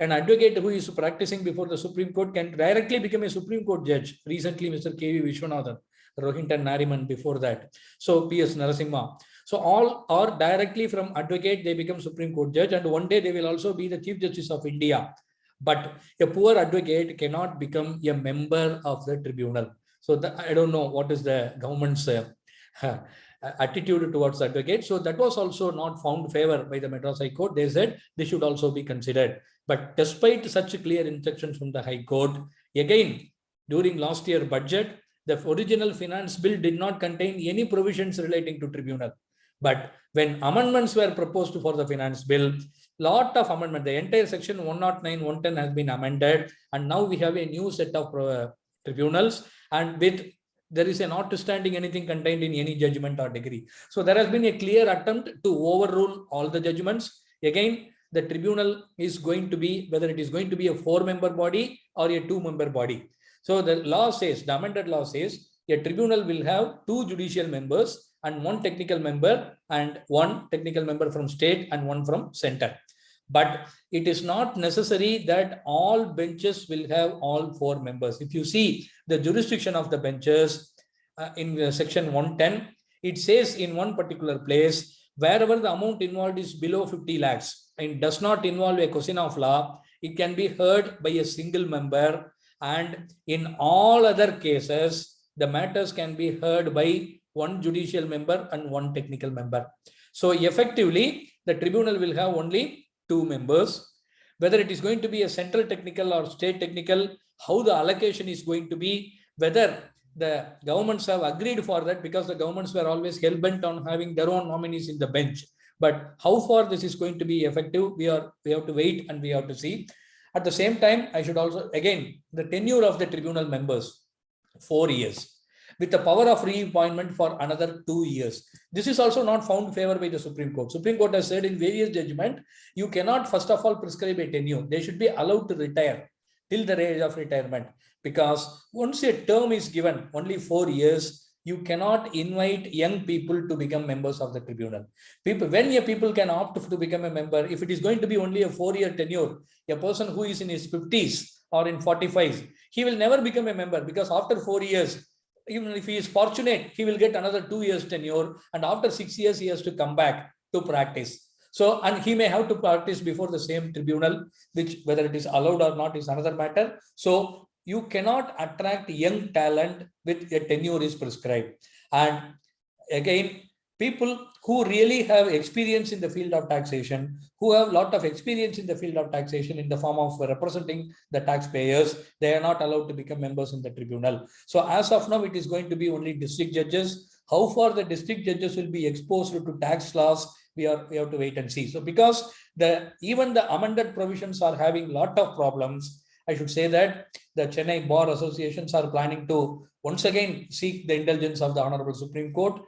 An advocate who is practicing before the Supreme Court can directly become a Supreme Court judge. Recently, Mr. K.V. Vishwanathan, Rohinton Nariman before that. So P.S. Narasimha. So all are directly from advocate, they become Supreme Court judge, and one day they will also be the Chief Justice of India. But a poor advocate cannot become a member of the tribunal. So I don't know what is the government's attitude towards advocates. So that was also not found favor by the Madras High Court. They said this should also be considered. But despite such clear instructions from the High Court, again, during last year budget, the original finance bill did not contain any provisions relating to tribunal. But when amendments were proposed for the finance bill, lot of amendment, the entire section 109, 110 has been amended, and now we have a new set of tribunals, and with there is a notwithstanding anything contained in any judgment or decree. So there has been a clear attempt to overrule all the judgments. Again, the tribunal is going to be, whether it is going to be a 4-member body or a 2-member body. So the law says, the amended law says, a tribunal will have 2 judicial members and 1 technical member, and 1 technical member from state and 1 from center. But it is not necessary that all benches will have all 4 members. If you see the jurisdiction of the benches in section 110, it says in one particular place, wherever the amount involved is below 50 lakhs and does not involve a question of law, it can be heard by a single member. And in all other cases, the matters can be heard by 1 judicial member and 1 technical member. So effectively, the tribunal will have only 2 members. Whether it is going to be a central technical or state technical, how the allocation is going to be, whether the governments have agreed for that, because the governments were always hell-bent on having their own nominees in the bench. But how far this is going to be effective, we have to wait and we have to see. At the same time, I should also, again, the tenure of the tribunal members, 4 years. With the power of reappointment for another 2 years. This is also not found favor by the Supreme Court. Supreme Court has said in various judgment, you cannot first of all prescribe a tenure. They should be allowed to retire till the age of retirement, because once a term is given, only 4 years, you cannot invite young people to become members of the tribunal. When a people can opt to become a member, if it is going to be only a 4-year tenure, a person who is in his 50s or in 45s, he will never become a member, because after 4 years, even if he is fortunate, he will get another 2 years tenure, and after 6 years, he has to come back to practice. So, and he may have to practice before the same tribunal, which whether it is allowed or not is another matter. So, you cannot attract young talent with a tenure is prescribed. And again, people who really have experience in the field of taxation, who have a lot of experience in the field of taxation in the form of representing the taxpayers, they are not allowed to become members in the tribunal. So as of now, it is going to be only district judges. How far the district judges will be exposed to tax laws, we have to wait and see. So because even the amended provisions are having a lot of problems, I should say that the Chennai Bar Associations are planning to once again seek the indulgence of the Honorable Supreme Court.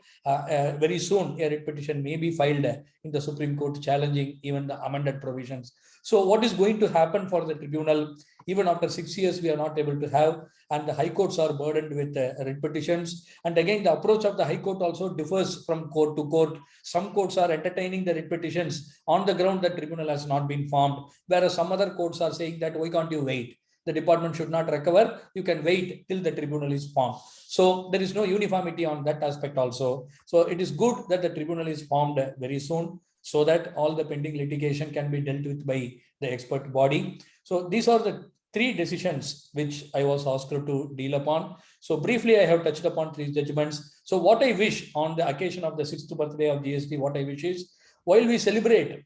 Very soon, a writ petition may be filed in the Supreme Court challenging even the amended provisions. So what is going to happen for the tribunal? Even after 6 years, we are not able to have, and the high courts are burdened with writ petitions. And again, the approach of the high court also differs from court to court. Some courts are entertaining the writ petitions on the ground that tribunal has not been formed, whereas some other courts are saying that why can't you wait? The department should not recover. You can wait till the tribunal is formed. So there is no uniformity on that aspect also. So it is good that the tribunal is formed very soon so that all the pending litigation can be dealt with by the expert body. So these are the 3 decisions which I was asked to deal upon. So briefly, I have touched upon 3 judgments. So what I wish on the occasion of the 6th birthday of GST, what I wish is, while we celebrate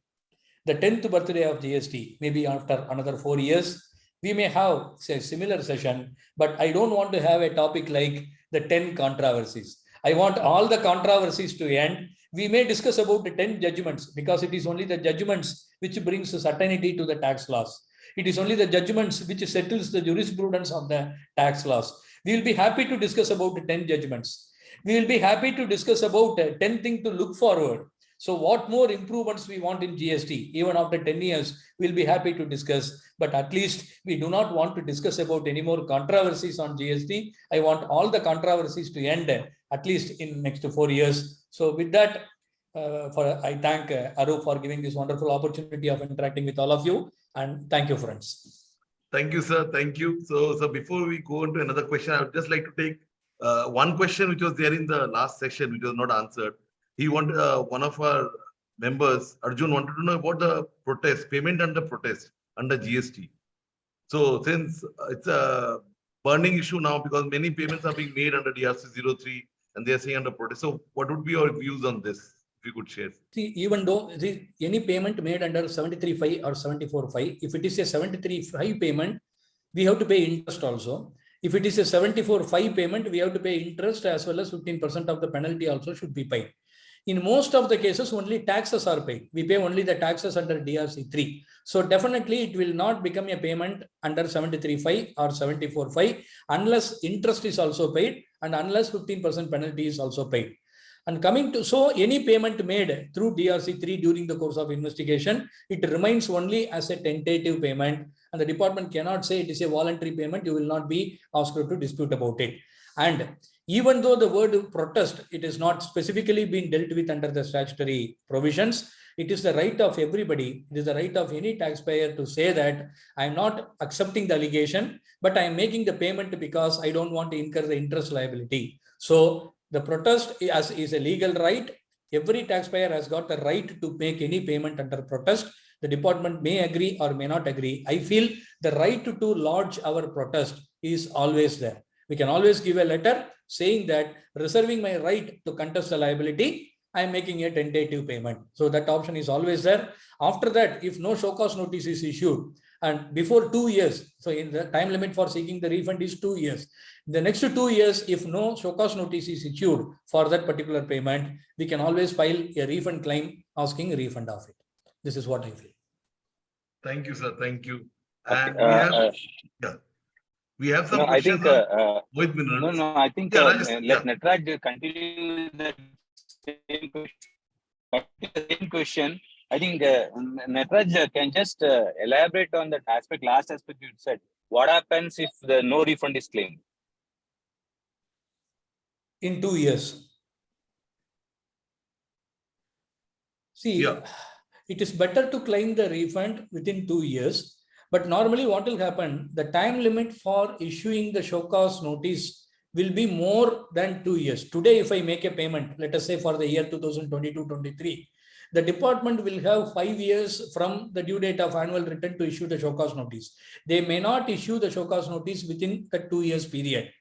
the 10th birthday of GST, maybe after another 4 years, we may have say similar session, but I don't want to have a topic like the 10 controversies. I want all the controversies to end. We may discuss about the 10 judgments because it is only the judgments which brings certainty to the tax laws. It is only the judgments which settles the jurisprudence of the tax laws. We will be happy to discuss about the 10 judgments. We will be happy to discuss about 10 things to look forward. So what more improvements we want in GST, even after 10 years, we'll be happy to discuss. But at least we do not want to discuss about any more controversies on GST. I want all the controversies to end at least in next 4 years. So with that, I thank Arup for giving this wonderful opportunity of interacting with all of you. And thank you, friends. Thank you, sir. Thank you. So before we go into another question, I would just like to take one question which was there in the last session, which was not answered. He wanted one of our members, Arjun, wanted to know about the protest, payment under protest under GST. So since it's a burning issue now because many payments are being made under DRC 03 and they are saying under protest. So what would be your views on this, if you could share? See, even though any payment made under 73.5 or 74.5, if it is a 73.5 payment, we have to pay interest also. If it is a 74.5 payment, we have to pay interest as well as 15% of the penalty also should be paid. In most of the cases, only taxes are paid. We pay only the taxes under DRC 3. So definitely it will not become a payment under 73.5 or 74.5 unless interest is also paid and unless 15% penalty is also paid. And coming to, so any payment made through DRC 3 during the course of investigation, it remains only as a tentative payment and the department cannot say it is a voluntary payment. You will not be asked to dispute about it. And even though the word protest, it is not specifically been dealt with under the statutory provisions, it is the right of everybody, it is the right of any taxpayer to say that I am not accepting the allegation, but I am making the payment because I don't want to incur the interest liability. So the protest is a legal right. Every taxpayer has got the right to make any payment under protest. The department may agree or may not agree. I feel the right to lodge our protest is always there. We can always give a letter saying that reserving my right to contest the liability, I am making a tentative payment. So that option is always there. After that, if no show cause notice is issued and before 2 years, so in the time limit for seeking the refund is 2 years. The next 2 years, if no show cause notice is issued for that particular payment, we can always file a refund claim asking a refund of it. This is what I feel. Thank you, sir. Thank you. Okay, And we have some questions. No, I think let Natraj continue the same question. I think Natraj can just elaborate on that aspect, last aspect you said. What happens if the no refund is claimed? In 2 years. See, it is better to claim the refund within 2 years. But normally what will happen, the time limit for issuing the show cause notice will be more than 2 years. Today, if I make a payment, let us say for the year 2022-23, the department will have 5 years from the due date of annual return to issue the show cause notice. They may not issue the show cause notice within the 2 years period.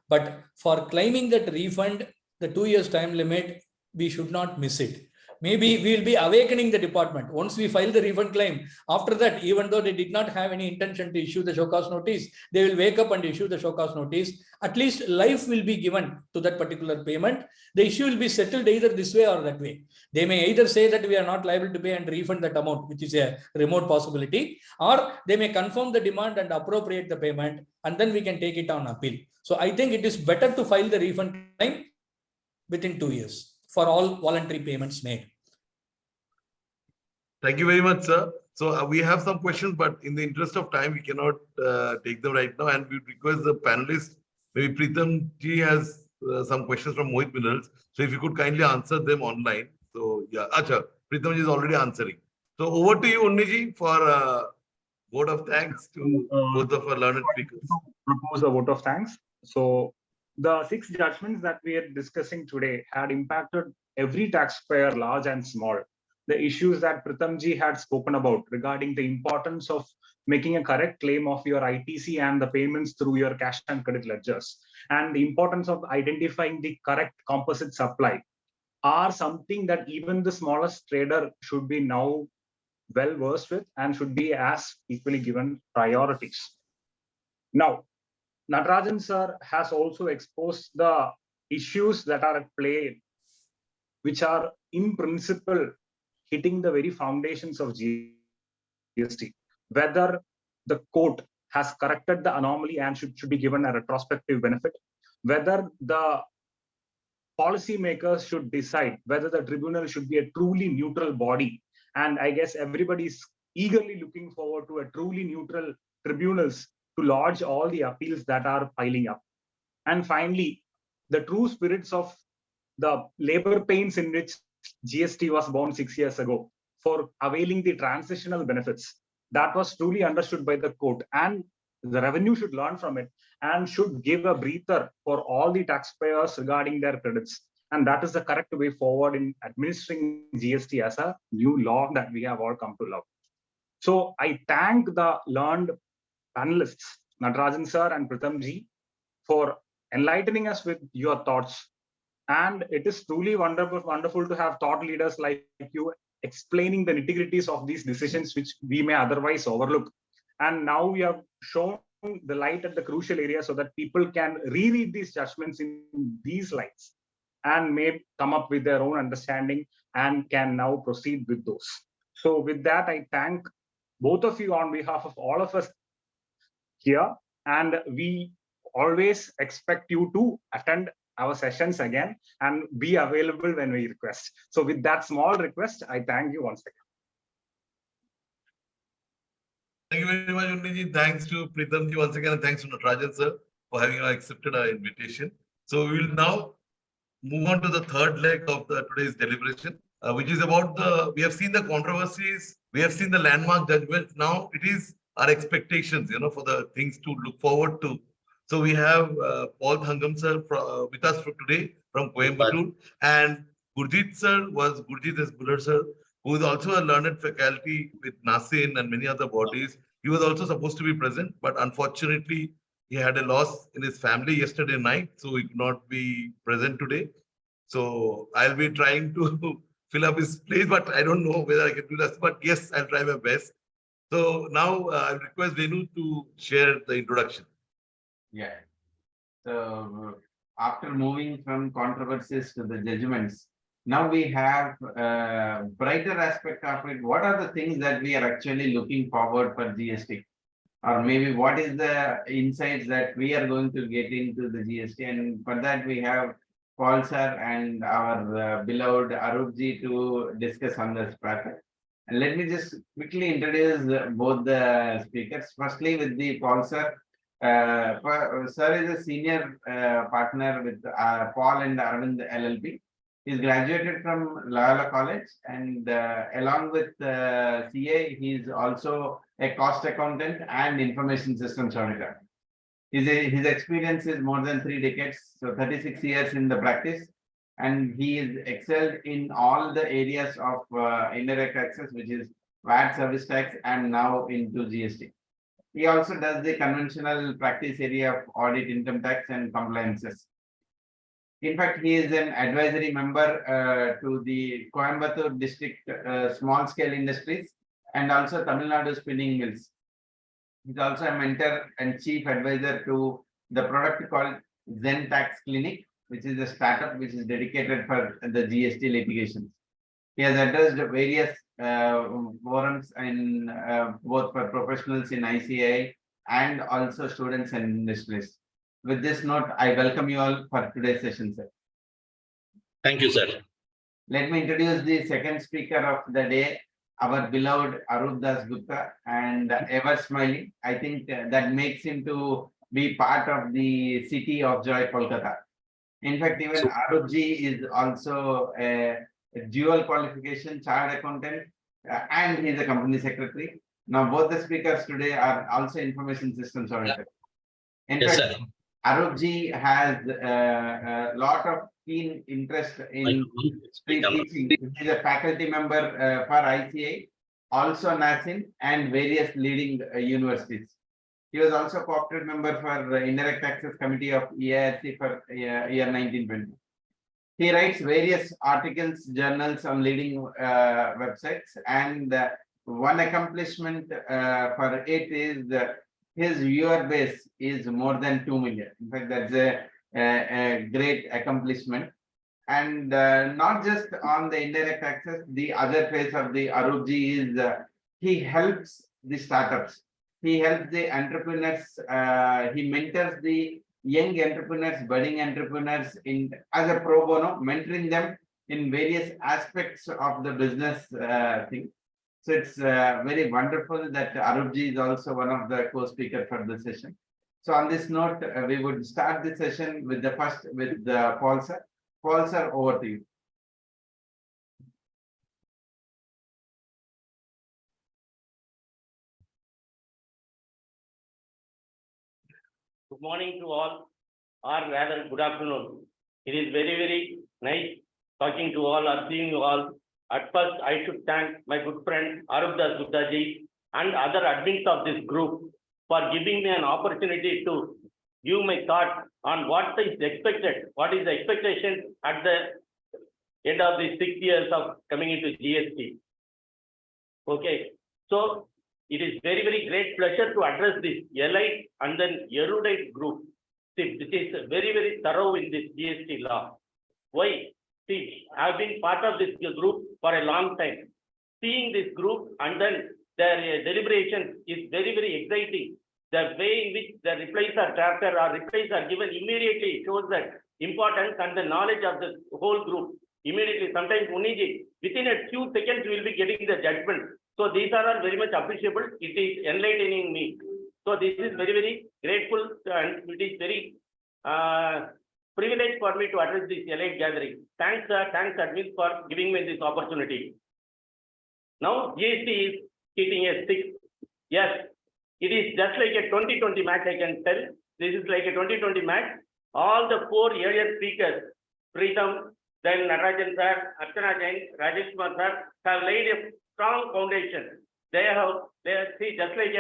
But for claiming that refund, the 2 years time limit we should not miss it. Maybe we will be awakening the department. Once we file the refund claim, after that, even though they did not have any intention to issue the show cause notice, they will wake up and issue the show cause notice. At least life will be given to that particular payment. The issue will be settled either this way or that way. They may either say that we are not liable to pay and refund that amount, which is a remote possibility, or they may confirm the demand and appropriate the payment, and then we can take it on appeal. So I think it is better to file the refund claim within 2 years for all voluntary payments made. Thank you very much, sir. So we have some questions, but in the interest of time, we cannot take them right now. And we request the panelists, maybe Pritam ji has some questions from Mohit Minerals. So if you could kindly answer them online. So yeah, Acha, Pritam ji is already answering. So over to you, Unni ji, for vote of thanks to both of our learned speakers. Propose a vote of thanks. So the 6 judgments that we are discussing today had impacted every taxpayer, large and small. The issues that Pritamji had spoken about regarding the importance of making a correct claim of your ITC and the payments through your cash and credit ledgers, and the importance of identifying the correct composite supply are something that even the smallest trader should be now well versed with and should be as equally given priorities. Now, Natarajan sir has also exposed the issues that are at play, which are in principle hitting the very foundations of GST. Whether the court has corrected the anomaly and should be given a retrospective benefit, whether the policymakers should decide whether the tribunal should be a truly neutral body. And I guess everybody is eagerly looking forward to a truly neutral tribunals to lodge all the appeals that are piling up. And finally, the true spirits of the labor pains in which GST was born 6 years ago for availing the transitional benefits, that was truly understood by the court, and the revenue should learn from it and should give a breather for all the taxpayers regarding their credits. And that is the correct way forward in administering GST as a new law that we have all come to love. So I thank the learned panelists, Natarajan sir and Pritam ji, for enlightening us with your thoughts. And it is truly wonderful to have thought leaders like you explaining the nitty-gritties of these decisions, which we may otherwise overlook. And now we have shown the light at the crucial area so that people can reread these judgments in these lights and may come up with their own understanding and can now proceed with those. So with that, I thank both of you on behalf of all of us here, and we always expect you to attend our sessions again and be available when we request. So with that small request, I thank you once again. Thank you very much, Unni. Thanks to Pritam ji once again, and thanks to Natarajan sir for having accepted our invitation. So we will now move on to the third leg of today's deliberation, which is about we have seen the controversies, we have seen the landmark judgments. Now it is our expectations, for the things to look forward to. So we have Paul Thangam sir with us for today from Coimbatore, and Gurjit S. Buller sir, who is also a learned faculty with NASIN and many other bodies. He was also supposed to be present, but unfortunately, he had a loss in his family yesterday night, so he could not be present today. So I'll be trying to fill up his place, but I don't know whether I can do that. But yes, I'll try my best. So now I'll request Venu to share the introduction. Yeah. So after moving from controversies to the judgments, now we have a brighter aspect of it. What are the things that we are actually looking forward for GST? Or maybe what is the insights that we are going to get into the GST? And for that, we have Paul sir and our beloved Arupji to discuss on this matter. And let me just quickly introduce both the speakers. Firstly, with the Paul sir. Sir is a senior partner with Paul and Arvind LLP. He's graduated from Loyola College, and along with CA, he's also a cost accountant and information systems auditor. His experience is more than 3 decades, so 36 years in the practice, and he is excelled in all the areas of indirect taxes, which is VAT, service tax, and now into GST. He also does the conventional practice area of audit, income tax, and compliances. In fact, he is an advisory member to the Coimbatore district small scale industries and also Tamil Nadu spinning mills. He's also a mentor and chief advisor to the product called Zen Tax Clinic, which is a startup which is dedicated for the GST litigation. He has addressed various forums in both for professionals in ICAI and also students and industries. With this note, I welcome you all for today's session, sir. Thank you, sir. Let me introduce the second speaker of the day, our beloved Arup Das Gupta, and ever smiling. I think that makes him to be part of the city of joy, Kolkata. In fact, even Arup ji is also a dual qualification chartered accountant and he's a company secretary. Now, both the speakers today are also information systems oriented. In Yes, fact, sir. Arup ji has a lot of keen interest in teaching. He is a faculty member for ICA, also NASIN, and various leading universities. He was also co-opted member for Indirect Taxes Committee of EIRC for year 1920. He writes various articles, journals on leading websites, and one accomplishment for it is his viewer base is more than 2 million. In fact, that's a great accomplishment. And not just on the indirect taxes, the other phase of the Arup ji is he helps the startups. He helps the entrepreneurs. He mentors the young entrepreneurs, budding entrepreneurs in as a pro bono, mentoring them in various aspects of the business thing. So it's very wonderful that Arup ji is also one of the co-speakers for the session. So on this note, we would start the session with the first with Paul sir. Paul sir, over to you. Good morning to all, or rather good afternoon. It is very, very nice talking to all or seeing you all. At first, I should thank my good friend Arup Das Gupta ji and other admins of this group for giving me an opportunity to give my thought on what is expected, what is the expectation at the end of the 6 years of coming into GST. Okay, so it is very, very great pleasure to address this elite and then erudite group. See, this is very, very thorough in this GST law. Why? See, I have been part of this group for a long time. Seeing this group and then their deliberations is very, very exciting. The way in which the replies are drafted or replies are given immediately shows that importance and the knowledge of the whole group. Immediately, sometimes Uniji, within a few seconds, we will be getting the judgment. So these are all very much appreciable. It is enlightening me. So this is very, very grateful and it is very privilege for me to address this elite gathering. Thanks, thanks admin for giving me this opportunity. Now GST is hitting a 6. Yes, it is just like a 2020 match, I can tell. This is like a 2020 match. All the 4 earlier speakers, Preetham, then Narajan sir, Archana Jain, Rajesh Kumar sir, have laid a strong foundation. They see just like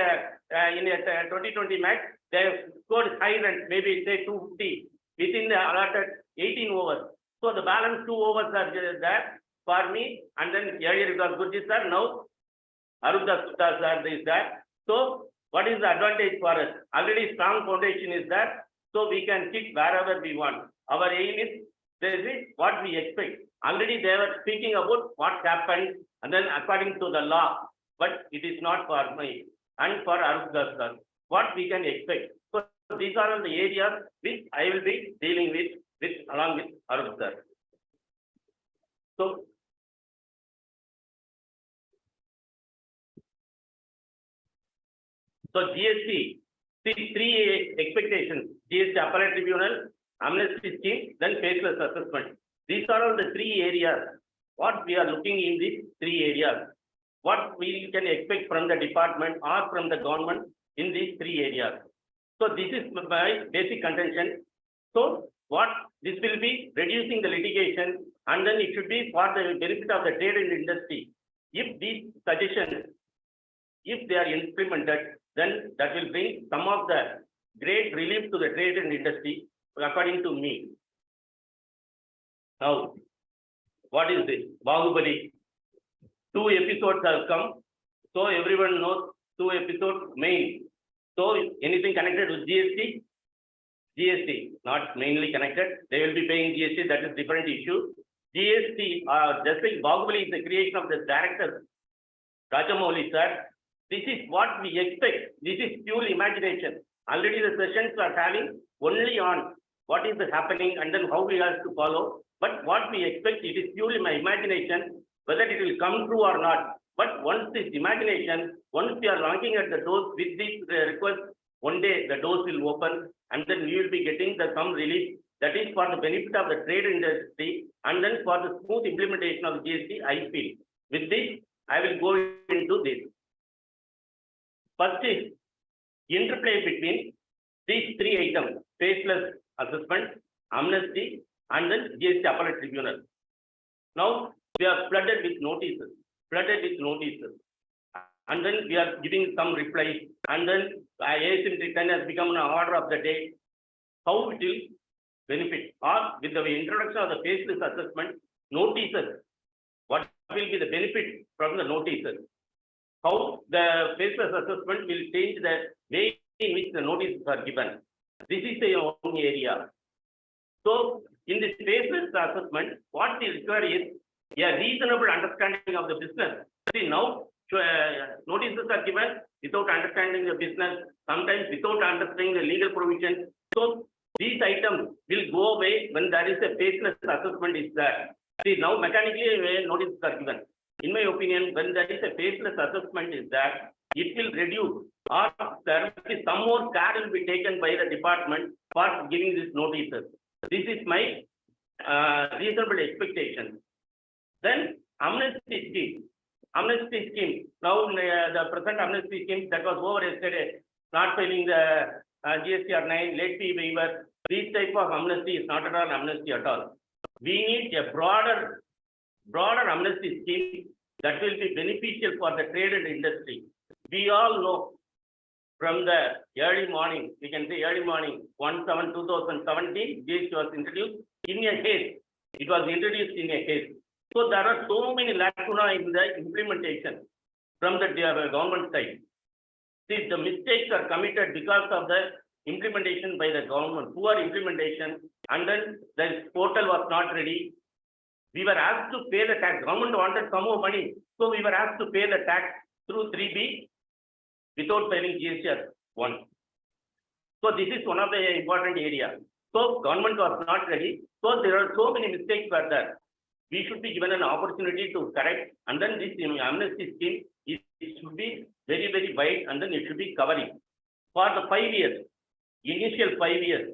in a 2020 match, they have scored high runs, maybe say 250 within the allotted 18 overs. So the balance 2 overs are there for me, and then earlier it was Gurji sir, now Arup Das Gupta sir is there. So what is the advantage for us? Already strong foundation is there, so we can hit wherever we want. Our aim is this is what we expect. Already they were speaking about what happened and then according to the law, but it is not for me and for Arup Das sir. What we can expect. So these are all the areas which I will be dealing with along with Arup sir. So GST, see 3 expectations: GST appellate tribunal, amnesty scheme, then faceless assessment. These are all the 3 areas. What we are looking in these 3 areas. What we can expect from the department or from the government in these 3 areas. So this is my basic contention. So what this will be reducing the litigation and then it should be for the benefit of the trade and industry. If these suggestions, if they are implemented, then that will bring some of the great relief to the trade and industry, according to me. Now, what is this? Bahubali. 2 episodes have come. So everyone knows 2 episodes main. So anything connected with GST? GST, not mainly connected. They will be paying GST, that is different issue. GST, just like Bahubali is the creation of the director, Rajamouli sir. This is what we expect. This is pure imagination. Already the sessions are having only on what is happening and then how we have to follow. But what we expect, it is purely my imagination, whether it will come true or not. But once this imagination, once we are knocking at the doors with this request, one day the doors will open and then we will be getting some relief. That is for the benefit of the trade industry and then for the smooth implementation of GST, I feel. With this, I will go into this. First is interplay between these 3 items: faceless assessment, amnesty, and then GST appellate tribunal. Now we are flooded with notices, and then we are giving some replies, and then ASIM return has become an order of the day. How it will benefit, or with the introduction of the faceless assessment notices, what will be the benefit from the notices? How the faceless assessment will change the way in which the notices are given. This is a own area. So in this faceless assessment, what is required is a reasonable understanding of the business. See, now notices are given without understanding the business, sometimes without understanding the legal provisions. So these items will go away when there is a faceless assessment is there. See, now mechanically notices are given. In my opinion, when there is a faceless assessment is there, it will reduce, or there will be some more care will be taken by the department for giving these notices. This is my reasonable expectation. Then amnesty scheme. Amnesty scheme. Now the present amnesty scheme that was over yesterday, not filing the GST or 9, late fee waiver. This type of amnesty is not at all amnesty at all. We need a broader amnesty scheme that will be beneficial for the trade and industry. We all know from the early morning, we can say early morning, 1/7/2017, GST was introduced in a case. It was introduced in a case. So there are so many lacuna in the implementation from the government side. See, the mistakes are committed because of the implementation by the government, poor implementation, and then the portal was not ready. We were asked to pay the tax. Government wanted some more money, so we were asked to pay the tax through 3B without filing GST 1. So this is one of the important areas. So government was not ready. So there are so many mistakes were there. We should be given an opportunity to correct, and then this amnesty scheme it should be very, very wide, and then it should be covering for the 5 years, initial 5 years.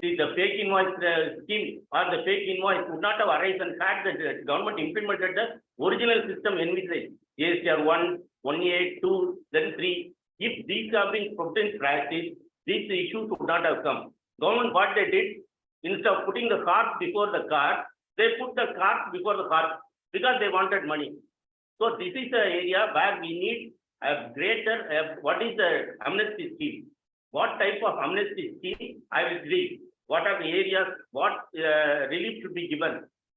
See, the fake invoice scheme or the fake invoice would not have arisen and had the government implemented the original system envisaged. GST 1, 1A, 2, then 3. If these have been put in practice, these issues would not have come. Government, what they did, instead of putting the cart before the car, they put the cart before the cart because they wanted money. So this is the area where we need a greater, what is the amnesty scheme? What type of amnesty scheme I will read? What are the areas, what relief should be given?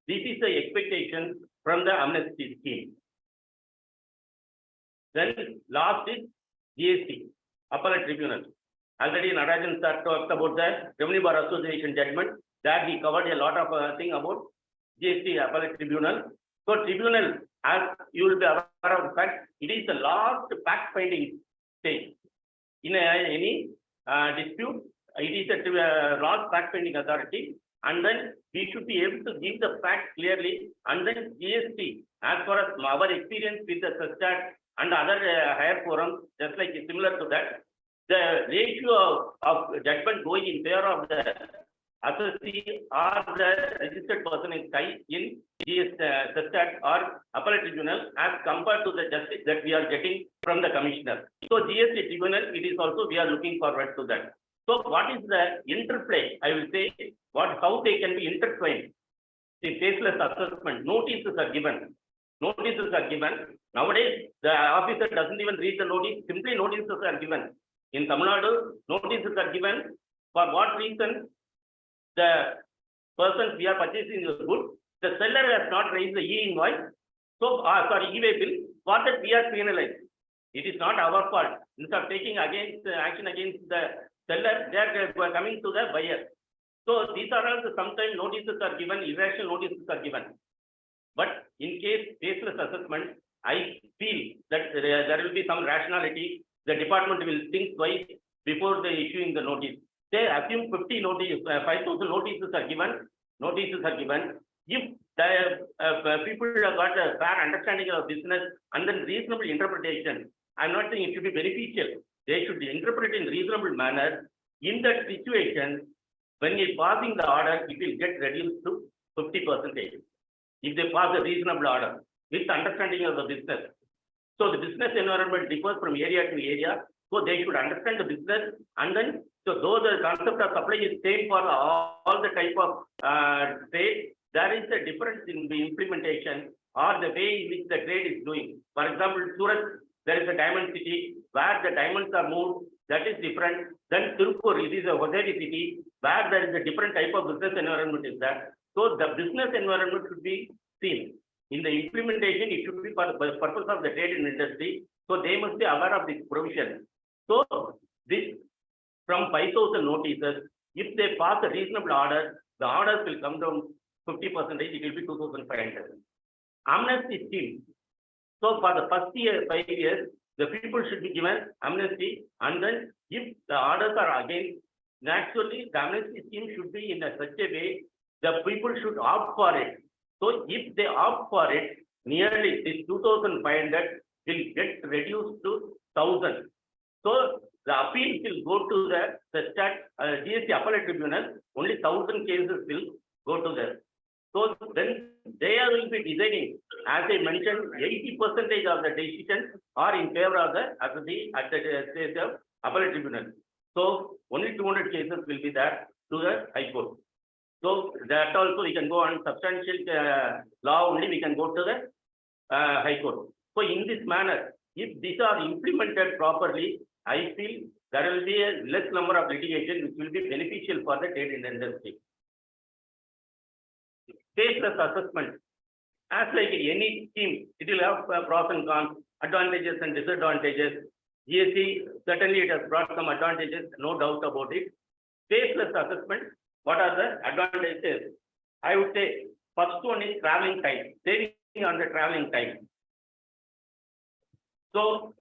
This is the expectation from the amnesty scheme. Then last is GST, appellate tribunal. Already Narayan sir talked about the Revenue Bar Association judgment, that he covered a lot of thing about GST appellate tribunal. So tribunal, as you will be aware of the fact, it is the last fact finding stage. In any dispute, it is a last fact finding authority, and then we should be able to give the facts clearly, and then GST, as far as our experience with the SESTAT and other higher forums, just like similar to that, the ratio of judgment going in favor of the assessee or the registered person is high in SESTAT or appellate tribunal as compared to the justice that we are getting from the commissioner. So GST tribunal, it is also we are looking forward to that. So what is the interplay? I will say how they can be intertwined. The faceless assessment, notices are given. Notices are given. Nowadays, the officer doesn't even read the notice, simply notices are given. In Tamil Nadu, notices are given. For what reason? The persons we are purchasing the good, The seller has not raised the e-invoice, so, e-way bill, for that we are penalized. It is not our fault. Instead of taking action against the seller, they are coming to the buyer. So these are also sometimes notices are given, irrational notices are given. But in case faceless assessment, I feel that there will be some rationality. The department will think twice before they issuing the notice. They assume 50 notices, 5,000 notices are given. If the people have got a fair understanding of business and then reasonable interpretation, I'm not saying it should be beneficial. They should interpret in reasonable manner. In that situation, when you're passing the order, it will get reduced to 50%. If they pass a reasonable order with understanding of the business. So the business environment differs from area to area. So they should understand the business, and then so though the concept of supply is same for all the type of trade, there is a difference in the implementation or the way in which the trade is doing. For example, Surat, there is a diamond city where the diamonds are moved. That is different. Then Tirupur, it is a hosiery city where there is a different type of business environment is there. So the business environment should be seen. In the implementation, it should be for the purpose of the trade and industry. So they must be aware of this provision. So this from 5,000 notices, if they pass a reasonable order, the orders will come down 50%, it will be 2,500. Amnesty scheme. So for the first 5 years, the people should be given amnesty, and then if the orders are again, naturally the amnesty scheme should be in such a way the people should opt for it. So if they opt for it, nearly this 2,500 will get reduced to 1,000. So the appeal will go to the GST appellate tribunal. Only 1,000 cases will go to them. So then they are will be deciding. As I mentioned, 80% of the decisions are in favor of the state of appellate tribunal. So only 200 cases will be there to the High Court. So that also we can go on substantial law only we can go to the High Court. So in this manner, if these are implemented properly, I feel there will be a less number of litigation which will be beneficial for the trade and industry. Faceless assessment. As like any scheme, it will have pros and cons, advantages and disadvantages. GST, certainly it has brought some advantages, no doubt about it. Faceless assessment, what are the advantages? I would say first one is traveling time, saving on the traveling time. So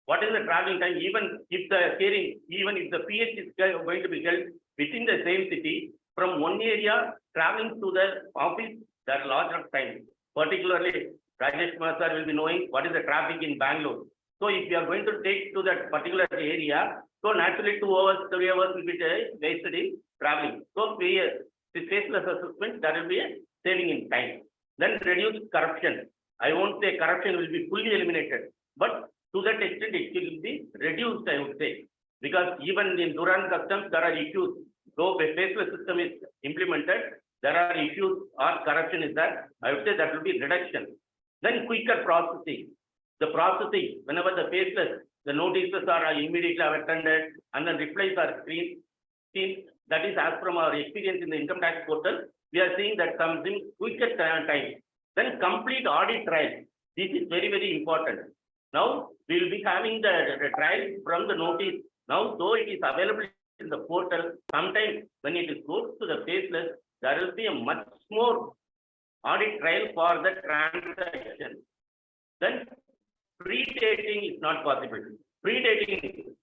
what is the traveling time? Even if the PH is going to be held within the same city, from one area traveling to the office, there are lots of time. Particularly, Rajesh Kumar sir will be knowing what is the traffic in Bangalore. So if you are going to take to that particular area, so naturally 2 hours, 3 hours will be wasted in traveling. So with faceless assessment, there will be a saving in time. Then reduce corruption. I won't say corruption will be fully eliminated, but to that extent it will be reduced, I would say. Because even in Duran Customs, there are issues. Though a faceless system is implemented, there are issues or corruption is there. I would say that will be reduction. Then quicker processing. The processing, whenever the faceless, the notices are immediately attended and then replies are seen. That is as from our experience in the income tax portal, we are seeing that something quicker time. Then complete audit trial. This is very, very important. Now we will be having the trial from the notice. Now, though it is available in the portal, sometimes when it goes to the faceless, there will be a much more audit trial for the transaction. Then pre-dating is not possible. Pre-dating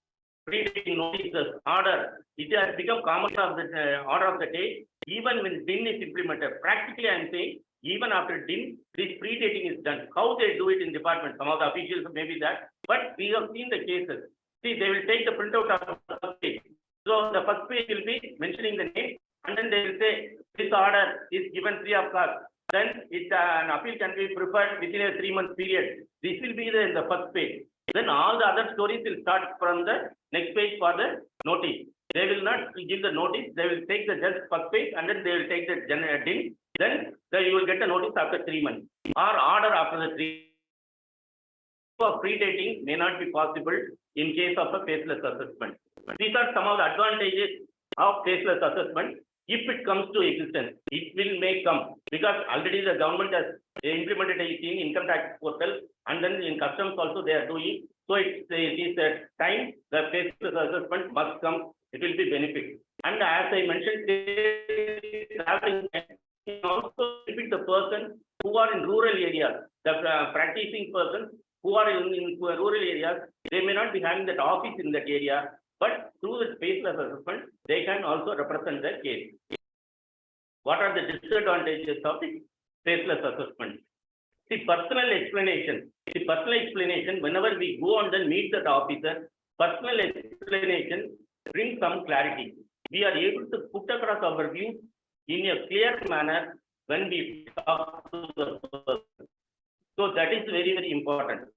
notices, order, it has become common of the order of the day, even when DIN is implemented. Practically, I am saying, even after DIN, this pre-dating is done. How they do it in department, some of the officials may be that, but we have seen the cases. See, they will take the printout of the first page. So the first page will be mentioning the name, and then they will say, this order is given free of cost. Then an appeal can be preferred within a 3-month period. This will be in the first page. Then all the other stories will start from the next page for the notice. They will not give the notice, they will take the just first page and then they will take the DIN. Then you will get a notice after 3 months or order after the 3. So pre-dating may not be possible in case of a faceless assessment. These are some of the advantages of faceless assessment. If it comes to existence, it will may come because already the government has implemented it in income tax portal and then in customs also they are doing. So it is a time the faceless assessment must come. It will be benefit. And as I mentioned, traveling also benefit the person who are in rural areas, the practicing persons who are in rural areas, they may not be having that office in that area, but through the faceless assessment, they can also represent their case. What are the disadvantages of the faceless assessment? The personal explanation. The personal explanation, whenever we go and then meet the officer, personal explanation brings some clarity. We are able to put across our views in a clear manner when we talk to the person. So that is very, very important.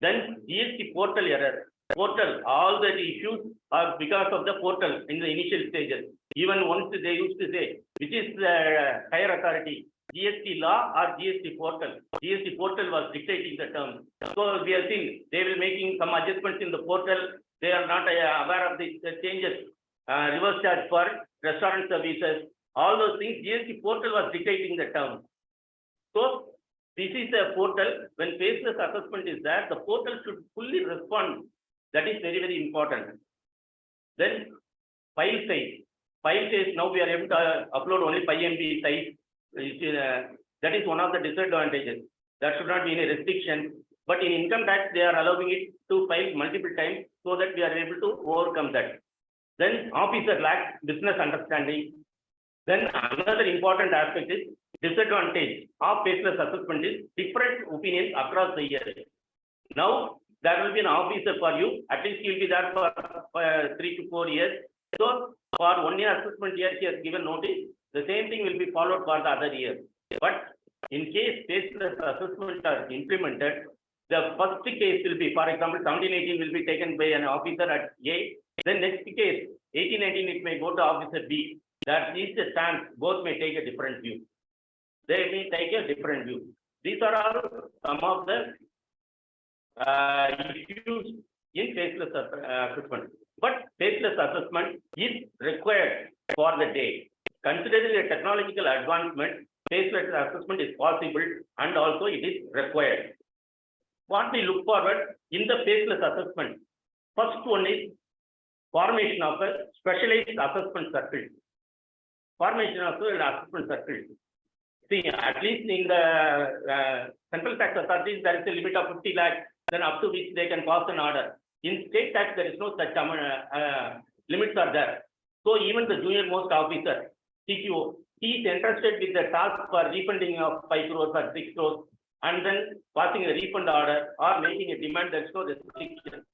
Then GST portal error. Portal, all the issues are because of the portal in the initial stages. Even once they used to say, which is the higher authority, GST law or GST portal. GST portal was dictating the terms. So we have seen they will making some adjustments in the portal. They are not aware of the changes. Reverse charge for restaurant services. All those things, GST portal was dictating the terms. So this is a portal. When faceless assessment is there, the portal should fully respond. That is very, very important. Then file size. File size, now we are able to upload only 5 MB size. That is one of the disadvantages. There should not be any restriction. But in income tax, they are allowing it to file multiple times so that we are able to overcome that. Then officer lacks business understanding. Then another important aspect is disadvantage of faceless assessment is different opinions across the years. Now, there will be an officer for you, at least he will be there for 3 to 4 years. So, for 1 year assessment year, he has given notice, the same thing will be followed for the other year. But in case faceless assessment are implemented, the first case will be, for example, 17-18 will be taken by an officer at A, then next case, 18-19, it may go to officer B. That is the chance, both may take a different view. They may take a different view. These are all some of the issues in faceless assessment. But faceless assessment is required for the day. Considering the technological advancement, faceless assessment is possible and also it is required. What we look forward in the faceless assessment, first one is formation of a specialized assessment circle. Formation of an assessment circle. See, at least in the central tax authorities, there is a limit of 50 lakhs, then up to which they can pass an order. In state tax, there is no such limits are there. So even the junior most officer, CQO, he is entrusted with the task for refunding of 5 crores or 6 crores, and then passing a refund order or making a demand. There is no restriction.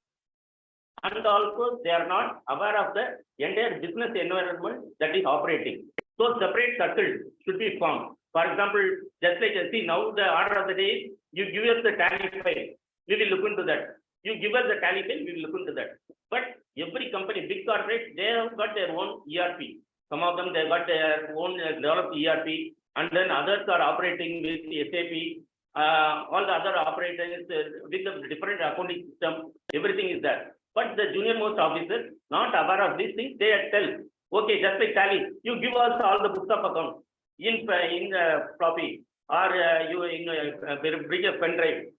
And also they are not aware of the entire business environment that is operating. So separate circles should be formed. For example, just like see now the order of the day, you give us the tally file, we will look into that. You give us the tally file, we will look into that. But every company, big corporate, they have got their own ERP. Some of them they got their own developed ERP, and then others are operating with SAP. All the other operators with the different accounting system, everything is there. But the junior most officer not aware of these things, they tell, okay, just like tally, you give us all the books of account in floppy or you bring a pen drive.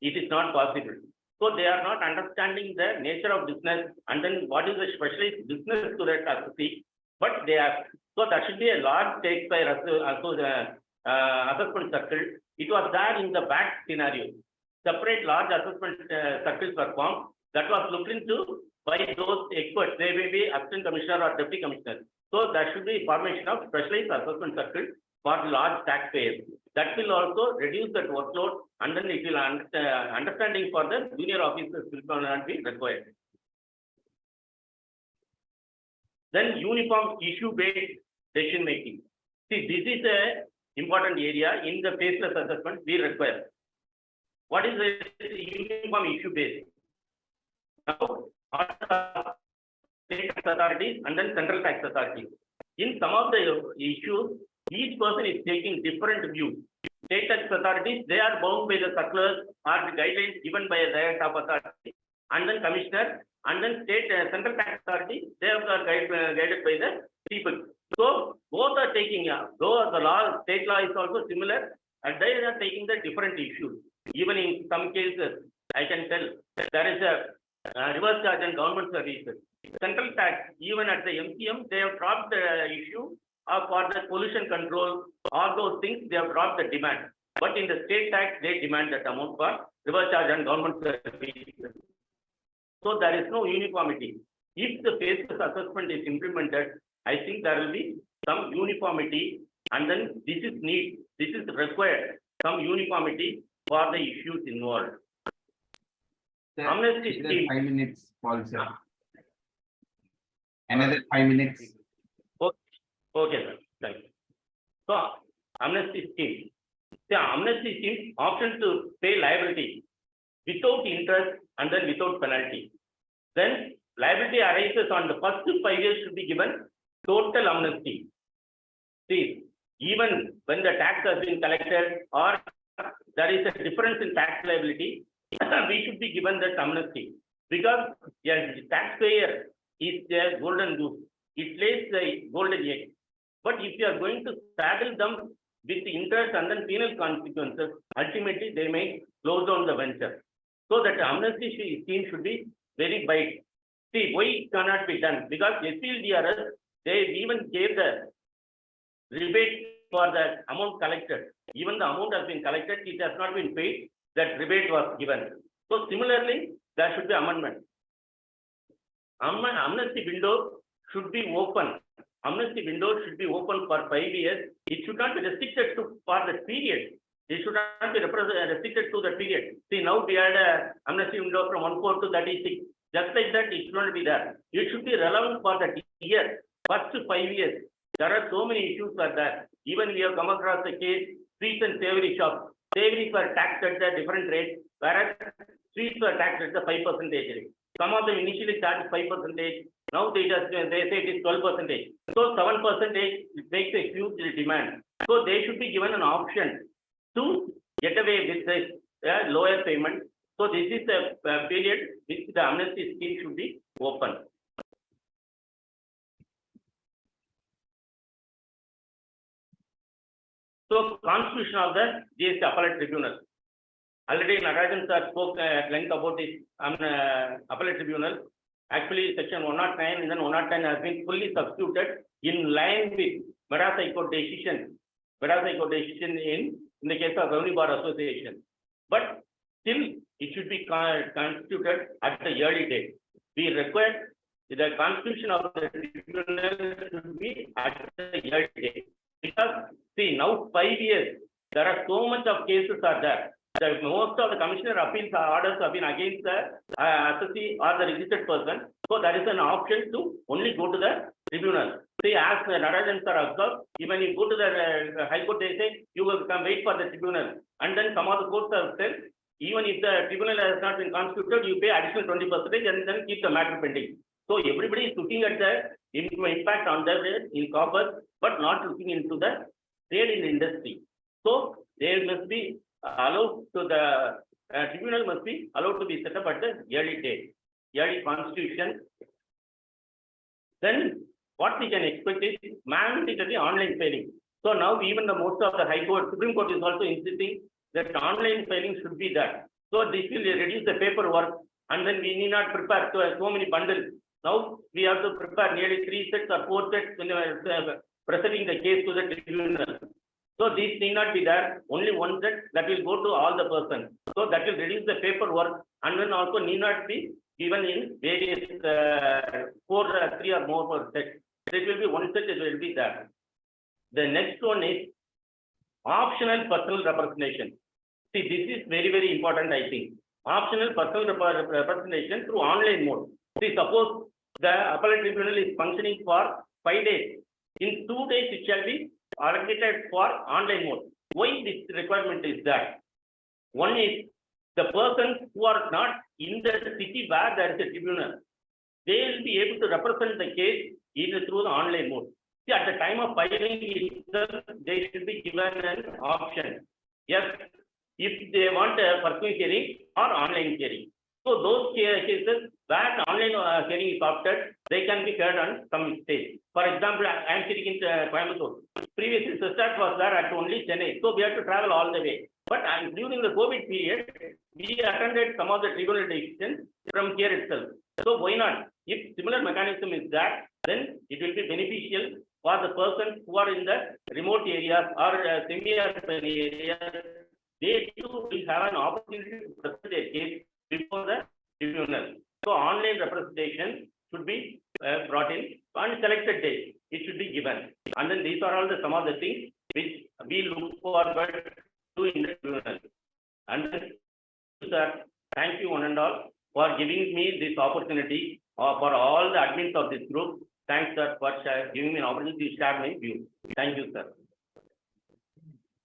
It is not possible. So they are not understanding the nature of business and then what is the specialized business to that associate. But they are, so that should be a large take by assessment circle. It was there in the back scenario. Separate large assessment circles were formed. That was looked into by those experts. They may be assistant commissioner or deputy commissioner. So there should be formation of specialized assessment circle for large taxpayers. That will also reduce that workload and then it will understanding for the junior officers will not be required. Then uniform issue-based decision making. See, this is a important area in the faceless assessment we require. What is the uniform issue-based? Now, state tax authorities and then central tax authorities. In some of the issues, each person is taking different views. State tax authorities, they are bound by the circulars or the guidelines given by the top authority, and then commissioner, and then state central tax authority, they are guided by the people. So both are taking, though the law, state law is also similar, and they are taking the different issues. Even in some cases, I can tell there is a reverse charge and government services. Central tax, even at the MCM, they have dropped the issue for the pollution control, all those things, they have dropped the demand. But in the state tax, they demand that amount for reverse charge and government services. So there is no uniformity. If the faceless assessment is implemented, I think there will be some uniformity, and then this is required, some uniformity for the issues involved. Amnesty scheme. 5 minutes, Paul, sir. Another 5 minutes. Okay, sir. Thank you. So, amnesty scheme. The amnesty scheme option to pay liability without interest and then without penalty. Then liability arises on the first 5 years should be given total amnesty. See, even when the tax has been collected or there is a difference in tax liability, we should be given that amnesty, because a taxpayer is a golden goose. It lays the golden egg. But if you are going to saddle them with interest and then penal consequences, ultimately they may close down the venture. So that amnesty scheme should be very wide. See, why it cannot be done? Because SPLDRS, they even gave the rebate for the amount collected. Even the amount has been collected, it has not been paid, that rebate was given. So similarly, there should be amendment. Amnesty window should be open. Amnesty window should be open for 5 years. It should not be restricted to for the period. It should not be restricted to the period. See, now we had a amnesty window from 14 to 36. Just like that, it should not be there. It should be relevant for the year. First 5 years. There are so many issues for that. Even we have come across the case, sweets and savory shops. Savories were taxed at a different rate, whereas sweets were taxed at the 5% rate. Some of them initially charged 5%. Now they say it is 12%. So 7% makes a huge demand. So they should be given an option to get away with this lower payment. So this is the period which the amnesty scheme should be open. So constitution of the GST appellate tribunal. Already Narayan sir spoke at length about this appellate tribunal. Actually, section 109 and then 110 has been fully substituted in line with Madras High Court decision. Madras High Court decision in the case of Revenue Bar Association. But still, it should be constituted at the early date. We require the constitution of the tribunal should be at the early date. Because see, now 5 years, there are so much of cases are there. Most of the commissioner appeals orders have been against the assessee or the registered person. So there is an option to only go to the tribunal. See, as Narayan sir observed, even you go to the High Court, they say you will come wait for the tribunal. And then some of the courts have said, even if the tribunal has not been constituted, you pay additional 20% and then keep the matter pending. So everybody is looking at the impact on the in copper, but not looking into the trade in the industry. So there must be allowed to the tribunal must be allowed to be set up at the early date, early constitution. Then what we can expect is mandatory online filing. So now even the most of the High Court, Supreme Court is also insisting that online filing should be there. So this will reduce the paperwork, and then we need not prepare so many bundles. Now we have to prepare nearly 3 sets or 4 sets when presenting the case to the tribunal. So these need not be there, only one set that will go to all the persons. So that will reduce the paperwork, and then also need not be given in various 3 or more sets. It will be one set, it will be there. The next one is optional personal representation. See, this is very, very important, I think. Optional personal representation through online mode. See, suppose the appellate tribunal is functioning for 5 days. In 2 days, it shall be allocated for online mode. Why this requirement is that? One is the persons who are not in the city where there is a tribunal, they will be able to represent the case either through the online mode. See, at the time of filing itself, they should be given an option. Yes, if they want a personal hearing or online hearing. So those cases, where online hearing is opted, they can be heard on some stage. For example, I am sitting in Coimbatore. Previously, Sistat was there at only Chennai, so we had to travel all the way. But during the COVID period, we attended some of the tribunal decisions from here itself. So why not? If similar mechanism is there, then it will be beneficial for the persons who are in the remote areas or semi-urban areas. They too will have an opportunity to present their case before the tribunal. So online representation should be brought in on selected days. It should be given. And then these are all the some of the things which we look forward to in the tribunal. And then, sir, thank you one and all for giving me this opportunity for all the admins of this group. Thanks, sir, for giving me an opportunity to share my view. Thank you, sir.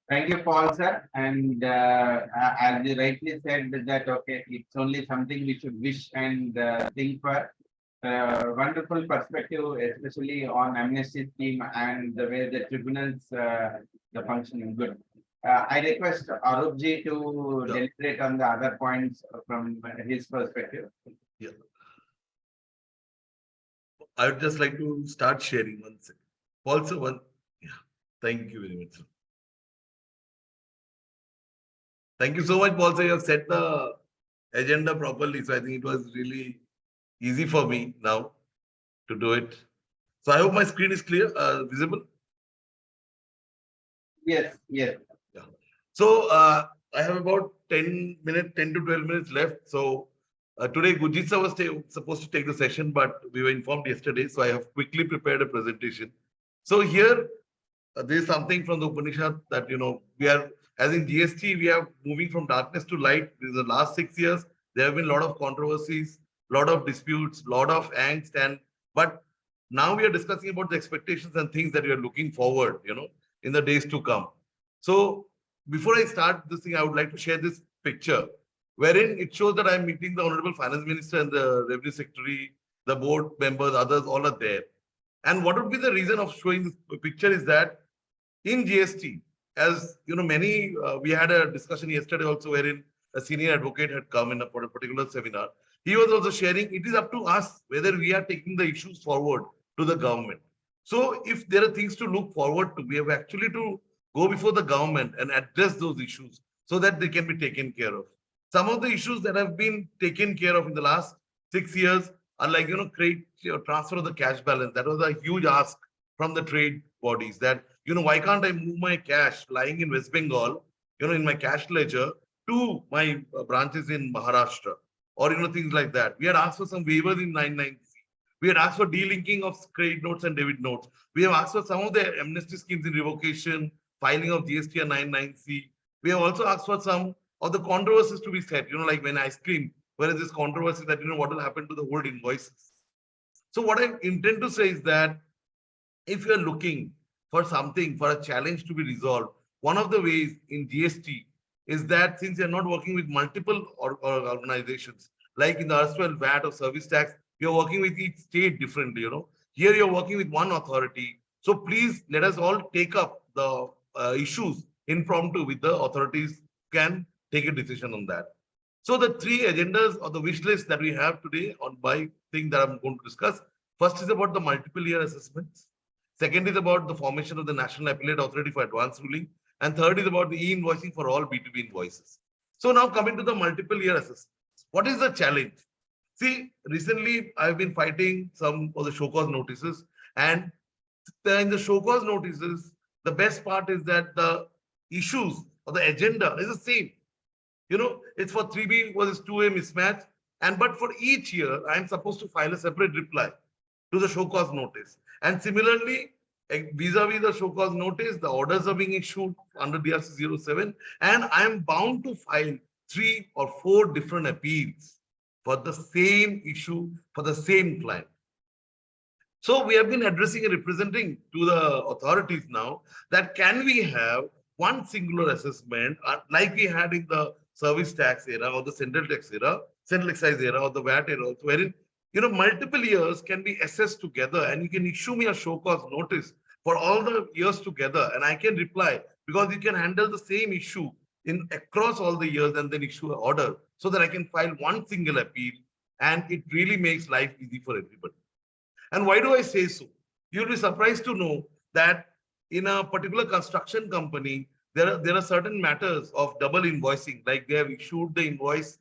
Thank you, Paul, sir. And as you rightly said that, okay, it's only something we should wish and think for. Wonderful perspective, especially on amnesty scheme and the way the tribunals, the functioning good. I request Arupji to deliberate on the other points from his perspective. Yeah. I would just like to start sharing one second. Also, yeah. Thank you very much, sir. Thank you so much, Paul. So you have set the agenda properly. So I think it was really easy for me now to do it. So I hope my screen is clear, visible. Yes, yes. Yeah. So I have about 10 to 12 minutes left. So today Gurjit sir was supposed to take the session, but we were informed yesterday. So I have quickly prepared a presentation. So here, there is something from the Upanishad that, we are, as in GST, we are moving from darkness to light. In the last 6 years, there have been a lot of controversies, a lot of disputes, a lot of angst, but now we are discussing about the expectations and things that we are looking forward, in the days to come. So before I start this thing, I would like to share this picture wherein it shows that I'm meeting the Honorable Finance Minister and the Revenue Secretary, the board members, others, all are there. And what would be the reason of showing this picture is that in GST, as many, we had a discussion yesterday also wherein a senior advocate had come in for a particular seminar. He was also sharing, it is up to us whether we are taking the issues forward to the government. So if there are things to look forward to, we have actually to go before the government and address those issues so that they can be taken care of. Some of the issues that have been taken care of in the last 6 years are like, create transfer of the cash balance. That was a huge ask from the trade bodies that, why can't I move my cash lying in West Bengal, in my cash ledger to my branches in Maharashtra or, things like that. We had asked for some waivers in 99C. We had asked for delinking of credit notes and debit notes. We have asked for some of the amnesty schemes in revocation, filing of GST and 99C. We have also asked for some of the controversies to be set, like when ice cream, where is this controversy that, what will happen to the old invoices. So what I intend to say is that if you are looking for something, for a challenge to be resolved, one of the ways in GST is that since you're not working with multiple organizations, like in the erstwhile VAT or service tax, you're working with each state differently, Here you're working with one authority. So please let us all take up the issues impromptu with the authorities can take a decision on that. So the 3 agendas or the wish list that we have today on my thing that I'm going to discuss. First is about the multiple year assessments. Second is about the formation of the National Appellate Authority for Advanced Ruling. And third is about the e-invoicing for all B2B invoices. So now coming to the multiple year assessments. What is the challenge? See, recently I've been fighting some of the show cause notices, and in the show cause notices, the best part is that the issues or the agenda is the same. It's for 3B versus 2A mismatch. But for each year, I'm supposed to file a separate reply to the show cause notice. And similarly, vis-a-vis the show cause notice, the orders are being issued under DRC 07, and I am bound to file 3 or 4 different appeals for the same issue, for the same client. So we have been addressing and representing to the authorities now that can we have one singular assessment like we had in the service tax era or the central tax era, central excise era or the VAT era, wherein multiple years can be assessed together and you can issue me a show cause notice for all the years together and I can reply because you can handle the same issue in across all the years and then issue an order so that I can file one single appeal and it really makes life easy for everybody. And why do I say so? You'll be surprised to know that in a particular construction company, there are certain matters of double invoicing, like they have issued the invoice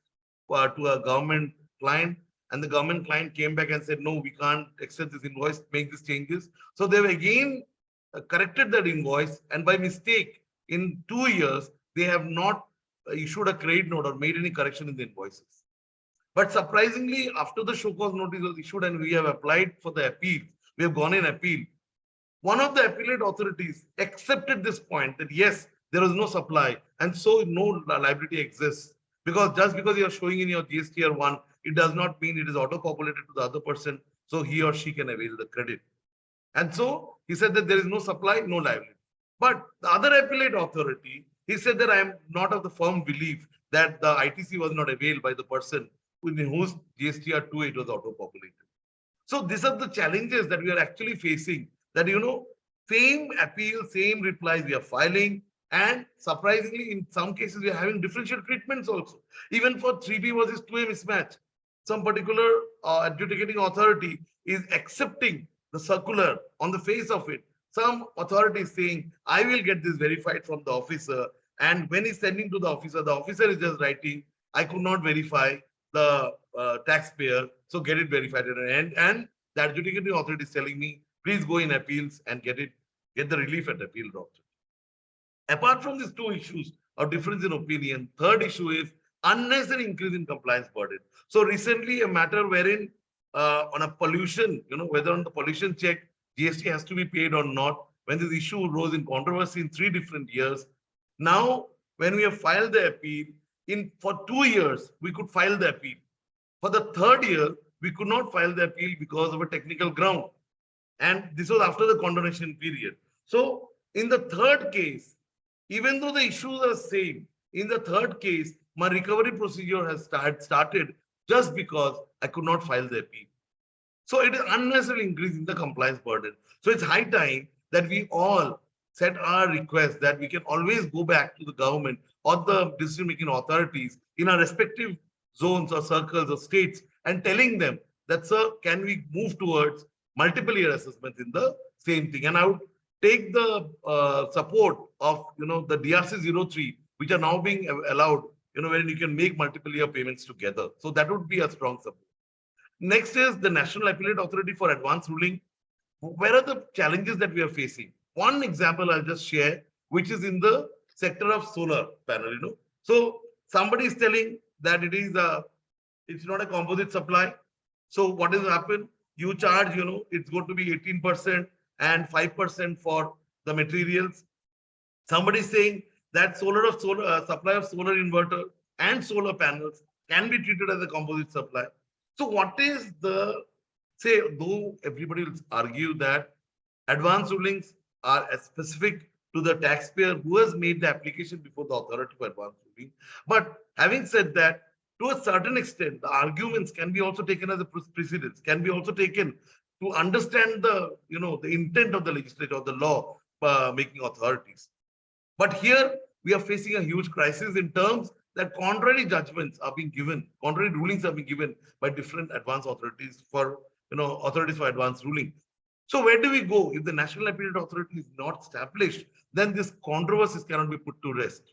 to a government client, and the government client came back and said, no, we can't accept this invoice, make these changes. So they've again corrected that invoice, and by mistake, in 2 years, they have not issued a credit note or made any correction in the invoices. But surprisingly, after the show cause notice was issued and we have applied for the appeal, we have gone in appeal. One of the appellate authorities accepted this point that yes, there is no supply and so no liability exists. Because just because you are showing in your GST 1, it does not mean it is auto-populated to the other person, so he or she can avail the credit. And so he said that there is no supply, no liability. But the other appellate authority, he said that I am not of the firm belief that the ITC was not availed by the person in whose GSTR 2 it was auto-populated. So these are the challenges that we are actually facing, that, same appeal, same replies we are filing, and surprisingly, in some cases, we are having differential treatments also. Even for 3B versus 2A mismatch, some particular adjudicating authority is accepting the circular on the face of it. Some authority is saying, I will get this verified from the officer. And when he's sending to the officer is just writing, I could not verify the taxpayer, so get it verified at the end. And the adjudicating authority is telling me, please go in appeals and get the relief at appeal doctor. Apart from these two issues of difference in opinion, third issue is unnecessary increase in compliance burden. So recently, a matter wherein on a pollution, whether on the pollution check, GST has to be paid or not, when this issue rose in controversy in 3 different years. Now, when we have filed the appeal, for 2 years, we could file the appeal. For the 3rd year, we could not file the appeal because of a technical ground. And this was after the condonation period. So in the 3rd case, even though the issues are same, in the 3rd case, my recovery procedure has started just because I could not file the appeal. So it is unnecessarily increasing the compliance burden. So it's high time that we all set our request that we can always go back to the government or the decision-making authorities in our respective zones or circles or states and telling them that, sir, can we move towards multiple year assessments in the same thing? And I would take the support of the DRC 03, which are now being allowed, wherein you can make multiple year payments together. So that would be a strong support. Next is the National Appellate Authority for Advanced Ruling. Where are the challenges that we are facing? One example I'll just share, which is in the sector of solar panel. So somebody is telling that it's not a composite supply. So what has happened? You charge, it's going to be 18% and 5% for the materials. Somebody is saying that supply of solar inverter and solar panels can be treated as a composite supply. So what is though everybody will argue that advanced rulings are specific to the taxpayer who has made the application before the authority for advanced ruling. But having said that, to a certain extent, the arguments can be also taken as a precedence, can be also taken to understand the intent of the legislature or the law making authorities. But here we are facing a huge crisis in terms that contrary judgments are being given, contrary rulings are being given by different advanced authorities for authorities for advanced ruling. So where do we go? If the National Appellate Authority is not established, then this controversies cannot be put to rest.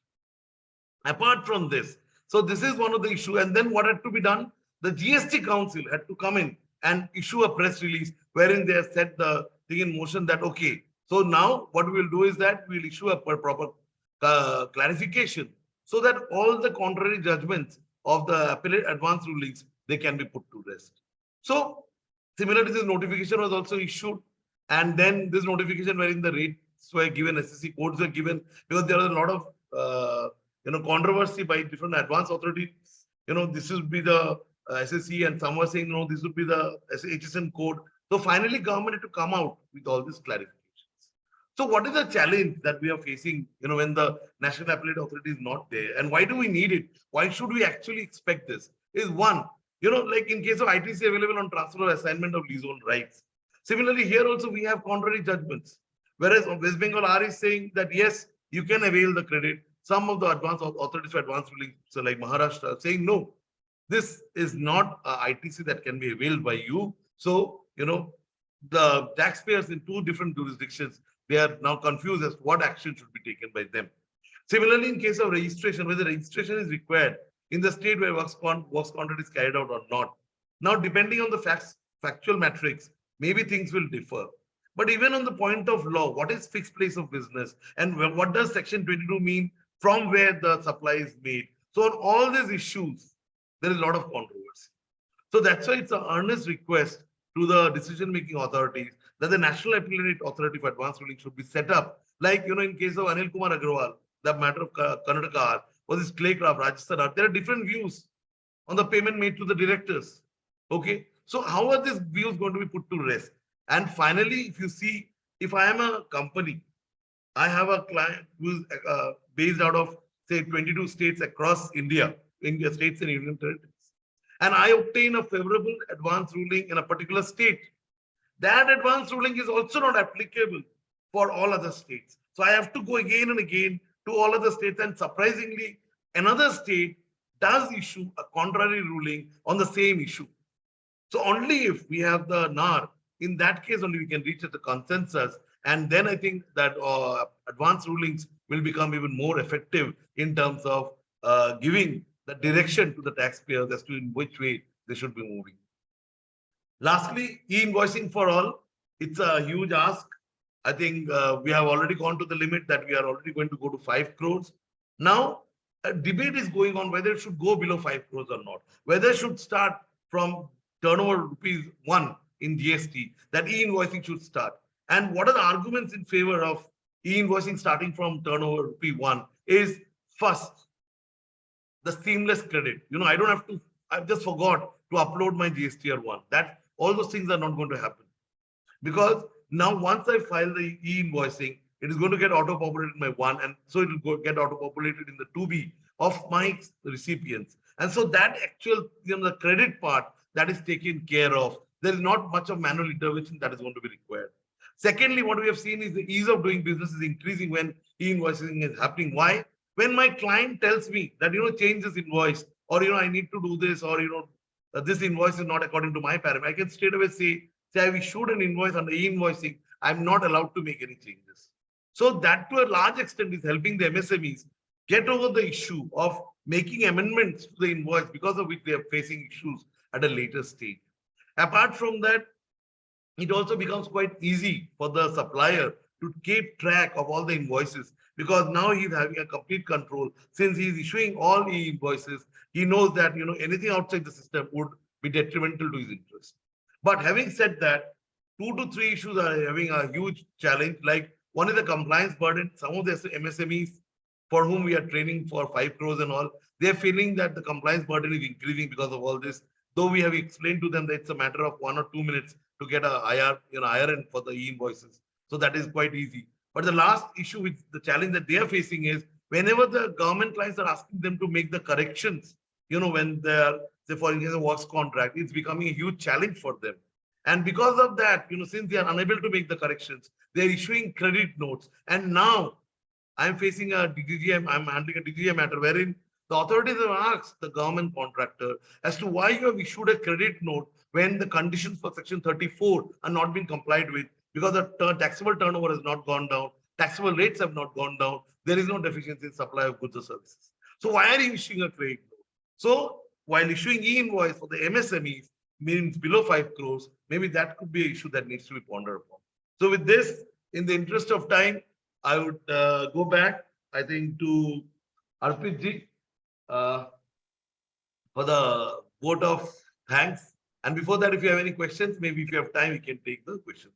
Apart from this, so this is one of the issues. And then what had to be done? The GST Council had to come in and issue a press release wherein they have set the thing in motion that, okay, so now what we will do is that we will issue a proper clarification so that all the contrary judgments of the appellate advanced rulings, they can be put to rest. So similarly, this notification was also issued, and then this notification wherein the rates were given, SSC codes were given, because there was a lot of controversy by different advanced authorities. This would be the SSC, and some were saying no, this would be the HSN code. So finally, government had to come out with all these clarifications. So what is the challenge that we are facing, when the National Appellate Authority is not there, and why do we need it? Why should we actually expect this? Is one, like in case of ITC available on transfer or assignment of leasehold rights. Similarly, here also we have contrary judgments. Whereas West Bengal R is saying that yes, you can avail the credit. Some of the advanced authorities for advanced rulings, so like Maharashtra, saying no. this is not a ITC that can be availed by you. So, the taxpayers in two different jurisdictions, they are now confused as to what action should be taken by them. Similarly, in case of registration, whether registration is required in the state where works contract is carried out or not. Now, depending on the factual metrics, maybe things will differ. But even on the point of law, what is fixed place of business and what does Section 22 mean from where the supply is made? So on all these issues, there is a lot of controversy. So that's why it's an earnest request to the decision-making authorities that the National Appellate Authority for Advanced Ruling should be set up. Like, in case of Anil Kumar Agrawal, the matter of Karnataka, or this Claycraft, Rajasthan, there are different views on the payment made to the directors. Okay. So how are these views going to be put to rest? And finally, if you see, if I am a company, I have a client who is based out of, say, 22 states across India states and union territories, and I obtain a favorable advance ruling in a particular state, that advance ruling is also not applicable for all other states. So I have to go again and again to all other states, and surprisingly, another state does issue a contrary ruling on the same issue. So only if we have the NAR, in that case only we can reach at the consensus. And then I think that advanced rulings will become even more effective in terms of giving the direction to the taxpayers as to in which way they should be moving. Lastly, e-invoicing for all. It's a huge ask. I think we have already gone to the limit that we are already going to go to 5 crores. Now, a debate is going on whether it should go below 5 crores or not, whether it should start from turnover ₹1 in GST, that e-invoicing should start. And what are the arguments in favor of e-invoicing starting from turnover ₹1 is first, the seamless credit. I don't have to, I just forgot to upload my GSTR 1. That all those things are not going to happen. Because now once I file the e-invoicing, it is going to get auto-populated in my 1, and so it will get auto-populated in the 2B of my recipients. And so that actual, the credit part that is taken care of, there is not much of manual intervention that is going to be required. Secondly, what we have seen is the ease of doing business is increasing when e-invoicing is happening. Why? When my client tells me that, change this invoice, or, I need to do this, or, this invoice is not according to my parameter, I can straight away say I've issued an invoice under e-invoicing, I'm not allowed to make any changes. So that to a large extent is helping the MSMEs get over the issue of making amendments to the invoice, because of which they are facing issues at a later stage. Apart from that, it also becomes quite easy for the supplier to keep track of all the invoices, because now he's having a complete control. Since he's issuing all e-invoices, he knows that anything outside the system would be detrimental to his interest. But having said that, 2 to 3 issues are having a huge challenge. Like, one is the compliance burden. Some of the MSMEs for whom we are training for 5 crores and all, they're feeling that the compliance burden is increasing because of all this. Though we have explained to them that it's a matter of 1 or 2 minutes to get a IRN for the e-invoices. So that is quite easy. But the last issue, with the challenge that they are facing, is whenever the government clients are asking them to make the corrections, when they are, say, for example, works contract, it's becoming a huge challenge for them. And because of that, since they are unable to make the corrections, they're issuing credit notes. And now I'm facing a DGM, I'm handling a DGM matter wherein the authorities have asked the government contractor as to why you have issued a credit note when the conditions for Section 34 are not being complied with, because the taxable turnover has not gone down, taxable rates have not gone down, there is no deficiency in supply of goods or services. So why are you issuing a credit note? So while issuing e-invoice for the MSMEs means below 5 crores, maybe that could be an issue that needs to be pondered upon. So with this, in the interest of time, I would go back, I think, to Arpit ji for the vote of thanks. And before that, if you have any questions, maybe if you have time, we can take the questions.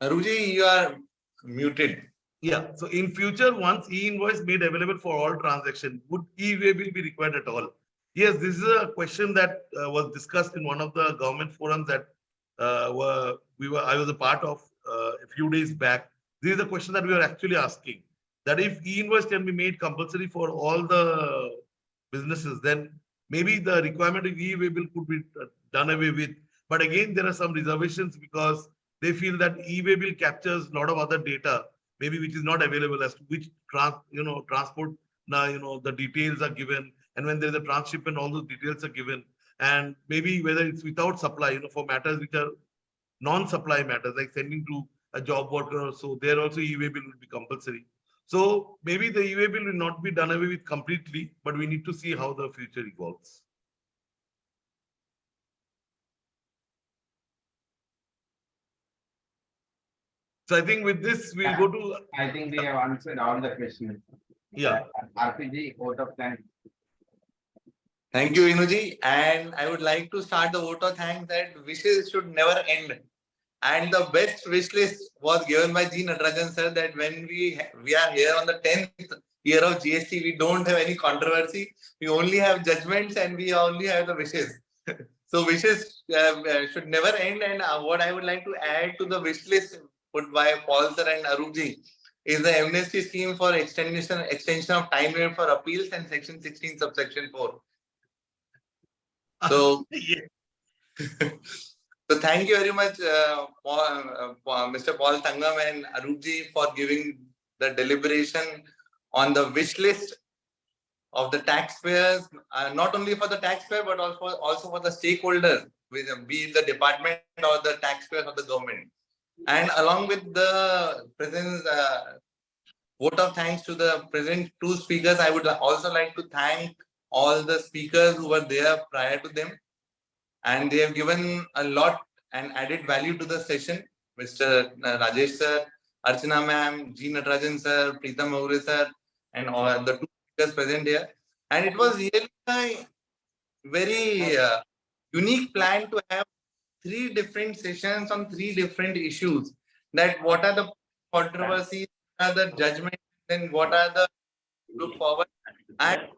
Aruji, you are muted. Yeah. So in future, once e-invoice made available for all transactions, would e-way bill be required at all? Yes, this is a question that was discussed in one of the government forums that I was a part of a few days back. This is a question that we are actually asking, that if e-invoice can be made compulsory for all the businesses, then maybe the requirement of e-way bill could be done away with. But again, there are some reservations because they feel that e-way bill captures a lot of other data, maybe which is not available as to which transport, the details are given. And when there's a transshipment, all those details are given. And maybe whether it's without supply, for matters which are non-supply matters, like sending to a job worker or so, there also e-way bill will be compulsory. So maybe the e-way bill will not be done away with completely, but we need to see how the future evolves. So I think with this, we'll go to. I think we have answered all the questions. Yeah. RPG, vote of thanks. Thank you, Vinuji. And I would like to start the vote of thanks that wishes should never end. And the best wish list was given by G. Natarajan sir, that when we are here on the 10th year of GST, we don't have any controversy. We only have judgments and we only have the wishes. So wishes should never end. And what I would like to add to the wish list put by Paul sir and Arupji is the amnesty scheme for extension of time limit for appeals and section 16 subsection 4. So, so thank you very much, Mr. Paul Thangam and Arupji, for giving the deliberation on the wish list of the taxpayers, not only for the taxpayer, but also for the stakeholders, be it the department or the taxpayers or the government. And along with the presence, vote of thanks to the present two speakers, I would also like to thank all the speakers who were there prior to them. And they have given a lot and added value to the session. Mr. Rajesh sir, Archana ma'am, G. Natarajan sir, Preetham Maure sir, and all the two speakers present here. And it was really a very unique plan to have 3 different sessions on 3 different issues. That what are the controversies, what are the judgments, then what are the look forward. And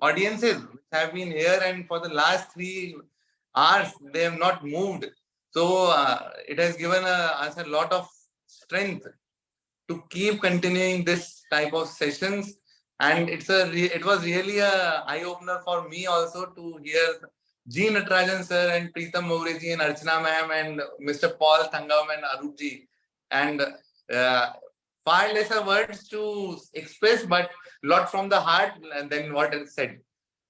audiences have been here, and for the last 3 hours they have not moved. So it has given us a lot of strength to keep continuing this type of sessions. And it was really a eye opener for me also to hear G. Natarajan sir and Preetham Maureji and Archana ma'am and Mr. Paul Thangam and Arupji, and far lesser words to express, but lot from the heart than what is said.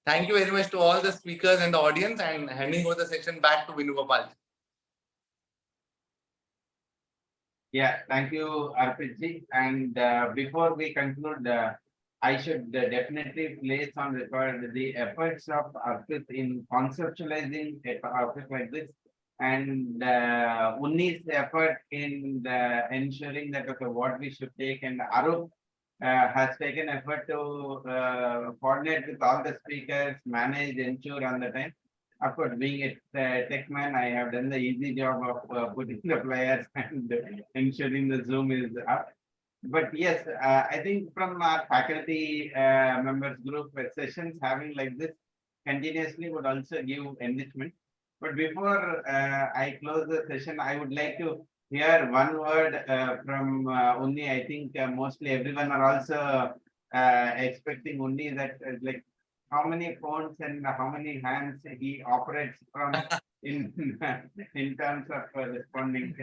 Thank you very much to all the speakers and the audience, and handing over the section back to Venugopal. Yeah, thank you, Arpitji. And before we conclude, I should definitely place on record the efforts of Arpit in conceptualizing a topic like this, and Unni's effort in ensuring that what we should take, and Arup has taken effort to coordinate with all the speakers, manage, ensure on the time. Of course, being a tech man, I have done the easy job of putting the flyers and ensuring the Zoom is up. But yes, I think from our faculty members group sessions, having like this continuously would also give enrichment. But before I close the session, I would like to hear one word from Unni. I think mostly everyone are also expecting Unni that like how many phones and how many hands he operates from in terms of responding.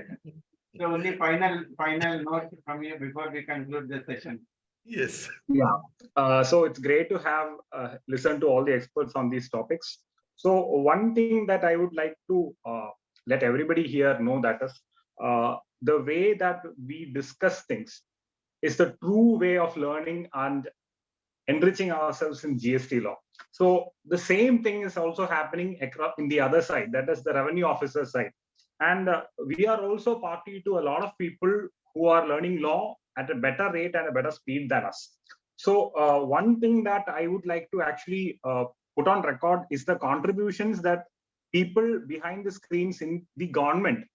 So only final note from you before we conclude the session. Yes. Yeah. So it's great to have listened to all the experts on these topics. So one thing that I would like to let everybody here know that is the way that we discuss things is the true way of learning and enriching ourselves in GST law. So the same thing is also happening in the other side, that is the revenue officer side. And we are also party to a lot of people who are learning law at a better rate and a better speed than us. So one thing that I would like to actually put on record is the contributions that people behind the screens in the government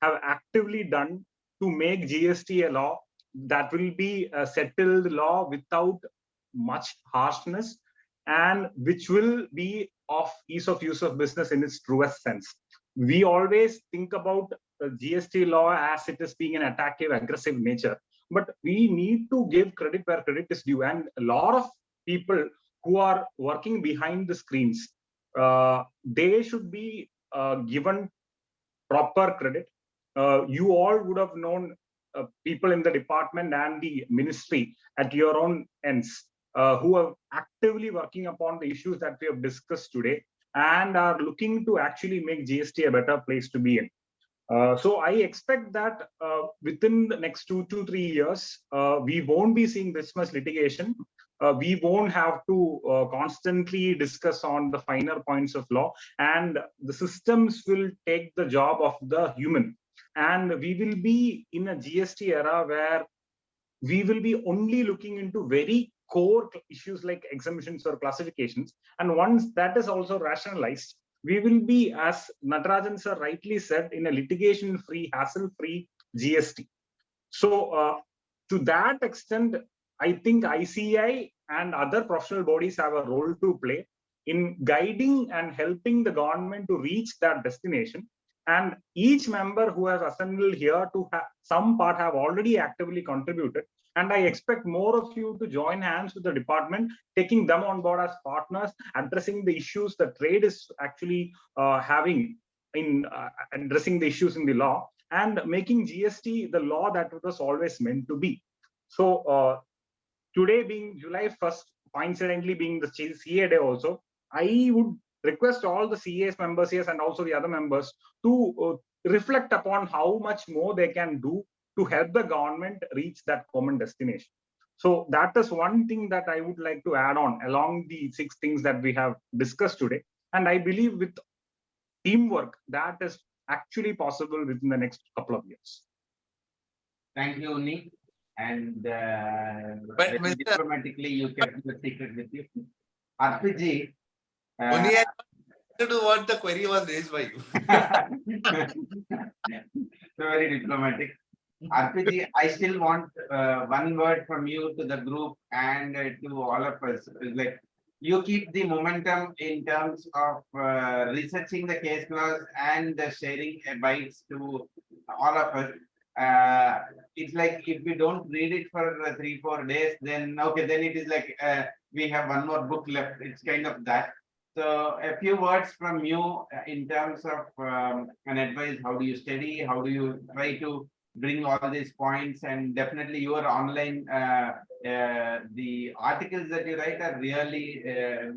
have actively done to make GST a law that will be a settled law without much harshness, and which will be of ease of use of business in its truest sense. We always think about the GST law as it is being an attackive, aggressive nature. but we need to give credit where credit is due. And a lot of people who are working behind the screens, they should be given proper credit. You all would have known people in the department and the ministry at your own ends who are actively working upon the issues that we have discussed today and are looking to actually make GST a better place to be in. So I expect that within the next 2 to 3 years, we won't be seeing this much litigation. We won't have to constantly discuss on the finer points of law, and the systems will take the job of the human. And we will be in a GST era where we will be only looking into very core issues like exemptions or classifications. And once that is also rationalized, we will be, as Natarajan sir rightly said, in a litigation-free, hassle-free GST. So to that extent, I think ICI and other professional bodies have a role to play in guiding and helping the government to reach that destination. And each member who has assembled here to have some part have already actively contributed. And I expect more of you to join hands with the department, taking them on board as partners, addressing the issues the trade is actually having in addressing the issues in the law, and making GST the law that it was always meant to be. So today being July 1st, coincidentally being the CA day also, I would request all the CAS members here and also the other members to reflect upon how much more they can do to help the government reach that common destination. So that is one thing that I would like to add on along the 6 things that we have discussed today. And I believe with teamwork, that is actually possible within the next couple of years. Thank you, Uni. And But very Mr. diplomatically, you kept the secret with you. Arpiji. Only I wanted to what the query was raised by you. Very diplomatic. Arpiji, I still want one word from you to the group and to all of us. Like, you keep the momentum in terms of researching the case laws and sharing advice to all of us. It's like if we don't read it for 3-4 days, then okay, then it is like we have one more book left. It's kind of that. So a few words from you in terms of an advice. How do you study? How do you try to bring all these points? And definitely your online the articles that you write are really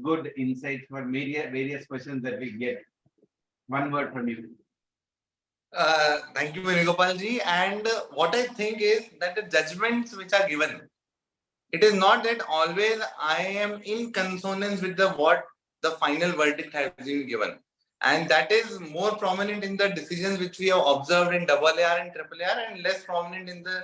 good insights for various questions that we get. One word from you. Thank you, Venugopalji. And what I think is that the judgments which are given, it is not that always I am in consonance with what the final verdict has been given. And that is more prominent in the decisions which we have observed in AAR and AAR, and less prominent in the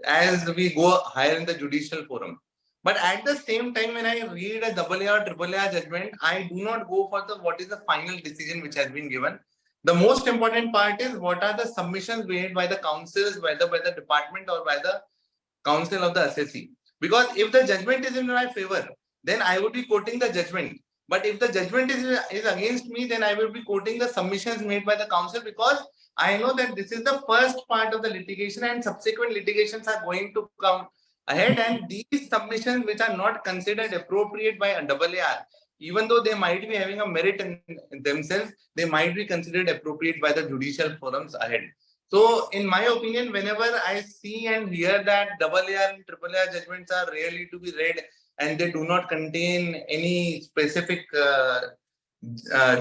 as we go higher in the judicial forum. But at the same time, when I read a AAR, AAR judgment, I do not go for what is the final decision which has been given. The most important part is what are the submissions made by the councils, whether by the department or by the council of the assessee. Because if the judgment is in my favor, then I would be quoting the judgment. But if the judgment is against me, then I will be quoting the submissions made by the council, because I know that this is the first part of the litigation and subsequent litigations are going to come ahead, and these submissions which are not considered appropriate by a AAR, even though they might be having a merit in themselves, they might be considered appropriate by the judicial forums ahead. So in my opinion, whenever I see and hear that AAR and AAR judgments are really to be read and they do not contain any specific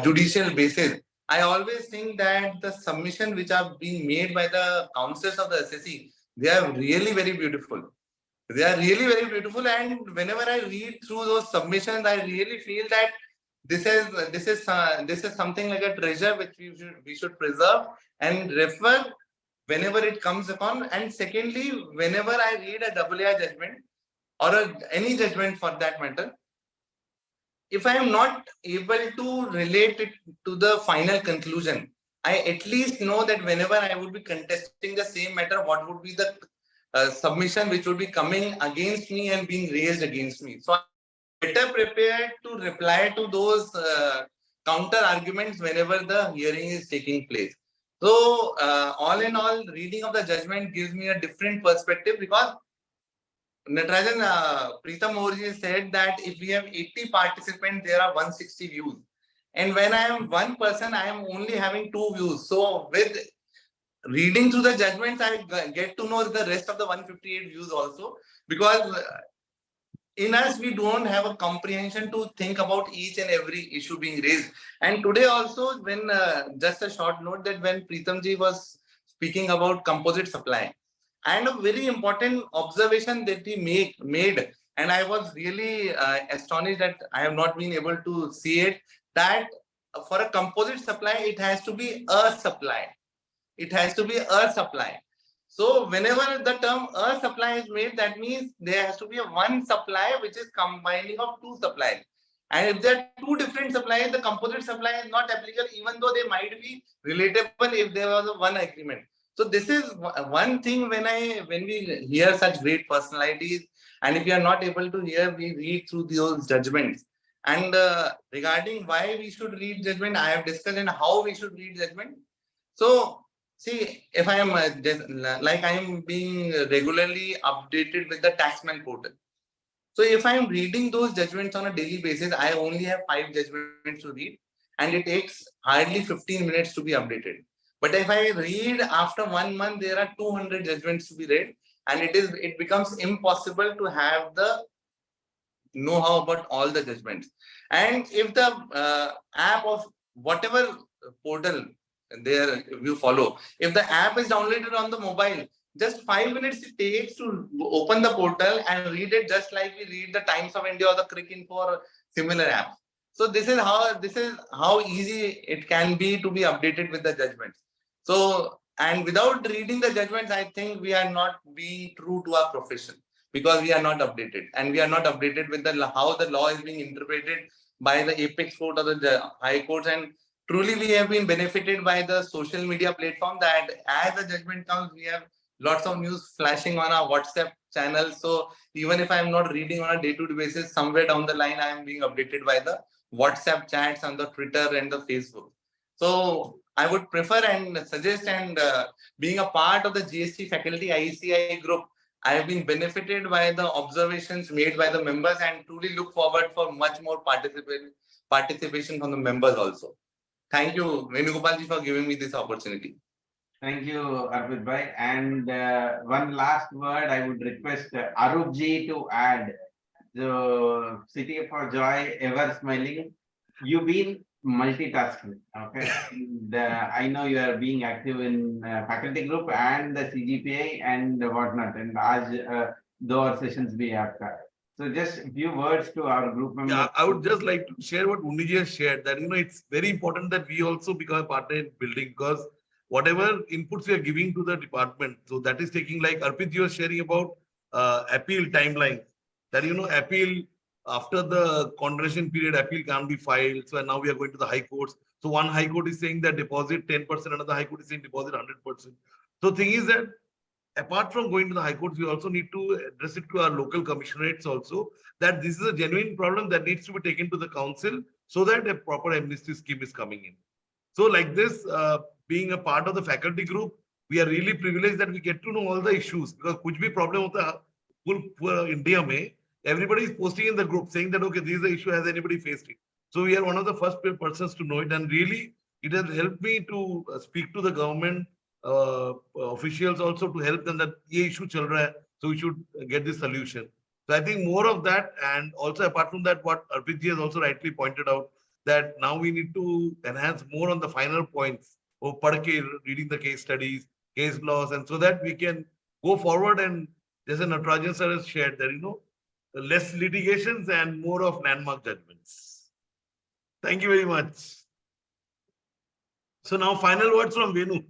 judicial basis, I always think that the submission which are being made by the councils of the SSE, they are really very beautiful. They are really very beautiful, and whenever I read through those submissions, I really feel that this is something like a treasure which we should preserve and refer whenever it comes upon. And secondly, whenever I read a AAR judgment or any judgment for that matter, if I am not able to relate it to the final conclusion, I at least know that whenever I would be contesting the same matter, what would be the submission which would be coming against me and being raised against me. So I'm better prepared to reply to those counter arguments whenever the hearing is taking place. So all in all, reading of the judgment gives me a different perspective, because Natarajan, Preetham Moorji said that if we have 80 participants, there are 160 views. And when I am one person, I am only having 2 views. So with reading through the judgments, I get to know the rest of the 158 views also, because in us, we don't have a comprehension to think about each and every issue being raised. And today also, when just a short note that when Preethamji was speaking about composite supply, and a very important observation that he made, and I was really astonished that I have not been able to see it, that for a composite supply, it has to be a supply. It has to be a supply. So whenever the term a supply is made, that means there has to be a one supply which is combining of 2 supplies. And if there are 2 different supplies, the composite supply is not applicable, even though they might be relatable if there was a one agreement. So this is one thing when we hear such great personalities, and if you are not able to hear, we read through those judgments. And regarding why we should read judgment, I have discussed and how we should read judgment. So see, if I am like I am being regularly updated with the taxman portal. So if I am reading those judgments on a daily basis, I only have 5 judgments to read, and it takes hardly 15 minutes to be updated. But if I read after 1 month, there are 200 judgments to be read, and it becomes impossible to have the know-how about all the judgments. And if the app of whatever portal there you follow, if the app is downloaded on the mobile, just 5 minutes it takes to open the portal and read it, just like we read the Times of India or the Crick Info or similar apps. So this is how easy it can be to be updated with the judgments. So, and without reading the judgments, I think we are not being true to our profession, because we are not updated, and we are not updated with how the law is being interpreted by the apex court or the high courts. And truly we have been benefited by the social media platform, that as the judgment comes, we have lots of news flashing on our WhatsApp channel. So even if I am not reading on a day-to-day basis, somewhere down the line I am being updated by the WhatsApp chats on the Twitter and the Facebook. So I would prefer and suggest, and being a part of the GST faculty ICI group, I have been benefited by the observations made by the members, and truly look forward for much more participation from the members also. Thank you, Venugopalji, for giving me this opportunity. Thank you, Arpit Bhai. And one last word, I would request Arupji to add. The City for Joy, ever smiling. You've been multitasking, okay? And, I know you are being active in faculty group and the CGPA and whatnot. And आज दो और sessions भी है आपका. So just a few words to our group members. Yeah, I would just like to share what Uniji has shared, that it's very important that we also become a partner in building, because whatever inputs we are giving to the department, so that is taking, like Arpit was sharing about appeal timeline, that appeal after the condemnation period, appeal can't be filed. So now we are going to the high courts. So one high court is saying that deposit 10%, another high court is saying deposit 100%. So thing is that apart from going to the high courts, we also need to address it to our local commissionerates also, that this is a genuine problem that needs to be taken to the council, so that a proper amnesty scheme is coming in. So like this, being a part of the faculty group, we are really privileged that we get to know all the issues, because कुछ भी problem होता है full India में, everybody is posting in the group saying that, okay, this is the issue, has anybody faced it? So we are one of the first persons to know it, and really it has helped me to speak to the government officials also, to help them that ये issue चल रहा है, so we should get this solution. So I think more of that, and also apart from that, what Arpit ji has also rightly pointed out, that now we need to enhance more on the final points of reading the case studies, case laws, and so that we can go forward. And there's a Natarajan sir has shared that, less litigations and more of landmark judgments. Thank you very much. So now final words from Venu.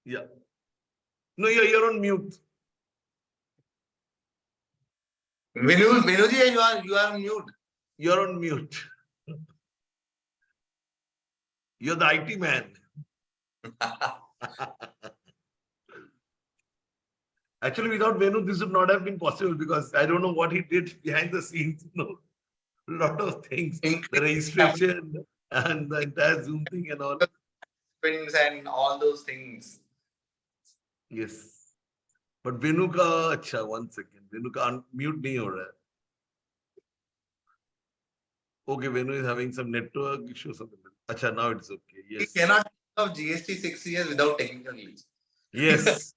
Yeah. No, you're on mute. Venuji, you are on mute. You're on mute. You're the IT man. Actually, without Venu, this would not have been possible, because I don't know what he did behind the scenes, lot of things, the Increase registration and the entire Zoom thing and all. participants and all those things. Yes. But Venu ka, acha, 1 second. Venu ka mute nahi ho raha hai. Okay, Venu is having some network issue or something. Acha, now it's okay. We Yes. cannot think of GST 6 years without technical glitch. Yes.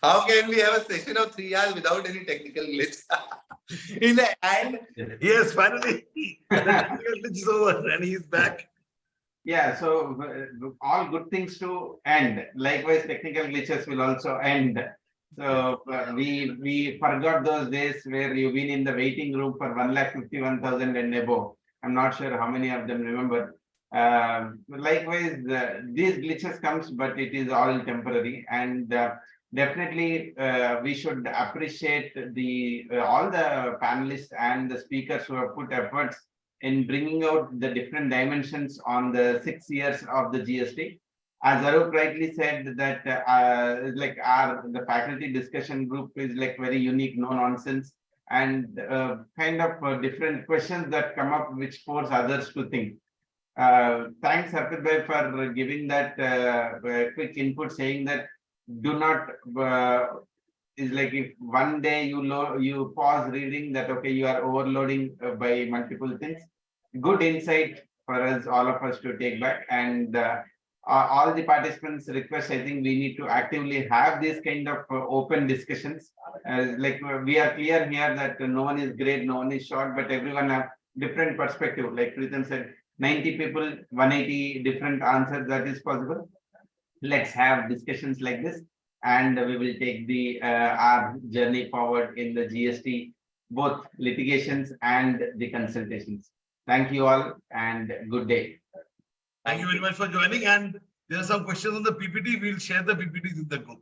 How can we have a session of 3 hours without any technical glitch? In the end, Yes, finally. The technical glitch is over and he's back. Yeah, so all good things to end. Likewise, technical glitches will also end. So we forgot those days where you've been in the waiting room for 1,51,000 and above. I'm not sure how many of them remember. Likewise, these glitches comes, but it is all temporary, and definitely we should appreciate the all the panelists and the speakers who have put efforts in bringing out the different dimensions on the 6 years of the GST. As Arup rightly said that like the faculty discussion group is like very unique, no nonsense, and kind of different questions that come up which force others to think. Thanks Harpreet bhai for giving that quick input, saying that do not is like if one day you pause reading that, okay, you are overloading by multiple things. Good insight for us, all of us to take back, and all the participants request, I think we need to actively have this kind of open discussions. Like we are clear here that no one is great, no one is short, but everyone have different perspective. Like Pritam said, 90 people, 180 different answers, that is possible. Let's have discussions like this, and we will take the our journey forward in the GST, both litigations and the consultations. Thank you all and good day. Thank you very much for joining. And there are some questions on the PPT. We'll share the PPTs in the group.